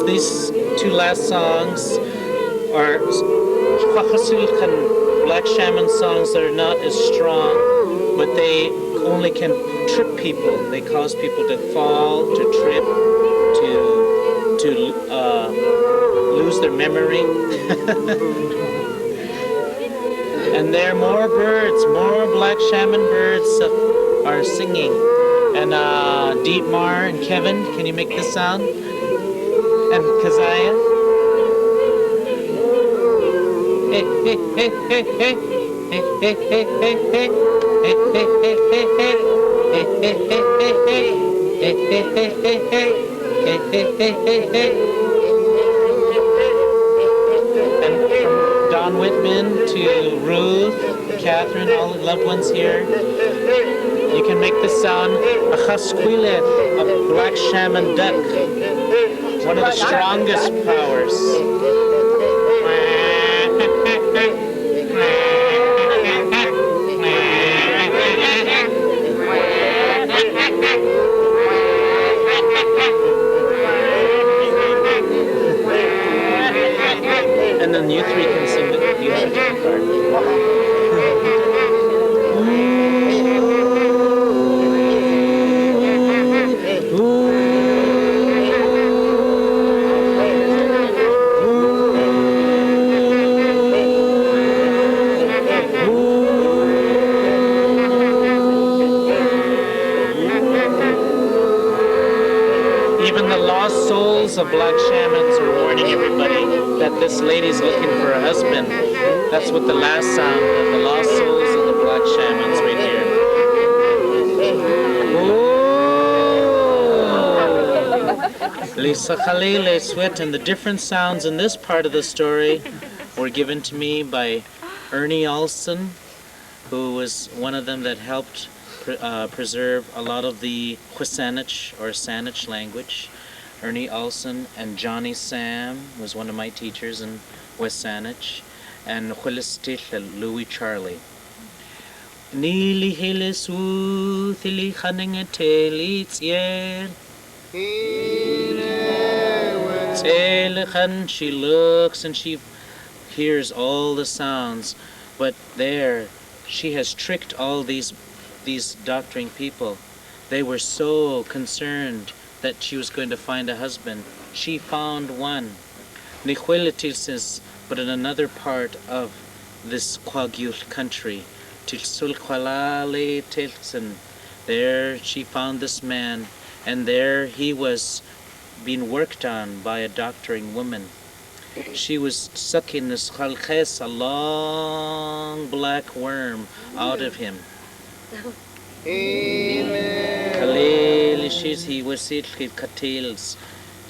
[SPEAKER 1] These two last songs are Black Shaman songs that are not as strong, but they only can trip people. They cause people to fall, to trip, to lose their memory. And there are more birds, more Black Shaman birds are singing. And Dietmar and Kevin, can you make this sound? And Kazaya? Hey, hey, hey, hey, hey. Hey, hey, hey, hey, hey. Hey, hey, hey, hey, hey. Hey, hey, hey, hey, hey. Hey, hey, hey, hey, hey. Hey, hey, hey, hey, hey. And from Don Whitman to Ruth, Catherine, all the loved ones here, you can make this sound, a chasquile, a Black Shaman duck, one of the strongest powers. And then you three can sing the part. Even the lost souls of Black Shamans are warning everybody that this lady's looking for a husband. That's what the last sound of the lost souls of the Black Shamans right here. Lisa Khalil Sweat, and the different sounds in this part of the story were given to me by Ernie Olson, who was one of them that helped preserve a lot of the Whis or Saanich language. Ernie Olson and Johnny Sam was one of my teachers in West Saanich, and Louis Charlie. Nili Hilesu Thili Haningateli she looks and she hears all the sounds, but there she has tricked all these doctoring people. They were so concerned that she was going to find a husband. She found one. Nihuelitilsis, but in another part of this Kwagyul country, Tilsulkwalale Tilsen, there she found this man, and there he was being worked on by a doctoring woman. She was sucking this chalches, a long black worm, out of him.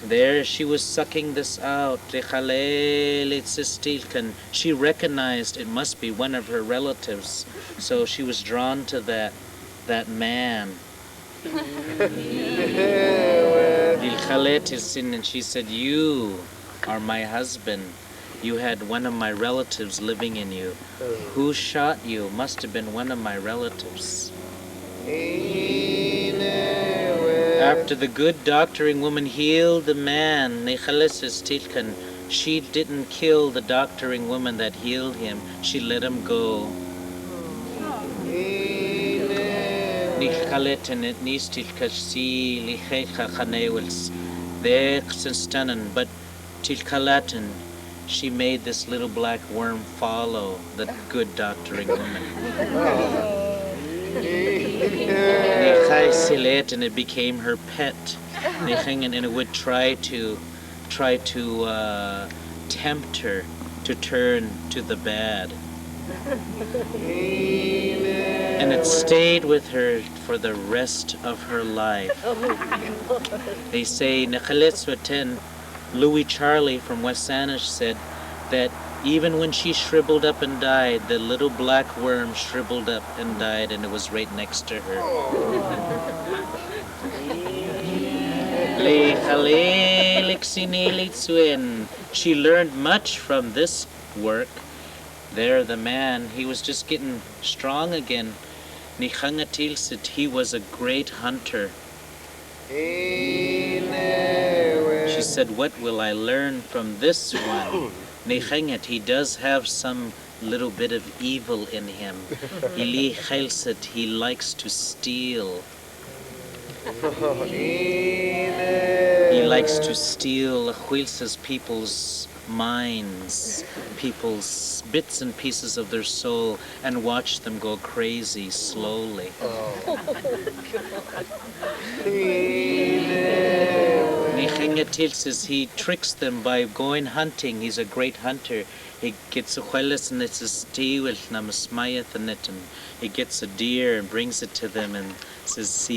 [SPEAKER 1] There she was sucking this out. She recognized it must be one of her relatives, so she was drawn to that man. And she said, "You are my husband. You had one of my relatives living in you. Who shot you? Must have been one of my relatives." After the good doctoring woman healed the man, she didn't kill the doctoring woman that healed him. She let him go. But Tilkalatin, she made this little black worm follow the good doctoring woman. And it became her pet. And it would try to tempt her to turn to the bad. And it stayed with her for the rest of her life. They say, Louis Charlie from West Saanich said that even when she shriveled up and died, the little black worm shriveled up and died, and it was right next to her. She learned much from this work. There, the man, he was just getting strong again. He was a great hunter. She said, "What will I learn from this one?" He does have some little bit of evil in him. He likes to steal. He likes to steal people's minds, people's bits and pieces of their soul, and watch them go crazy slowly. Says he tricks them by going hunting. He's a great hunter. He gets a huelas and it's a steal and he gets a deer and brings it to them and says,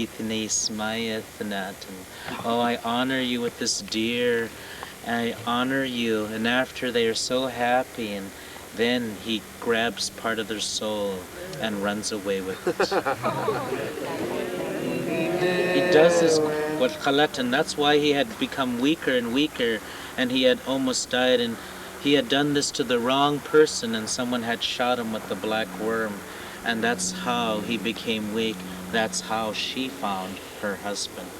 [SPEAKER 1] oh, I honor you with this deer. I honor you. And after they are so happy, and then he grabs part of their soul and runs away with it. He does this with khalat, and that's why he had become weaker and weaker, and he had almost died, and he had done this to the wrong person, and someone had shot him with the black worm, and that's how he became weak. That's how she found her husband.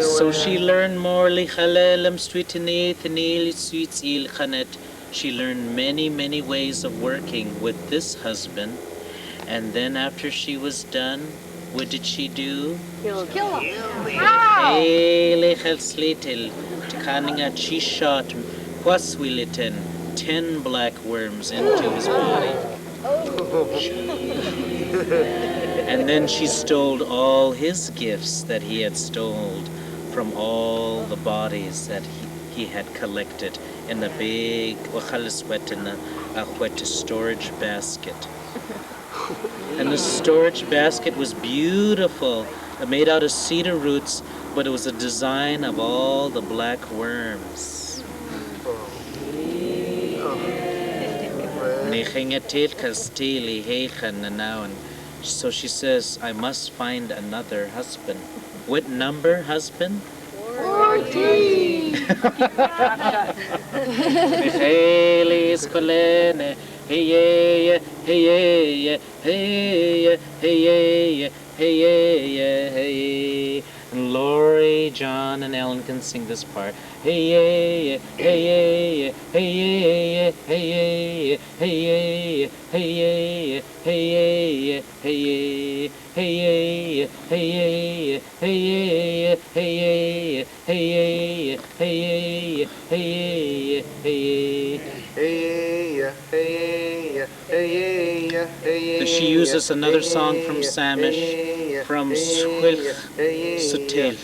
[SPEAKER 1] So she learned more. She learned many ways of working with this husband. And then after she was done, what did she do?
[SPEAKER 2] Kill him.
[SPEAKER 1] She shot 10 black worms into his body. And then she stole all his gifts that he had stolen from all the bodies that he had collected in a big storage basket. And the storage basket was beautiful, made out of cedar roots, but it was a design of all the black worms. And so she says, I must find another husband. What number husband?
[SPEAKER 2] 14.
[SPEAKER 1] And Lori, John, and Ellen can sing this part. She uses another song from Samish, from Lushootseed.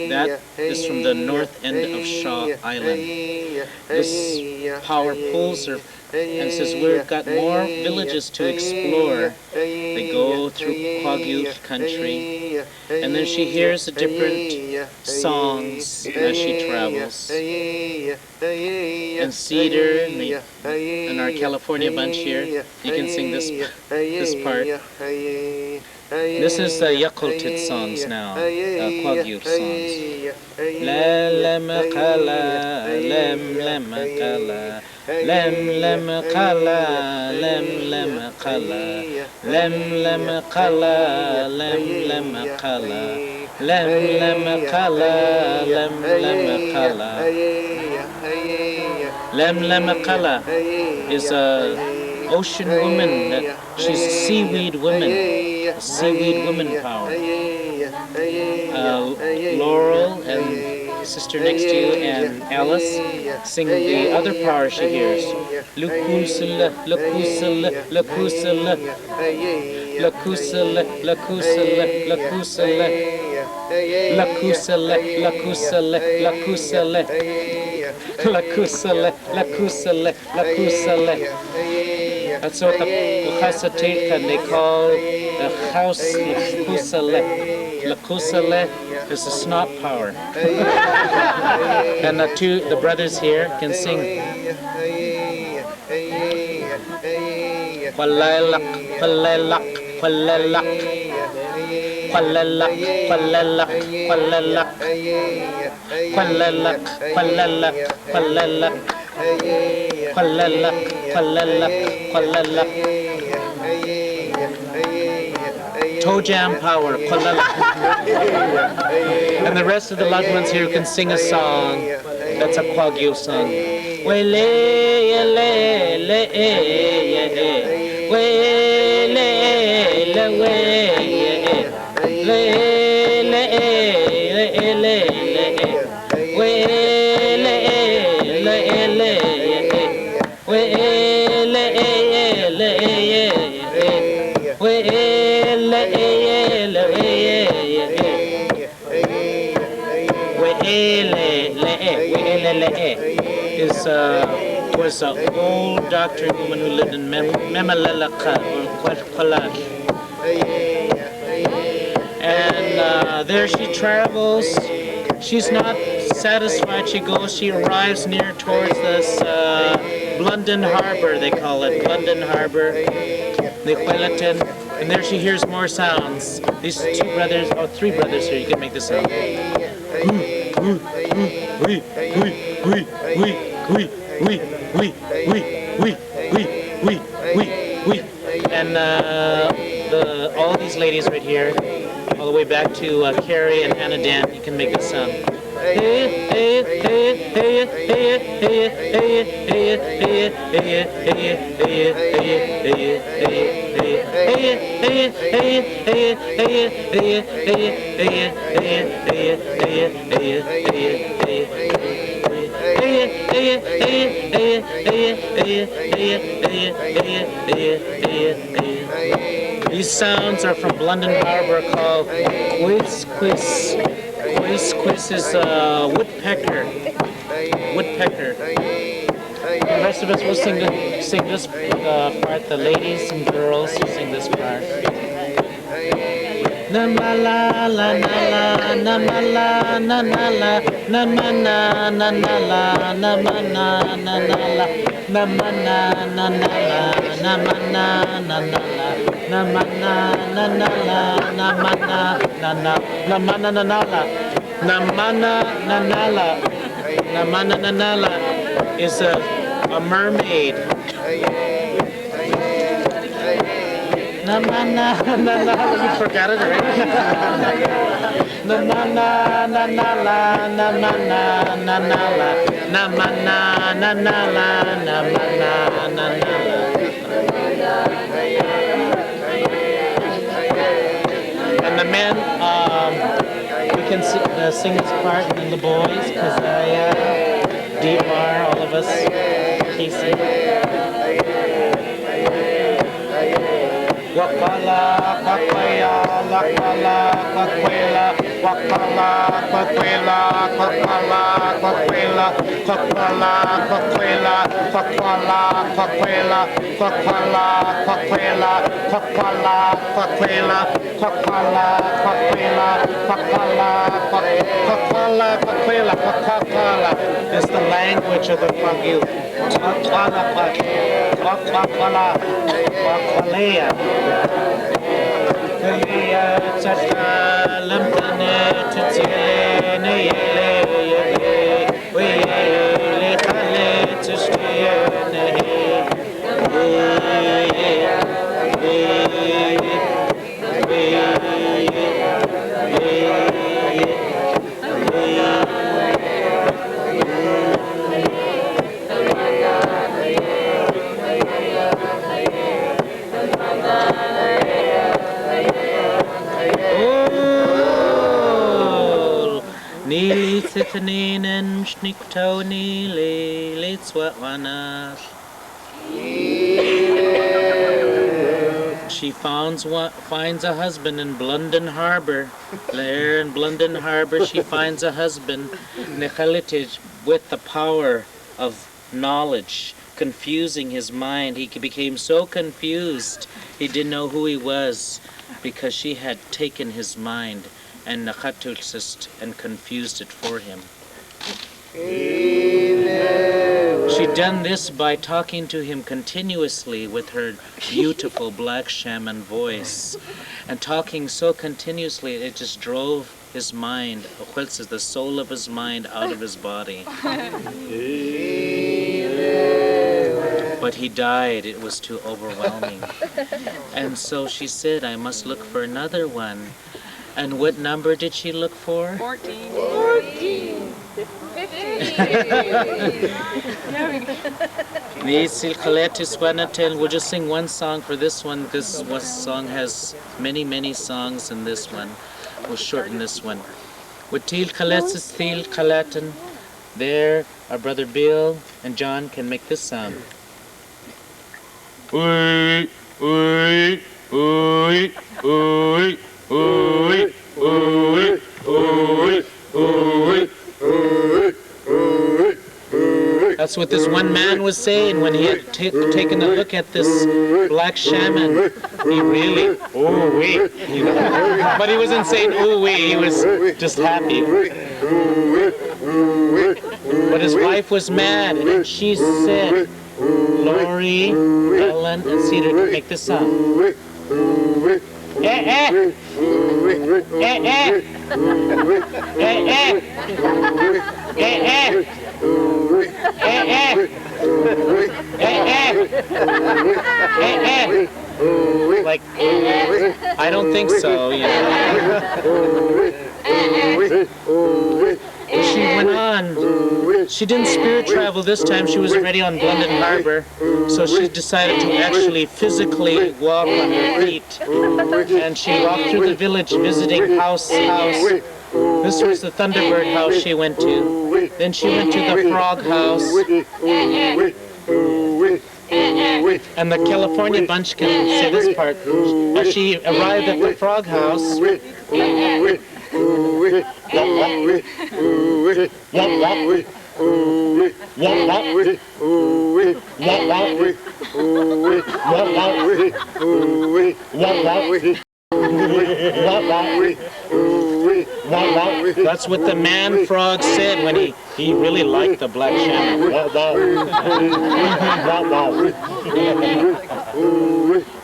[SPEAKER 1] That is from the north end of Shaw Island. This power pulls her and says, we've got more villages to explore. They go through taqʷšblu country, and then she hears the different songs as she travels. And Cedar and our California bunch here, you can sing this part. This is the Lushootseed songs now, taqʷšblu songs. Lem qala, lem qala, lem qala, lem qala, lem qala, lem qala, lem qala, lem qala is a ocean woman. She's a seaweed woman. Seaweed woman power. Laurel and sister next to you and Alice sing the other power she hears. Lushootseed, Lushootseed, Lushootseed, Lushootseed, Lushootseed, Lushootseed, Lushootseed, Lushootseed. That's what the Lushootseed they call the house Lushootseed. Lushootseed is the snot power. And the brothers here can sing. Wallalak, wallalak, wallalak, wallalak, wallalak, wallalak, wallalak, wallalak, wallalak, wallalak, wallalak, wallalak. toe jam power. And the rest of the loved ones here can sing a song. That's a Kwagyu song. Was an old doctoring woman who lived in Memalelaka or Kwalak. And there she travels. She's not satisfied. She arrives near towards this London Harbor, they call it, London Harbor, the Huelatin. And there she hears more sounds. These three brothers here, you can make this sound. And all these ladies right here, all the way back to Carrie and Hannah Dan, you can make this sound. These sounds are from London Harbor called Whis. Whis is a woodpecker. The rest of us will sing this part. The ladies and girls will sing this part. Namala la nala namala nanala namana nanala namana nanala namana nanala namana nanala namana nanala namana nanala namana nanala namana nanala namana nanala is a mermaid. Namana nanala, you forgot it already. Namana nanala namana nanala namana nanala namana nanala. And the men, we can sing this part, and then the boys, because Deepmar, all of us, Casey. Wakala, Kakwaya, Lakala, Kakwela, Wakala, Kakwela, Kakwala, Kakwela, Kakwala, Kakwela, Kakwala, Kakwela, Kakwala, Kakwela, Kakwala, Kakwela, Kakwala, Kakwela, Kakwala, Kakwela, Kakwala is the language of the Kwagyu. Kakwala, Kakwala, Kakwalea. Kaya tsakalam tane tsile ne yele yele we yele kale tshiye ne Nili Tiffany Schnickto Nili Litzwatwana. She finds a husband in London Harbor. There in London Harbor she finds a husband, Nechalitij, with the power of knowledge, confusing his mind. He became so confused he didn't know who he was because she had taken his mind and Nakhatulsist and confused it for him. She'd done this by talking to him continuously with her beautiful Black Shaman voice, and talking so continuously it just drove his mind, the soul of his mind, out of his body. but he died. It was too overwhelming. And so she said, I must look for another one. And what number did she look for?
[SPEAKER 3] 14.
[SPEAKER 2] 14.
[SPEAKER 3] 15.
[SPEAKER 1] We'll just sing one song for this one. This song has many, many songs in this one. We'll shorten this one. Watil Kaletis Thil Kalatan. There, our brother Bill and John can make this sound. Oi, oi, oi, oi, oi, oi, oi, oi, oi. That's what this one man was saying when he had taken a look at this black shaman. He really, ooh wee. But he wasn't saying ooh wee, he was just happy. But his wife was mad, and she said, Lori, Ellen, and Cedar can make this sound. Eh, eh. Eh, eh. Eh, eh. Eh, eh. Like, I don't think so, you know. She went on. She didn't spirit travel this time. She was already on London Harbor. So she decided to actually physically walk on her feet. And she walked through the village visiting house. This was the Thunderbird house she went to. Then she went to the Frog house. And the California bunch can say this part. As she arrived at the Frog house, that's what the man frog said when he really liked the black shaman.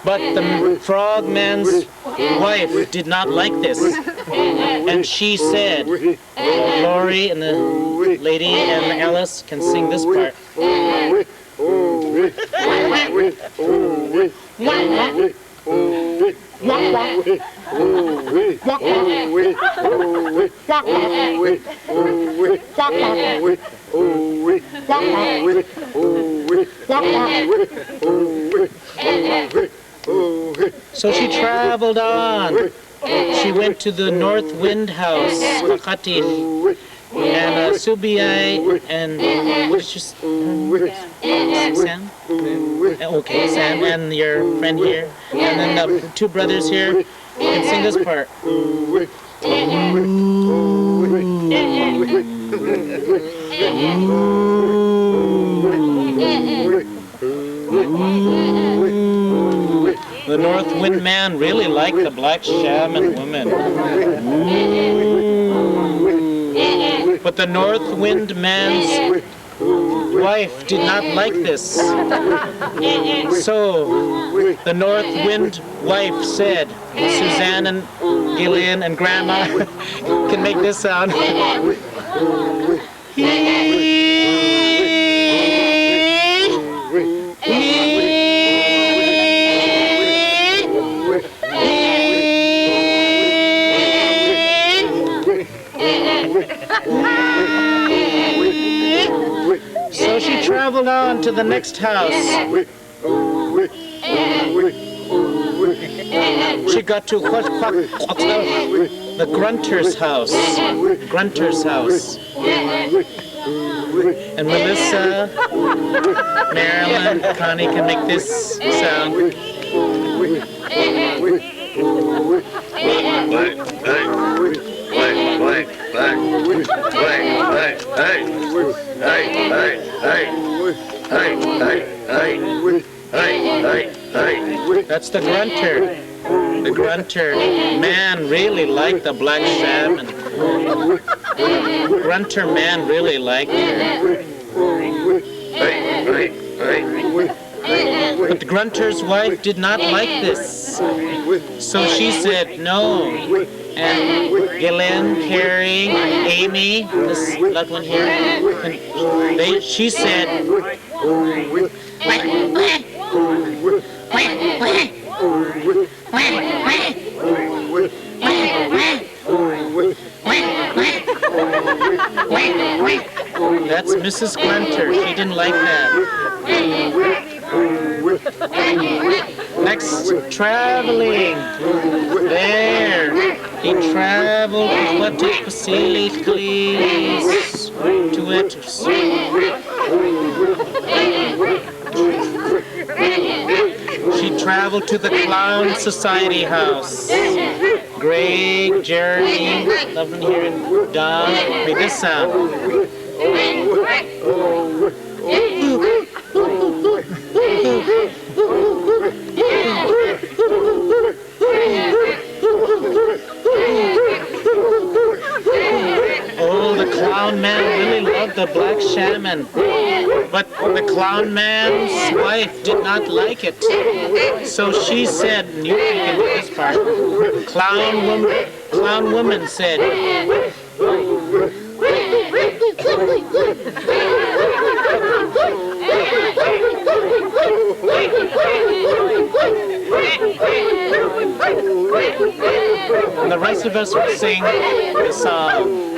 [SPEAKER 1] But the frog man's wife did not like this. And she said, Lori and the lady and Alice can sing this part. So she traveled on. She went to the North Wind House, Makati, and Subiai, and just Sam. Okay, Sam and your friend here, and then the two brothers here can sing this part. The North Wind Man really liked the black shaman woman. But the North Wind Man's wife did not like this. So the North Wind wife said, Suzanne and Gillian and Grandma can make this sound. So she traveled on to the next house. She got to the Grunter's house. Grunter's house. And Melissa, Marilyn, Connie can make this sound. That's the grunter. The grunter man really liked the black shaman. Grunter man really liked her. But the grunter's wife did not like this. So she said no. And Gillian, Carrie, Amy, this loved one here, she said, That's Mrs. Grunter. She didn't like that. Next, traveling. There. He traveled what facilities to it. She traveled to the Clown Society House. Great journey. Love hearing Don. Make this sound. Oh, the clown man really loved the Black Shaman, but the clown man's wife did not like it. So she said, and you can do this part, clown woman said, and the rest of us would sing the song.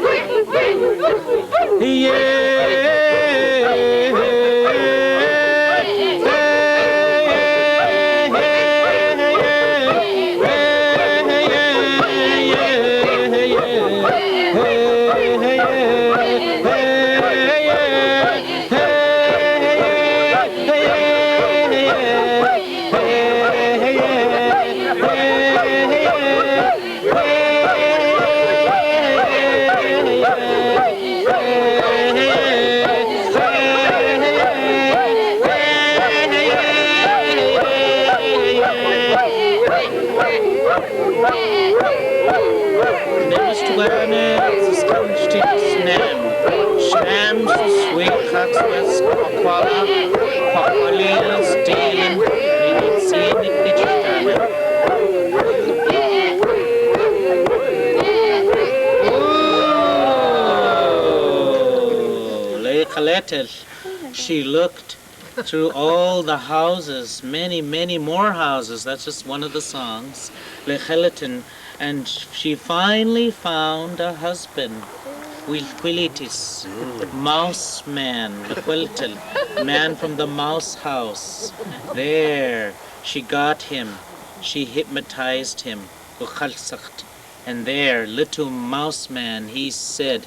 [SPEAKER 1] She looked through all the houses, many more houses. That's just one of the songs. And she finally found a husband. Wilquilitis, mouse man, man from the mouse house. There, she got him. She hypnotized him. And there, little mouse man, he said,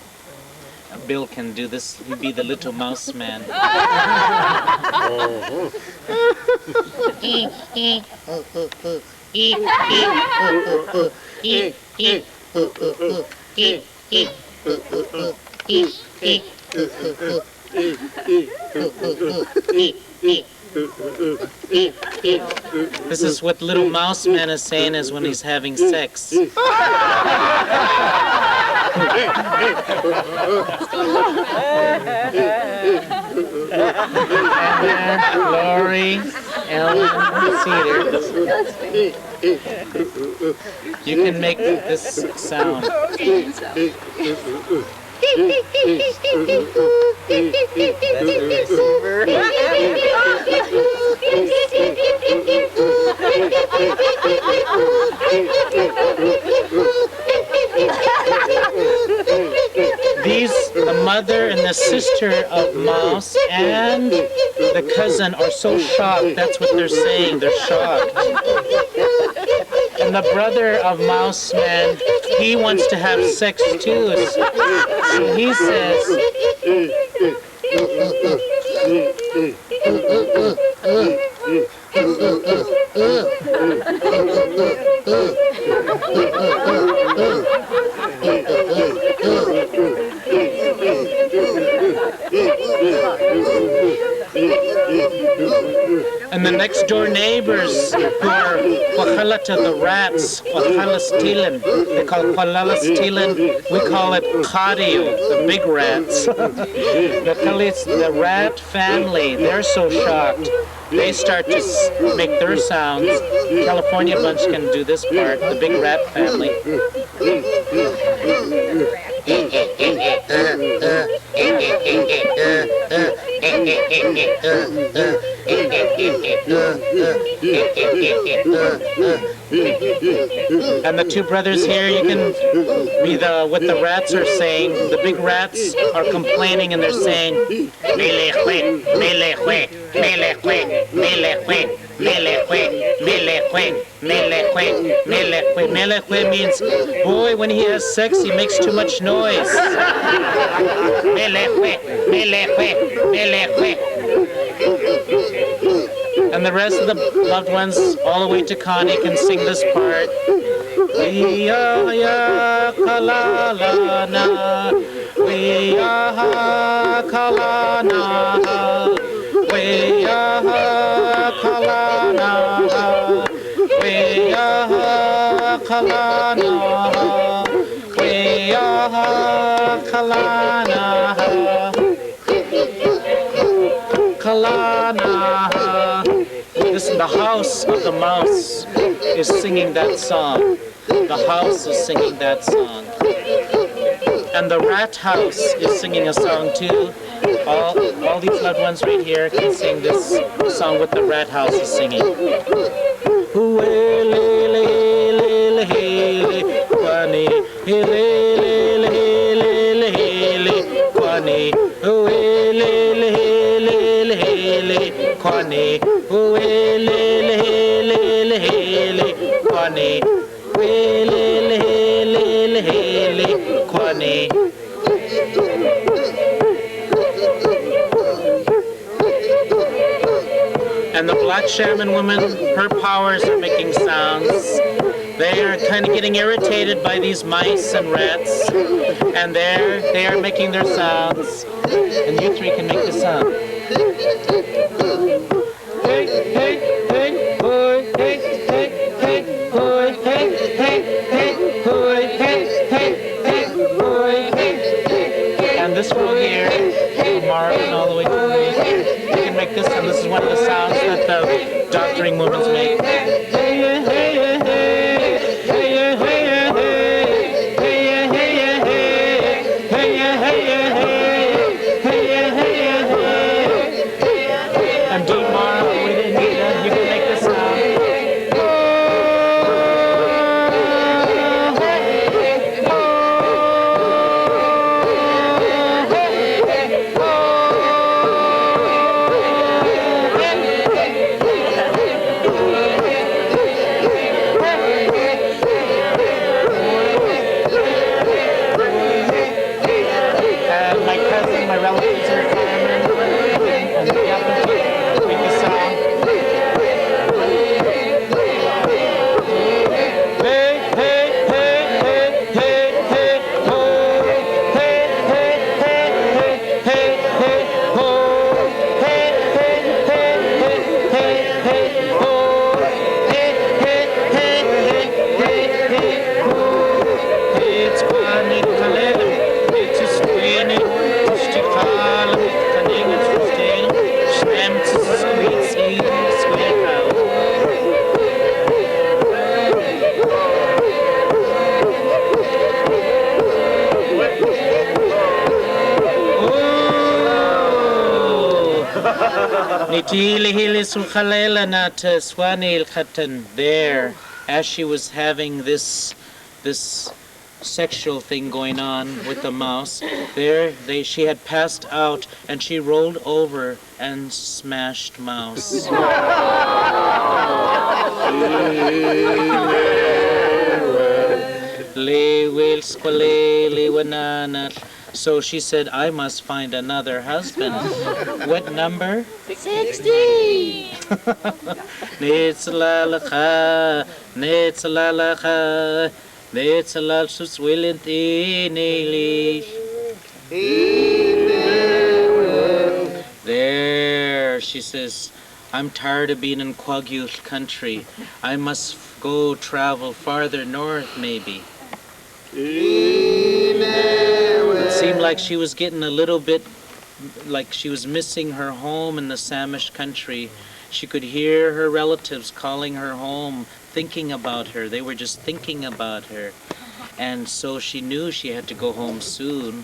[SPEAKER 1] Bill can do this. He'd be the little mouse man. This is what little mouse man is saying is when he's having sex. Lori, Ellen, Cedar. You can make this sound. These, the mother and the sister of Mouse and the cousin are so shocked. That's what they're saying. They're shocked. And the brother of Mouse Man, he wants to have sex too. So he says, and the next door neighbors who are Wakhalata, the rats, Wakhalastilan. They call it Wakhalastilan. We call it Kadio, the big rats. The rat family, they're so shocked. They start to make their sounds. California Bunch can do this part, the big rat family. And the two brothers here, you can read what the rats are saying. The big rats are complaining and they're saying, Melechwe, Melechwe, Melechwe, Melechwe, Melechwe, Melechwe, Melechwe, Melechwe. Melechwe means, boy, when he has sex, he makes too much noise. Melechwe, Melechwe, Melechwe. And the rest of the loved ones, all the way to Connie, can sing this part. We are kalalana, we are kalana, we are kalana, we are kalana, we are kalana, kalana. This is the house of the mouse is singing that song. The house is singing that song. And the rat house is singing a song too. All these loved ones right here can sing this song what the rat house is singing. Kwani, Kwani, Kwani. And the Black Shaman woman, her powers are making sounds. They are kind of getting irritated by these mice and rats, and they are making their sounds. And you three can make the sound. Hey, hey, hey, hoy, hey, hey, hey, hoy, hey, hey, hey, hoy, hey, hey, hey, hoy, hey. And this row here, from Marvin all the way to me, you can make this, and this is one of the sounds that the doctoring women make. Hey, hey, hey, hey. There, as she was having this sexual thing going on with the mouse, she had passed out and she rolled over and smashed mouse. So she said, I must find another husband. What number?
[SPEAKER 2] 60!
[SPEAKER 1] Netzalalacha, netzalalacha, netzalal There, she says, I'm tired of being in Kwagyul country. I must go travel farther north, maybe. It seemed like she was getting a little bit, like she was missing her home in the Samish country. She could hear her relatives calling her home, thinking about her. They were just thinking about her. And so she knew she had to go home soon.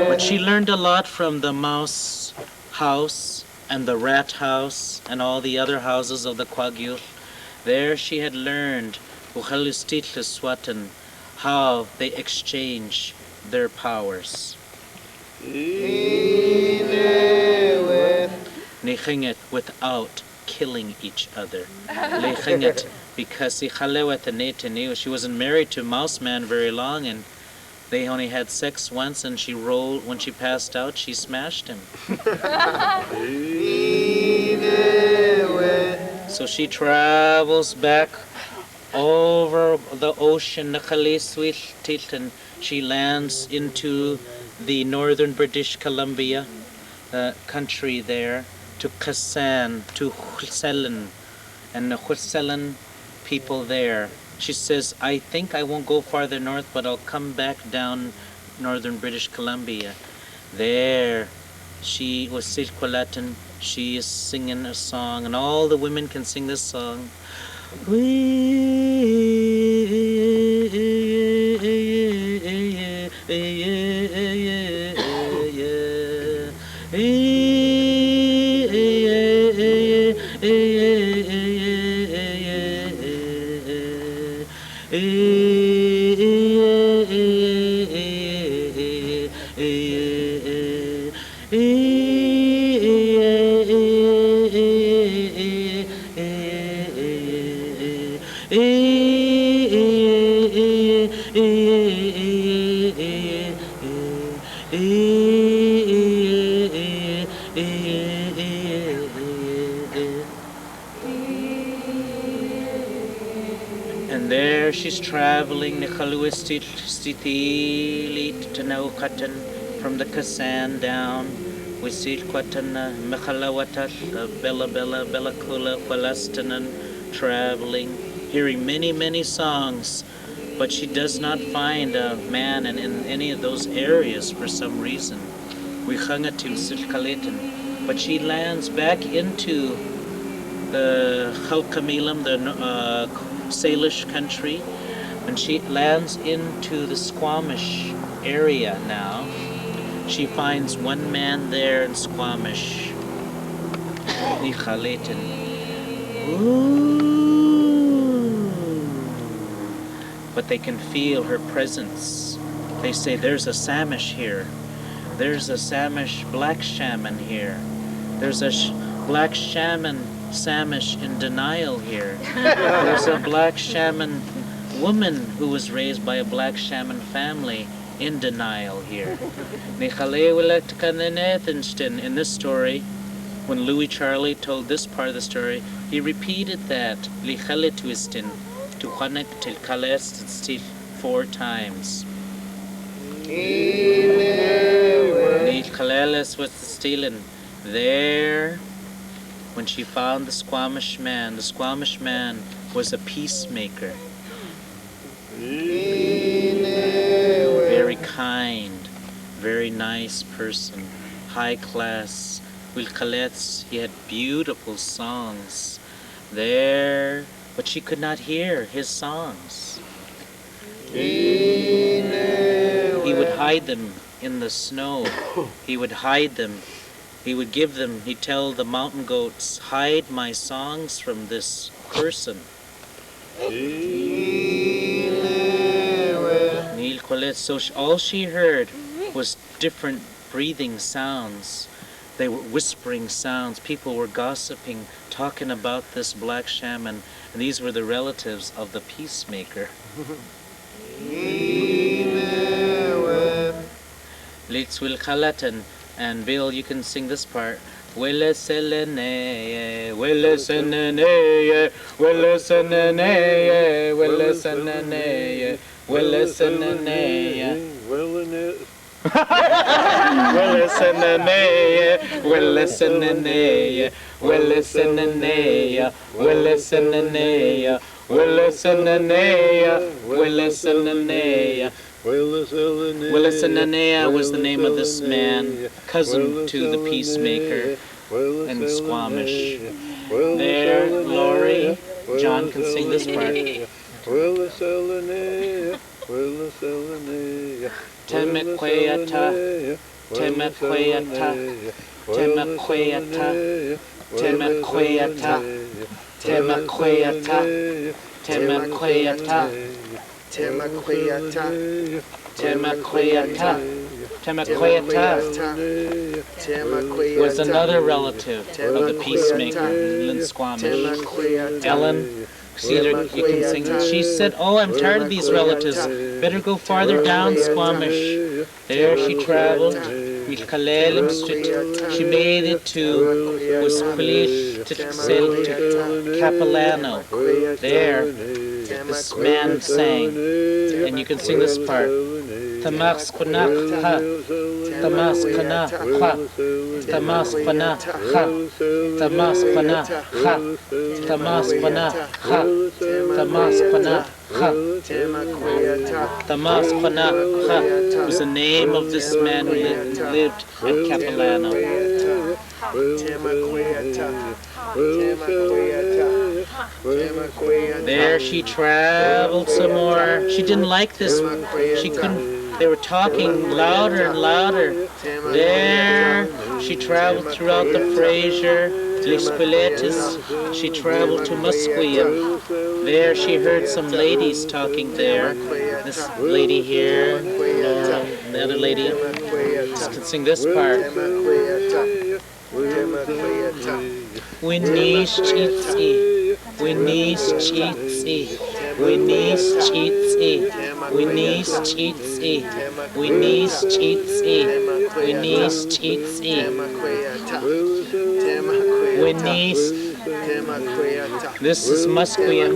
[SPEAKER 1] But she learned a lot from the mouse house and the rat house and all the other houses of the Quagul. There she had learned Lushootseed how they exchange their powers. Nechinget without killing each other. Nechinget because she wasn't married to Mouse Man very long, and they only had sex once, and she rolled when she passed out. She smashed him. So she travels back over the ocean, and she lands into the northern British Columbia country there, to Kasan, to Huitzilopochtli, and the Huitzilopochtli people there. She says, I think I won't go farther north, but I'll come back down northern British Columbia. There, she was Silkwalatin. She is singing a song, and all the women can sing this song. And there she's traveling from the Kasan down with traveling, hearing many songs, but she does not find a man in any of those areas for some reason. But she lands back into the Chalkamilam, the Salish country, and she lands into the Squamish area now. She finds one man there in Squamish. But they can feel her presence. They say, there's a Samish here. There's a Samish Black Shaman here. There's a Black Shaman Samish in denial here. There's a Black Shaman woman who was raised by a Black Shaman family in denial here. In this story, when Louis Charlie told this part of the story, he repeated that 4 times. Was stealing there. When she found the Squamish man was a peacemaker. Very kind, very nice person, high class. He had beautiful songs there, but she could not hear his songs. He would hide them in the snow. He would hide them. He would give them, he'd tell the mountain goats, hide my songs from this person. So all she heard was different breathing sounds. They were whispering sounds. People were gossiping, talking about this Black Shaman, and these were the relatives of the peacemaker. Litzwil Khalatan. And Bill, you can sing this part. Willisenene, Willisenene, Willisenene, Willisenene, Willisenene. Willisenene, Willisenene, Willisenene, Willisenene, Willisenene, Willisenene. Willisenene was the name of this man, cousin to the peacemaker in Squamish. There, Lori, John can sing this part. Taqʷšblu, Taqʷšblu, Taqʷšblu, Taqʷšblu, Taqʷšblu, Taqʷšblu was another relative of the peacemaker, Swinomish. Ellen, see, you can sing. She said, "Oh, I'm tired of these relatives. Better go farther down, Swinomish." There she traveled. She made it to Whis to Capilano. There, this man sang, and you can sing this part. Tamas Pana Ha, Tamas Pana Ha, Tamas Pana Ha, Tamas Pana Ha, Tamas Pana Ha, Tamas Pana Ha. Tamas Pana Ha was the name of this man who lived at Capilano. There she traveled some more. She didn't like this. She couldn't. They were talking louder and louder. There she traveled throughout the Fraser, Les Piletes. She traveled to Musqueam. There she heard some ladies talking there. This lady here, the other lady. Just can sing this part. Lushootseed, Lushootseed, Lushootseed, Lushootseed, Lushootseed, Lushootseed. This is Musqueam.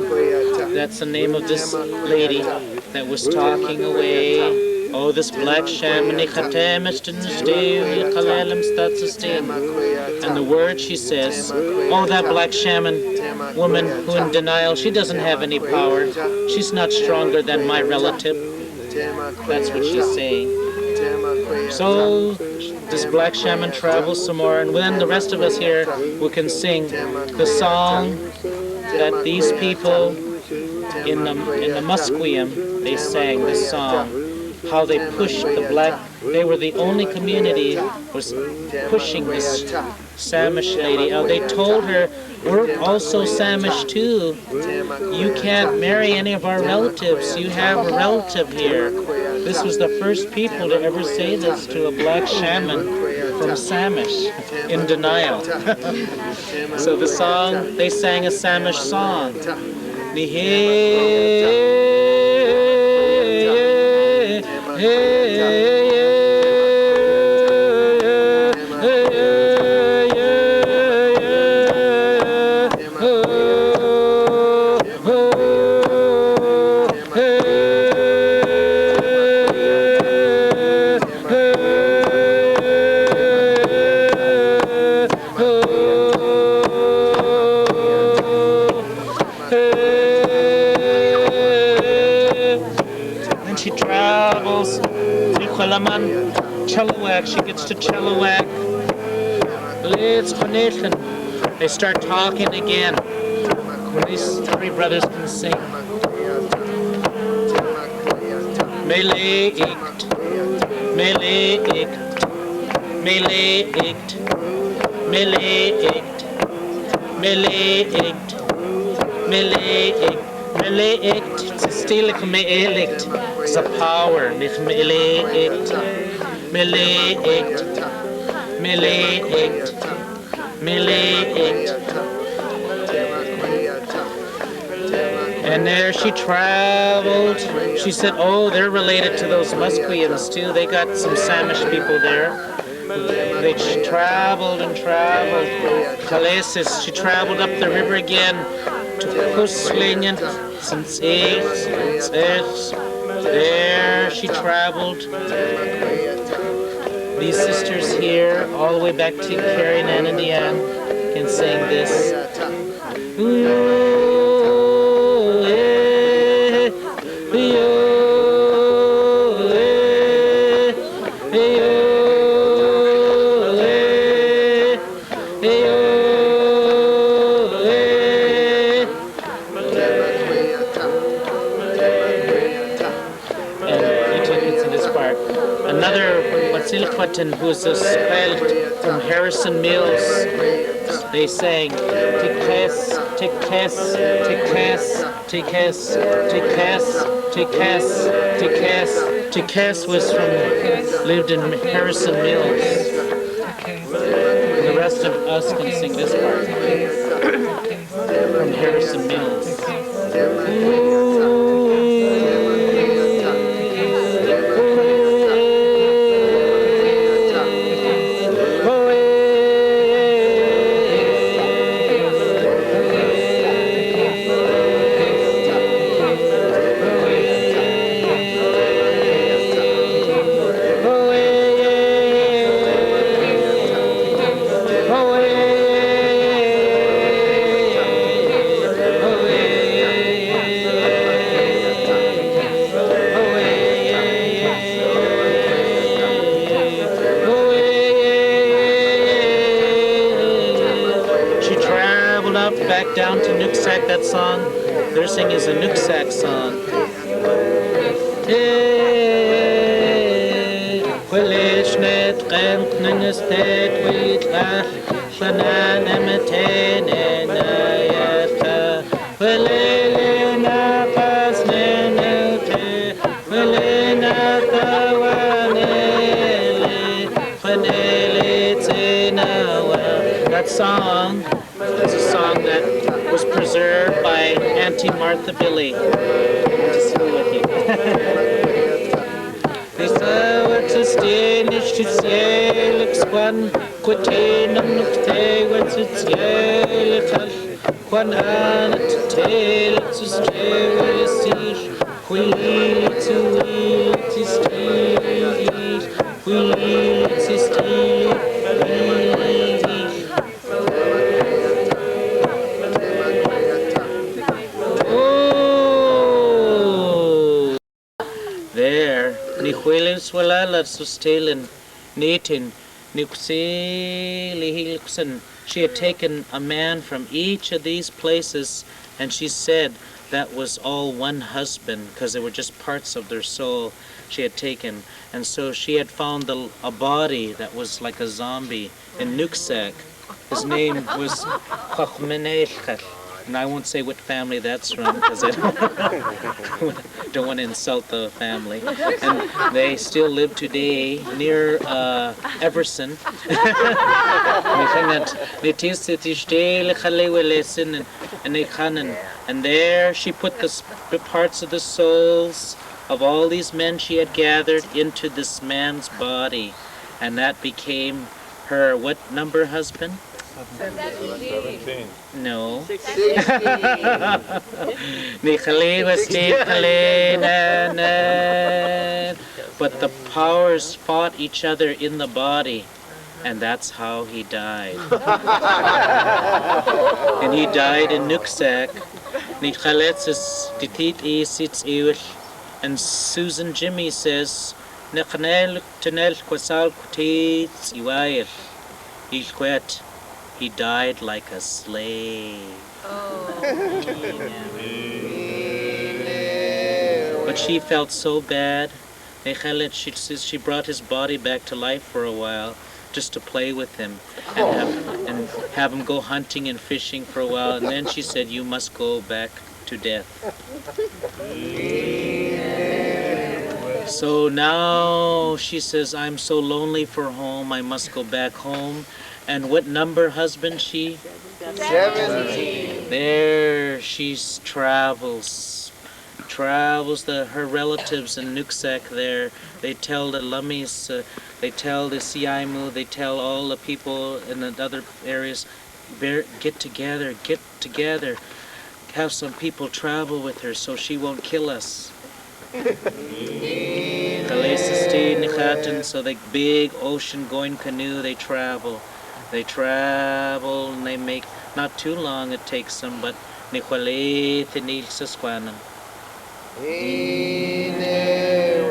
[SPEAKER 1] That's the name of this lady that was talking away. Oh, this Black Shaman, and the word she says, oh, that Black Shaman woman who in denial, she doesn't have any power. She's not stronger than my relative. That's what she's saying. So this Black Shaman travels some more, and then the rest of us here, we can sing the song that these people in the Musqueam, they sang this song. How they pushed the black, they were the only community was pushing this Samish lady. They told her, we're also Samish too. You can't marry any of our relatives. You have a relative here. This was the first people to ever say this to a Black Shaman from Samish, in denial. So the song, they sang a Samish song. Then she travels to Chilliwack. She gets to Chilliwack. They start talking again. These three brothers can sing. Meleikt, Meleikt, Meleikt, Meleikt, Meleikt, Meleikt, Meleikt. It's still like Meleikt. It's a power. Meleikt, Meleikt, Meleikt, Meleikt. And there she traveled. She said, oh, they're related to those Musqueams too. They got some Samish people there. They traveled and traveled. Kalesis, she traveled up the river again to Kuslingen. There she traveled. These sisters here, all the way back to Carrie and Indiana, can sing this. And it's in this part. Quentin, who's a child from Harrison Mills, they sang Tikes, Tikes, Tikes, Tikes, Tikes, Tikes, Tikes. Tikes was lived in Harrison Mills. And the rest of us can sing this part from Harrison Mills. Back down to Nooksack, that song they're singing is a Nooksack song. That song is a song that was preserved by Auntie Martha Billy. To sing with you. They saw what's a Stanish to say, looks one, quitting on the day, what's its yellow, one on it to tail, it's a stray, will you see, wheel, it's a wheel, it's a steel, wheel, it's a steel, there, ni huelens wala sustain, natin, she had taken a man from each of these places, and she said that was all one husband, because they were just parts of their soul she had taken. And so she had found a body that was like a zombie in Nooksack. His name was taqʷšblu. And I won't say what family that's from, because I don't want to insult the family. And they still live today near Everson. And there she put the parts of the souls of all these men she had gathered into this man's body. And that became her what number husband?
[SPEAKER 4] 17.
[SPEAKER 1] No.
[SPEAKER 2] 16.
[SPEAKER 1] But the powers fought each other in the body, and that's how he died. And he died in Nooksack. And Susan Jimmy says, he died like a slave. But she felt so bad. She says she brought his body back to life for a while, just to play with him and have him go hunting and fishing for a while. And then she said, "You must go back to death." So now she says, "I'm so lonely for home. I must go back home." And what number husband she?
[SPEAKER 2] 17.
[SPEAKER 1] There she travels her relatives in Nooksack there. They tell the Lummies, they tell the Siaimu, they tell all the people in the other areas, get together, have some people travel with her so she won't kill us. So the big ocean going canoe, they travel and they make, not too long it takes them, but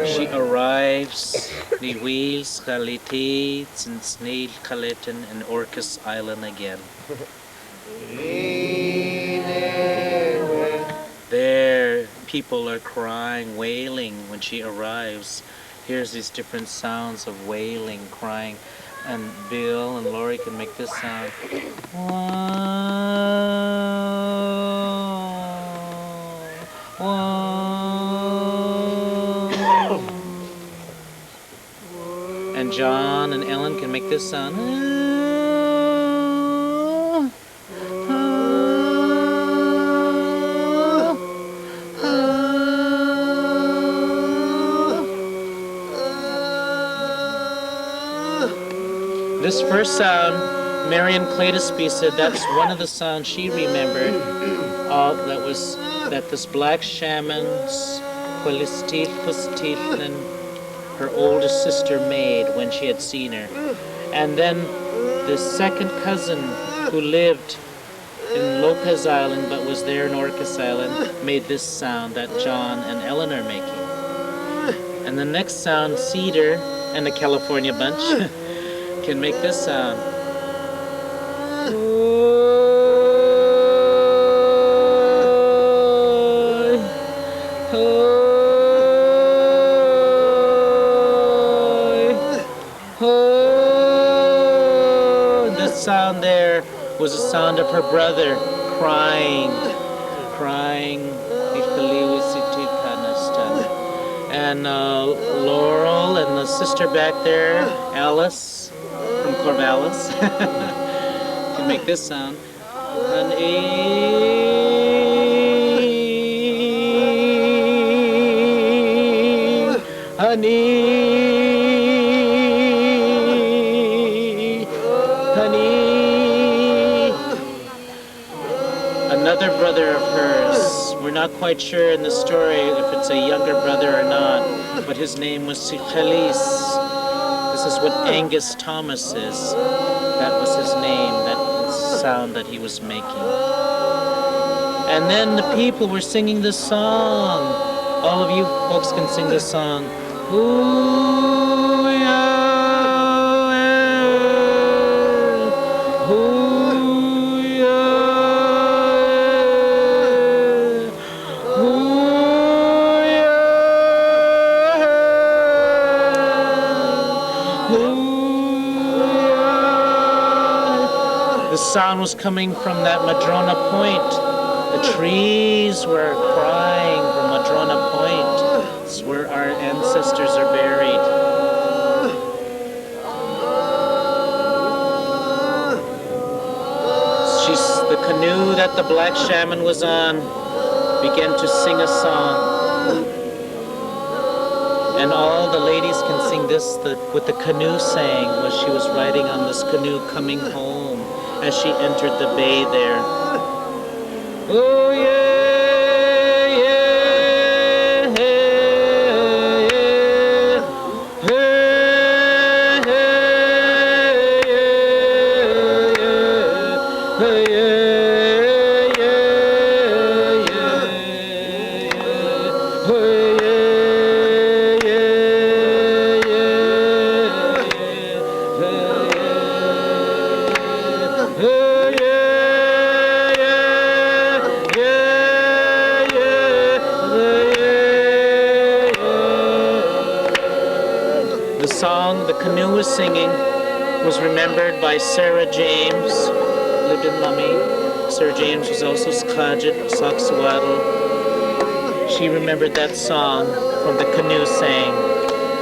[SPEAKER 1] she arrives, the wheels, Khalitids, and Snail Khalitin, and Orcas Island again. There, people are crying, wailing when she arrives. hears these different sounds of wailing, crying, and Bill and Lori can make this sound. And John and Ellen can make this sound. This first sound, Marion Clatesby said that's one of the sounds she remembered. That this black shaman's and her oldest sister made when she had seen her. And then the second cousin who lived in Lopez Island but was there in Orcas Island made this sound that John and Ellen are making. And the next sound, Cedar and the California Bunch can make this sound. This sound there was the sound of her brother crying. And Laurel and the sister back there, Alice, from Corvallis, can make this sound. Honey. Another brother of hers, we're not quite sure in the story if it's a younger brother or not, but his name was Sichelis. This is what Angus Thomas is. That was his name, that sound that he was making. And then the people were singing this song. All of you folks can sing this song. Ooh, yeah, ooh, yeah, ooh, yeah, ooh. The sound was coming from that Madrona Point. The trees were crying from Madrona Point. It's where our ancestors are buried. The canoe that the Black Shaman was on began to sing a song. And all the ladies can sing this, what the canoe sang was she was riding on this canoe coming home as she entered the bay there. Oh yeah, yeah, yeah, The song the canoe was singing was remembered by Sarah James, lived in Lummi. Sarah James was also Skajit, Saksawatl. She remembered that song from the canoe sang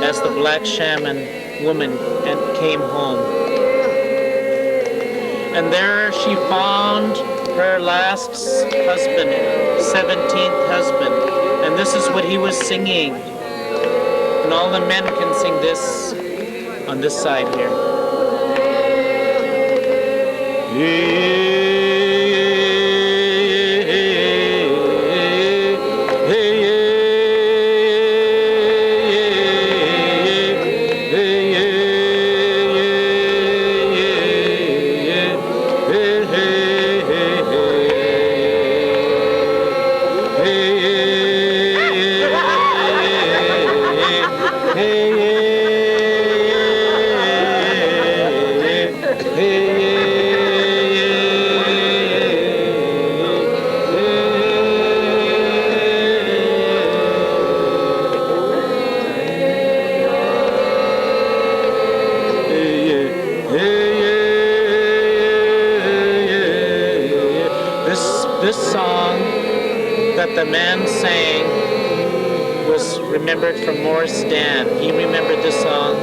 [SPEAKER 1] as the Black Shaman woman came home. And there she found her last husband, 17th husband. And this is what he was singing. And all the men can sing this on this side here. the man sang was remembered from Morris Dan. He remembered the song,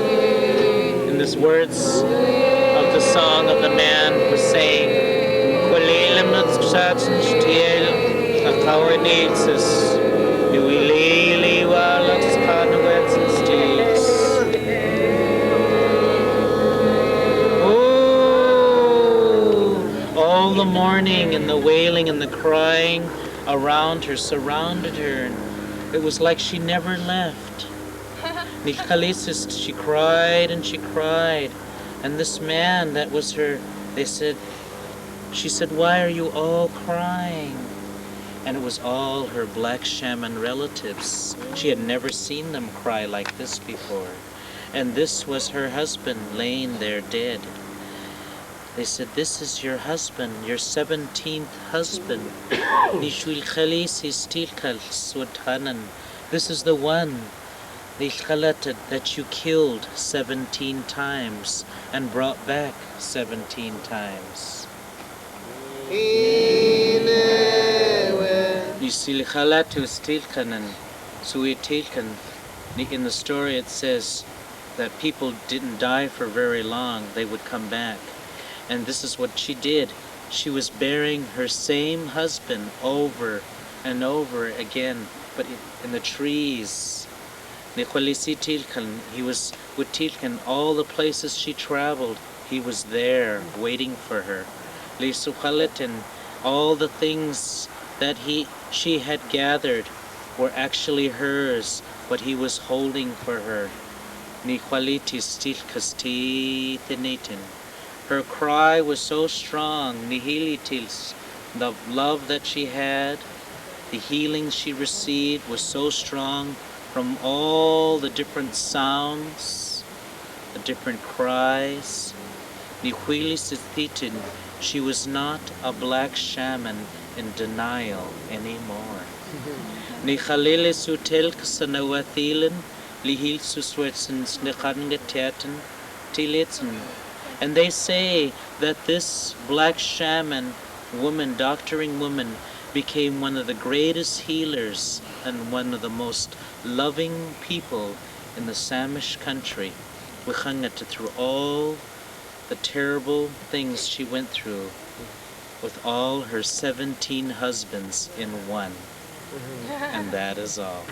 [SPEAKER 1] and the words of the song of the man was saying, all the mourning and the wailing and the crying around her surrounded her, and it was like she never left. She cried and she cried, and this man that was her, she said, why are you all crying? And it was all her Black Shaman relatives. She had never seen them cry like this before. And this was her husband laying there dead. They said, this is your husband, your 17th husband. This is the one that you killed 17 times and brought back 17 times. In the story it says that people didn't die for very long, they would come back. And this is what she did. She was burying her same husband over and over again, but in the trees. He was with Tilkan, all the places she traveled, he was there waiting for her. All the things that she had gathered were actually hers, but he was holding for her. Her cry was so strong, the love that she had, the healing she received was so strong from all the different sounds, the different cries. She was not a Black Shaman in denial anymore. And they say that this Black Shaman woman, doctoring woman, became one of the greatest healers and one of the most loving people in the Samish country. Through all the terrible things she went through with all her 17 husbands in one. And that is all.